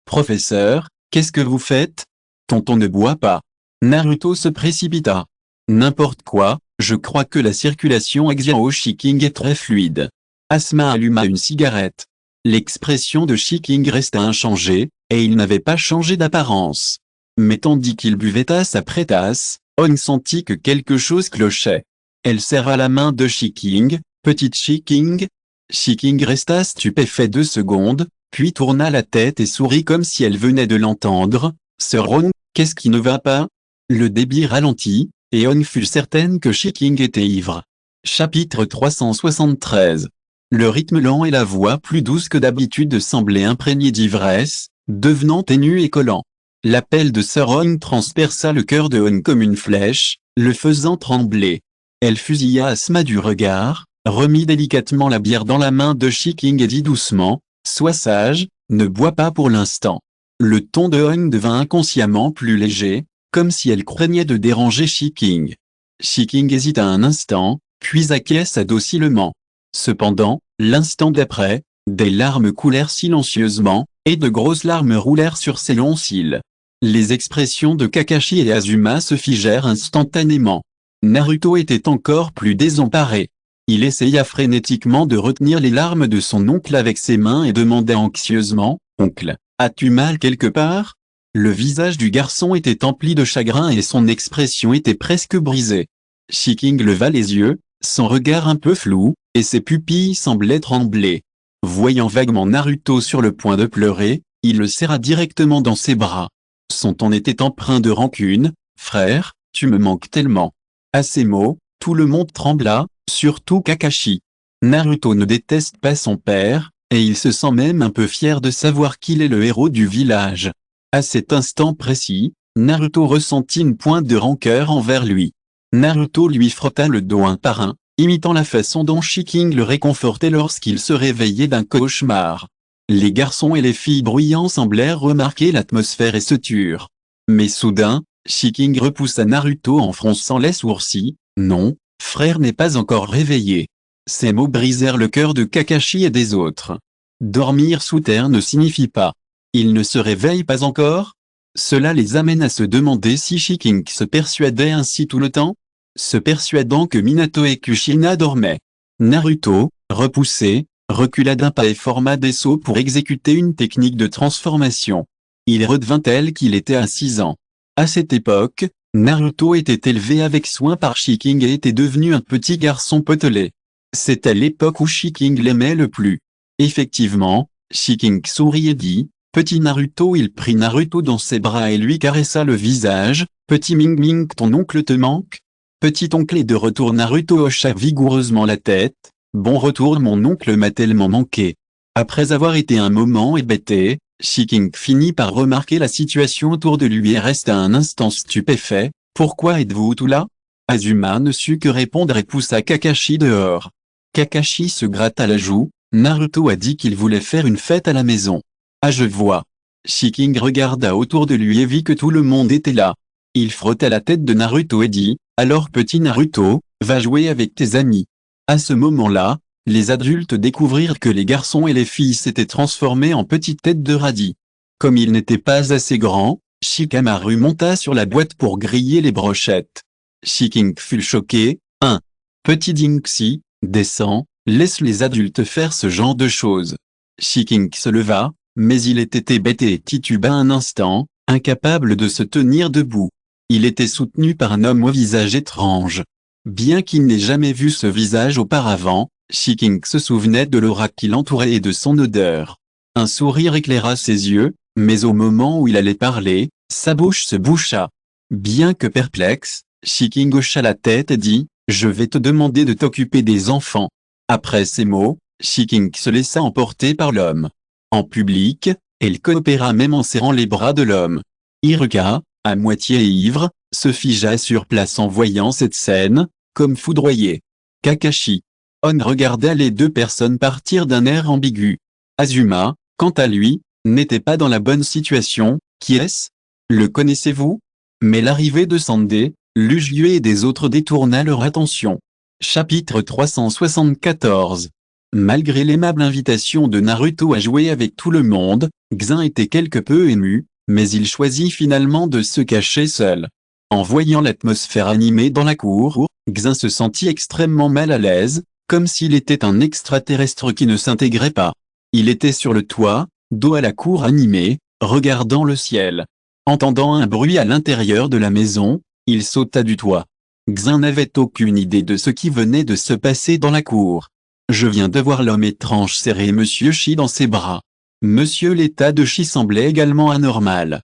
Professeur, qu'est-ce que vous faites? Tonton ne boit pas. Naruto se précipita. N'importe quoi, je crois que la circulation axiale au Shiking est très fluide. Asuma alluma une cigarette. L'expression de Shiking resta inchangée, et il n'avait pas changé d'apparence. Mais tandis qu'il buvait tasse après tasse, On sentit que quelque chose clochait. Elle serra la main de Shiking. Petite Shiking, Shiking resta stupéfait 2 secondes, puis tourna la tête et sourit comme si elle venait de l'entendre. « Sir Ron, qu'est-ce qui ne va pas ?» Le débit ralentit, et On fut certaine que Shiking était ivre. Chapitre 373. Le rythme lent et la voix plus douce que d'habitude semblaient imprégnés d'ivresse, devenant ténus et collants. L'appel de Sir Ron transperça le cœur de On comme une flèche, le faisant trembler. Elle fusilla Asma du regard, remit délicatement la bière dans la main de Shiking et dit doucement, « Sois sage, ne bois pas pour l'instant. » Le ton de On devint inconsciemment plus léger, comme si elle craignait de déranger Shiking. Shiking hésita un instant, puis acquiesça docilement. Cependant, l'instant d'après, des larmes coulèrent silencieusement, et de grosses larmes roulèrent sur ses longs cils. Les expressions de Kakashi et Azuma se figèrent instantanément. Naruto était encore plus désemparé. Il essaya frénétiquement de retenir les larmes de son oncle avec ses mains et demanda anxieusement, « Oncle, as-tu mal quelque part ?» Le visage du garçon était empli de chagrin et son expression était presque brisée. Shiking leva les yeux, son regard un peu flou, et ses pupilles semblaient trembler. Voyant vaguement Naruto sur le point de pleurer, il le serra directement dans ses bras. Son ton était empreint de rancune, « Frère, tu me manques tellement. » À ces mots, tout le monde trembla, surtout Kakashi. Naruto ne déteste pas son père, et il se sent même un peu fier de savoir qu'il est le héros du village. À cet instant précis, Naruto ressentit une pointe de rancœur envers lui. Naruto lui frotta le dos un par un, imitant la façon dont Shiking le réconfortait lorsqu'il se réveillait d'un cauchemar. Les garçons et les filles bruyants semblèrent remarquer l'atmosphère et se turent. Mais soudain, Shiking repoussa Naruto en fronçant les sourcils. « Non, frère n'est pas encore réveillé. » Ces mots brisèrent le cœur de Kakashi et des autres. Dormir sous terre ne signifie pas « il ne se réveille pas encore ?» Cela les amène à se demander si Shiking se persuadait ainsi tout le temps, se persuadant que Minato et Kushina dormaient. Naruto, repoussé, recula d'un pas et forma des sauts pour exécuter une technique de transformation. Il redevint tel qu'il était à 6 ans. À cette époque, Naruto était élevé avec soin par Shiking et était devenu un petit garçon potelé. C'était l'époque où Shiking l'aimait le plus. Effectivement, Shiking sourit et dit, « Petit Naruto ». Il prit Naruto dans ses bras et lui caressa le visage, « Petit Ming Ming, ton oncle te manque ?» Petit oncle est de retour. Naruto hocha vigoureusement la tête, « Bon retour, mon oncle m'a tellement manqué. » Après avoir été un moment hébété, Shiking finit par remarquer la situation autour de lui et resta un instant stupéfait. « Pourquoi êtes-vous tout là ?» Azuma ne sut que répondre et poussa Kakashi dehors. Kakashi se gratta la joue, Naruto a dit qu'il voulait faire une fête à la maison. Ah, je vois. Shiking regarda autour de lui et vit que tout le monde était là. Il frotta la tête de Naruto et dit, « Alors petit Naruto, va jouer avec tes amis. » À ce moment-là, les adultes découvrirent que les garçons et les filles s'étaient transformés en petites têtes de radis. Comme ils n'étaient pas assez grands, Shikamaru monta sur la boîte pour griller les brochettes. Shiking fut choqué. « Petit Dinxie, descends, laisse les adultes faire ce genre de choses. » Shiking se leva, mais il était hébété et tituba un instant, incapable de se tenir debout. Il était soutenu par un homme au visage étrange. Bien qu'il n'ait jamais vu ce visage auparavant, Shiking se souvenait de l'aura qui l'entourait et de son odeur. Un sourire éclaira ses yeux, mais au moment où il allait parler, sa bouche se boucha. Bien que perplexe, Shiking hocha la tête et dit, « Je vais te demander de t'occuper des enfants. » Après ces mots, Shiking se laissa emporter par l'homme. En public, elle coopéra même en serrant les bras de l'homme. Iruka, à moitié ivre, se figea sur place en voyant cette scène, comme foudroyé. Kakashi. On regarda les deux personnes partir d'un air ambigu. Azuma, quant à lui, n'était pas dans la bonne situation. Qui est-ce? Le connaissez-vous? Mais l'arrivée de Sandé, Lujue et des autres détourna leur attention. Chapitre 374. Malgré l'aimable invitation de Naruto à jouer avec tout le monde, Xin était quelque peu ému, mais il choisit finalement de se cacher seul. En voyant l'atmosphère animée dans la cour, Xin se sentit extrêmement mal à l'aise, comme s'il était un extraterrestre qui ne s'intégrait pas. Il était sur le toit, dos à la cour animée, regardant le ciel. Entendant un bruit à l'intérieur de la maison, il sauta du toit. Xin n'avait aucune idée de ce qui venait de se passer dans la cour. Je viens de voir l'homme étrange serrer Monsieur Shi dans ses bras. Monsieur l'état de Shi semblait également anormal.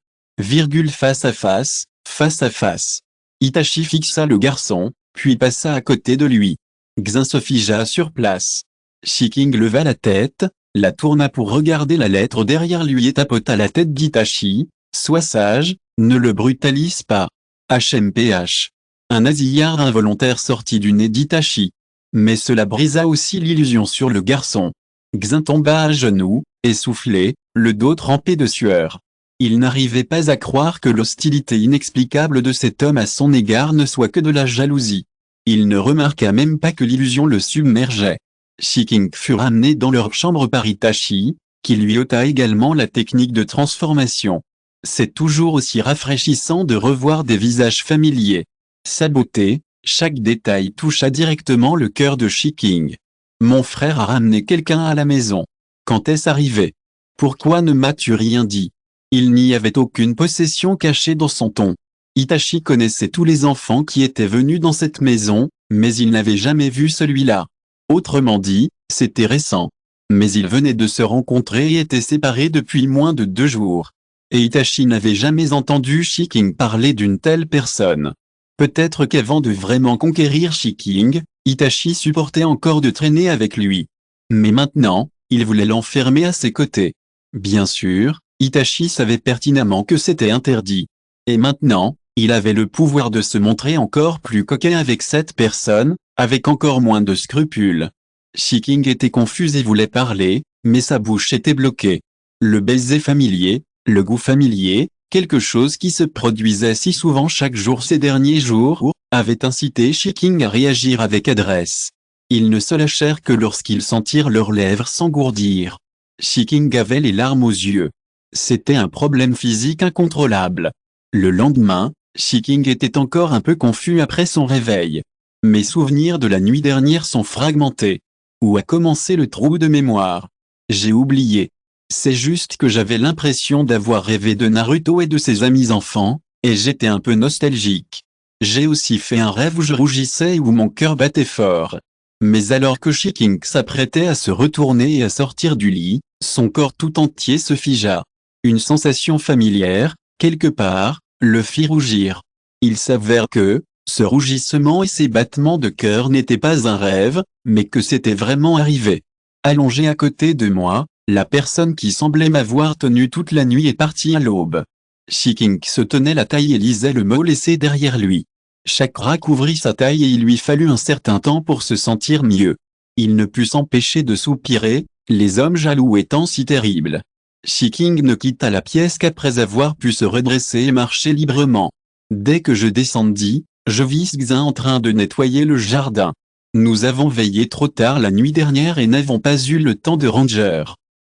Face à face, face à face. Itachi fixa le garçon, puis passa à côté de lui. Xin se figea sur place. Shiking leva la tête, la tourna pour regarder la lettre derrière lui et tapota la tête d'Itachi. Sois sage, ne le brutalise pas. HMPH. Un nasillard involontaire sortit du nez d'Itachi. Mais cela brisa aussi l'illusion sur le garçon. Xin tomba à genoux, essoufflé, le dos trempé de sueur. Il n'arrivait pas à croire que l'hostilité inexplicable de cet homme à son égard ne soit que de la jalousie. Il ne remarqua même pas que l'illusion le submergeait. Shiking fut ramené dans leur chambre par Itachi, qui lui ôta également la technique de transformation. C'est toujours aussi rafraîchissant de revoir des visages familiers. Sa beauté, chaque détail toucha directement le cœur de Shiking. Mon frère a ramené quelqu'un à la maison. Quand est-ce arrivé? Pourquoi ne m'as-tu rien dit? Il n'y avait aucune possession cachée dans son ton. Itachi connaissait tous les enfants qui étaient venus dans cette maison, mais il n'avait jamais vu celui-là. Autrement dit, c'était récent. Mais ils venaient de se rencontrer et étaient séparés depuis moins de 2 jours. Et Itachi n'avait jamais entendu Shiking parler d'une telle personne. Peut-être qu'avant de vraiment conquérir Shiking, Itachi supportait encore de traîner avec lui. Mais maintenant, il voulait l'enfermer à ses côtés. Bien sûr, Itachi savait pertinemment que c'était interdit. Et maintenant, il avait le pouvoir de se montrer encore plus coquin avec cette personne, avec encore moins de scrupules. Shiking était confus et voulait parler, mais sa bouche était bloquée. Le baiser familier, le goût familier, quelque chose qui se produisait si souvent chaque jour ces derniers jours, avait incité Shiking à réagir avec adresse. Ils ne se lâchèrent que lorsqu'ils sentirent leurs lèvres s'engourdir. Shiking avait les larmes aux yeux. C'était un problème physique incontrôlable. Le lendemain, Shiking était encore un peu confus après son réveil. Mes souvenirs de la nuit dernière sont fragmentés. Où a commencé le trou de mémoire? J'ai oublié. C'est juste que j'avais l'impression d'avoir rêvé de Naruto et de ses amis enfants, et j'étais un peu nostalgique. J'ai aussi fait un rêve où je rougissais et où mon cœur battait fort. Mais alors que Shiking s'apprêtait à se retourner et à sortir du lit, son corps tout entier se figea. Une sensation familière, quelque part, le fit rougir. Il s'avère que, ce rougissement et ces battements de cœur n'étaient pas un rêve, mais que c'était vraiment arrivé. Allongé à côté de moi, la personne qui semblait m'avoir tenu toute la nuit est partie à l'aube. Shiking se tenait la taille et lisait le mot laissé derrière lui. Chakra couvrit sa taille et il lui fallut un certain temps pour se sentir mieux. Il ne put s'empêcher de soupirer, les hommes jaloux étant si terribles. Shiking ne quitta la pièce qu'après avoir pu se redresser et marcher librement. Dès que je descendis, je vis Xin en train de nettoyer le jardin. Nous avons veillé trop tard la nuit dernière et n'avons pas eu le temps de ranger.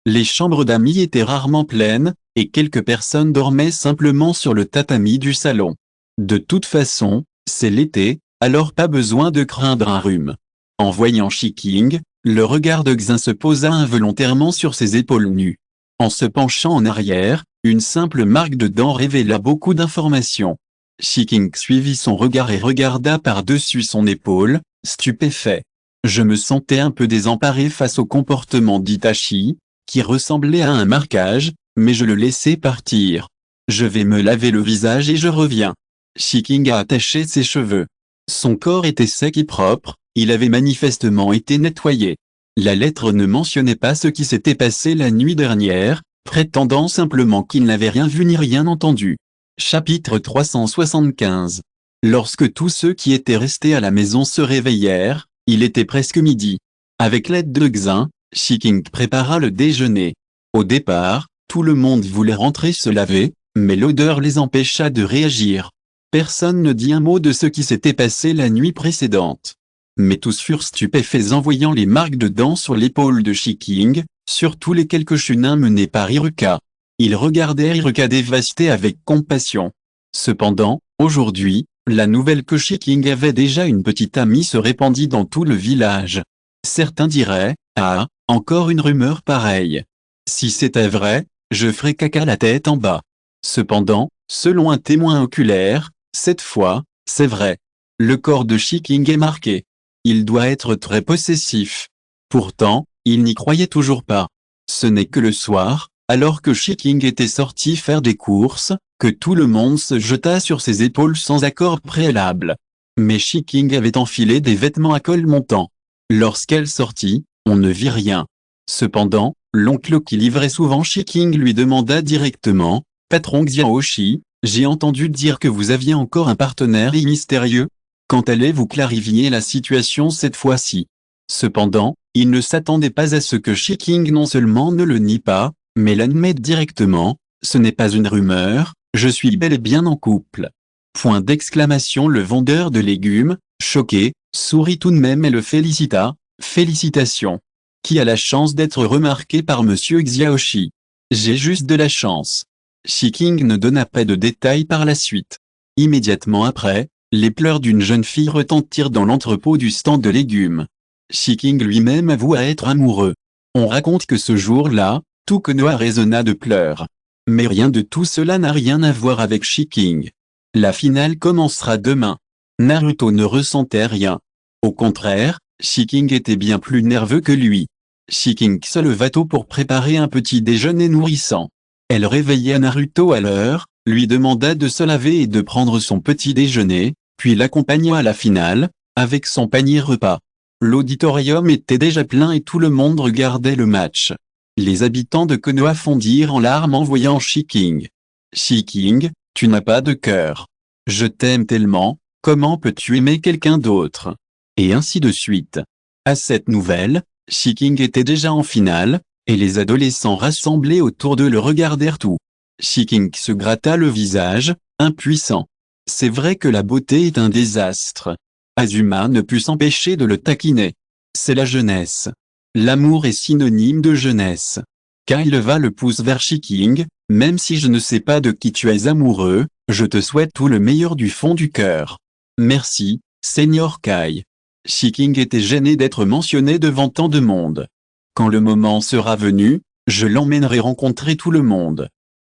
Les chambres d'amis étaient rarement pleines, et quelques personnes dormaient simplement sur le tatami du salon. De toute façon, c'est l'été, alors pas besoin de craindre un rhume. En voyant Shiking, le regard de Xin se posa involontairement sur ses épaules nues. En se penchant en arrière, une simple marque de dents révéla beaucoup d'informations. Shiking suivit son regard et regarda par-dessus son épaule, stupéfait. Je me sentais un peu désemparé face au comportement d'Itachi, qui ressemblait à un marquage, mais je le laissai partir. Je vais me laver le visage et je reviens. Shiking a attaché ses cheveux. Son corps était sec et propre, il avait manifestement été nettoyé. La lettre ne mentionnait pas ce qui s'était passé la nuit dernière, prétendant simplement qu'il n'avait rien vu ni rien entendu. Chapitre 375. Lorsque tous ceux qui étaient restés à la maison se réveillèrent, il était presque midi. Avec l'aide de Xin, Shiking prépara le déjeuner. Au départ, tout le monde voulait rentrer se laver, mais l'odeur les empêcha de réagir. Personne ne dit un mot de ce qui s'était passé la nuit précédente. Mais tous furent stupéfaits en voyant les marques de dents sur l'épaule de Shiking, surtout les quelques chunins menés par Iruka. Ils regardèrent Iruka dévasté avec compassion. Cependant, aujourd'hui, la nouvelle que Shiking avait déjà une petite amie se répandit dans tout le village. Certains diraient, ah, encore une rumeur pareille. Si c'était vrai, je ferais caca la tête en bas. Cependant, selon un témoin oculaire, cette fois, c'est vrai. Le corps de Shiking est marqué. Il doit être très possessif. Pourtant, il n'y croyait toujours pas. Ce n'est que le soir, alors que Shiking était sorti faire des courses, que tout le monde se jeta sur ses épaules sans accord préalable. Mais Shiking avait enfilé des vêtements à col montant. Lorsqu'elle sortit, on ne vit rien. Cependant, l'oncle qui livrait souvent Shiking lui demanda directement, « Patron Xiaoshi, j'ai entendu dire que vous aviez encore un partenaire mystérieux. Quand allez-vous clarifier la situation cette fois-ci ?» Cependant, il ne s'attendait pas à ce que Shiking non seulement ne le nie pas, mais l'admette directement, « Ce n'est pas une rumeur, je suis bel et bien en couple. » Point d'exclamation. Le vendeur de légumes, choqué, sourit tout de même et le félicita, « Félicitations. Qui a la chance d'être remarqué par Monsieur Xiaoshi? J'ai juste de la chance. » Shiking ne donna pas de détails par la suite. Immédiatement après, les pleurs d'une jeune fille retentirent dans l'entrepôt du stand de légumes. Shiking lui-même avoua être amoureux. On raconte que ce jour-là, tout Konoha résonna de pleurs. Mais rien de tout cela n'a rien à voir avec Shiking. La finale commencera demain. Naruto ne ressentait rien. Au contraire, Shiking était bien plus nerveux que lui. Shiking se leva tôt pour préparer un petit déjeuner nourrissant. Elle réveilla Naruto à l'heure, lui demanda de se laver et de prendre son petit déjeuner, puis l'accompagna à la finale, avec son panier repas. L'auditorium était déjà plein et tout le monde regardait le match. Les habitants de Konoha fondirent en larmes en voyant Shiking. « Shiking, tu n'as pas de cœur. Je t'aime tellement, comment peux-tu aimer quelqu'un d'autre ?» Et ainsi de suite. À cette nouvelle, Shiking était déjà en finale, et les adolescents rassemblés autour d'eux le regardèrent tout. Shiking se gratta le visage, impuissant. C'est vrai que la beauté est un désastre. Azuma ne put s'empêcher de le taquiner. C'est la jeunesse. L'amour est synonyme de jeunesse. Kai leva le pouce vers Shiking, « Même si je ne sais pas de qui tu es amoureux, je te souhaite tout le meilleur du fond du cœur. » « Merci, Seigneur Kai. » Shiking était gêné d'être mentionné devant tant de monde. « Quand le moment sera venu, je l'emmènerai rencontrer tout le monde. »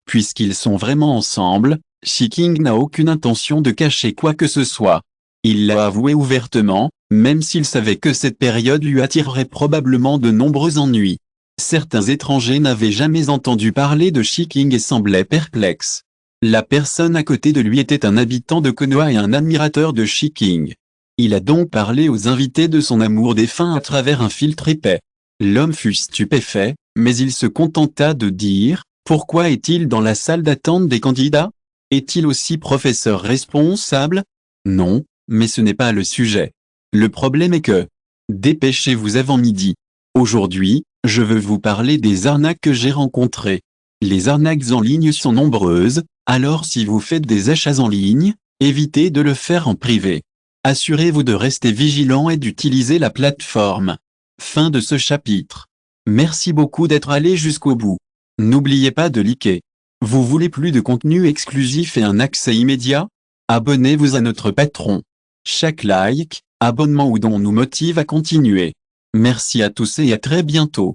Puisqu'ils sont vraiment ensemble, Shiking n'a aucune intention de cacher quoi que ce soit. Il l'a avoué ouvertement, même s'il savait que cette période lui attirerait probablement de nombreux ennuis. Certains étrangers n'avaient jamais entendu parler de Shiking et semblaient perplexes. La personne à côté de lui était un habitant de Konoha et un admirateur de Shiking. Il a donc parlé aux invités de son amour défunt à travers un filtre épais. L'homme fut stupéfait, mais il se contenta de dire, « Pourquoi est-il dans la salle d'attente des candidats? Est-il aussi professeur responsable? Non, mais ce n'est pas le sujet. Le problème est que... Dépêchez-vous avant midi. Aujourd'hui, je veux vous parler des arnaques que j'ai rencontrées. Les arnaques en ligne sont nombreuses, alors si vous faites des achats en ligne, évitez de le faire en privé. Assurez-vous de rester vigilant et d'utiliser la plateforme. » Fin de ce chapitre. Merci beaucoup d'être allé jusqu'au bout. N'oubliez pas de liker. Vous voulez plus de contenu exclusif et un accès immédiat? Abonnez-vous à notre Patreon. Chaque like, abonnement ou don nous motive à continuer. Merci à tous et à très bientôt.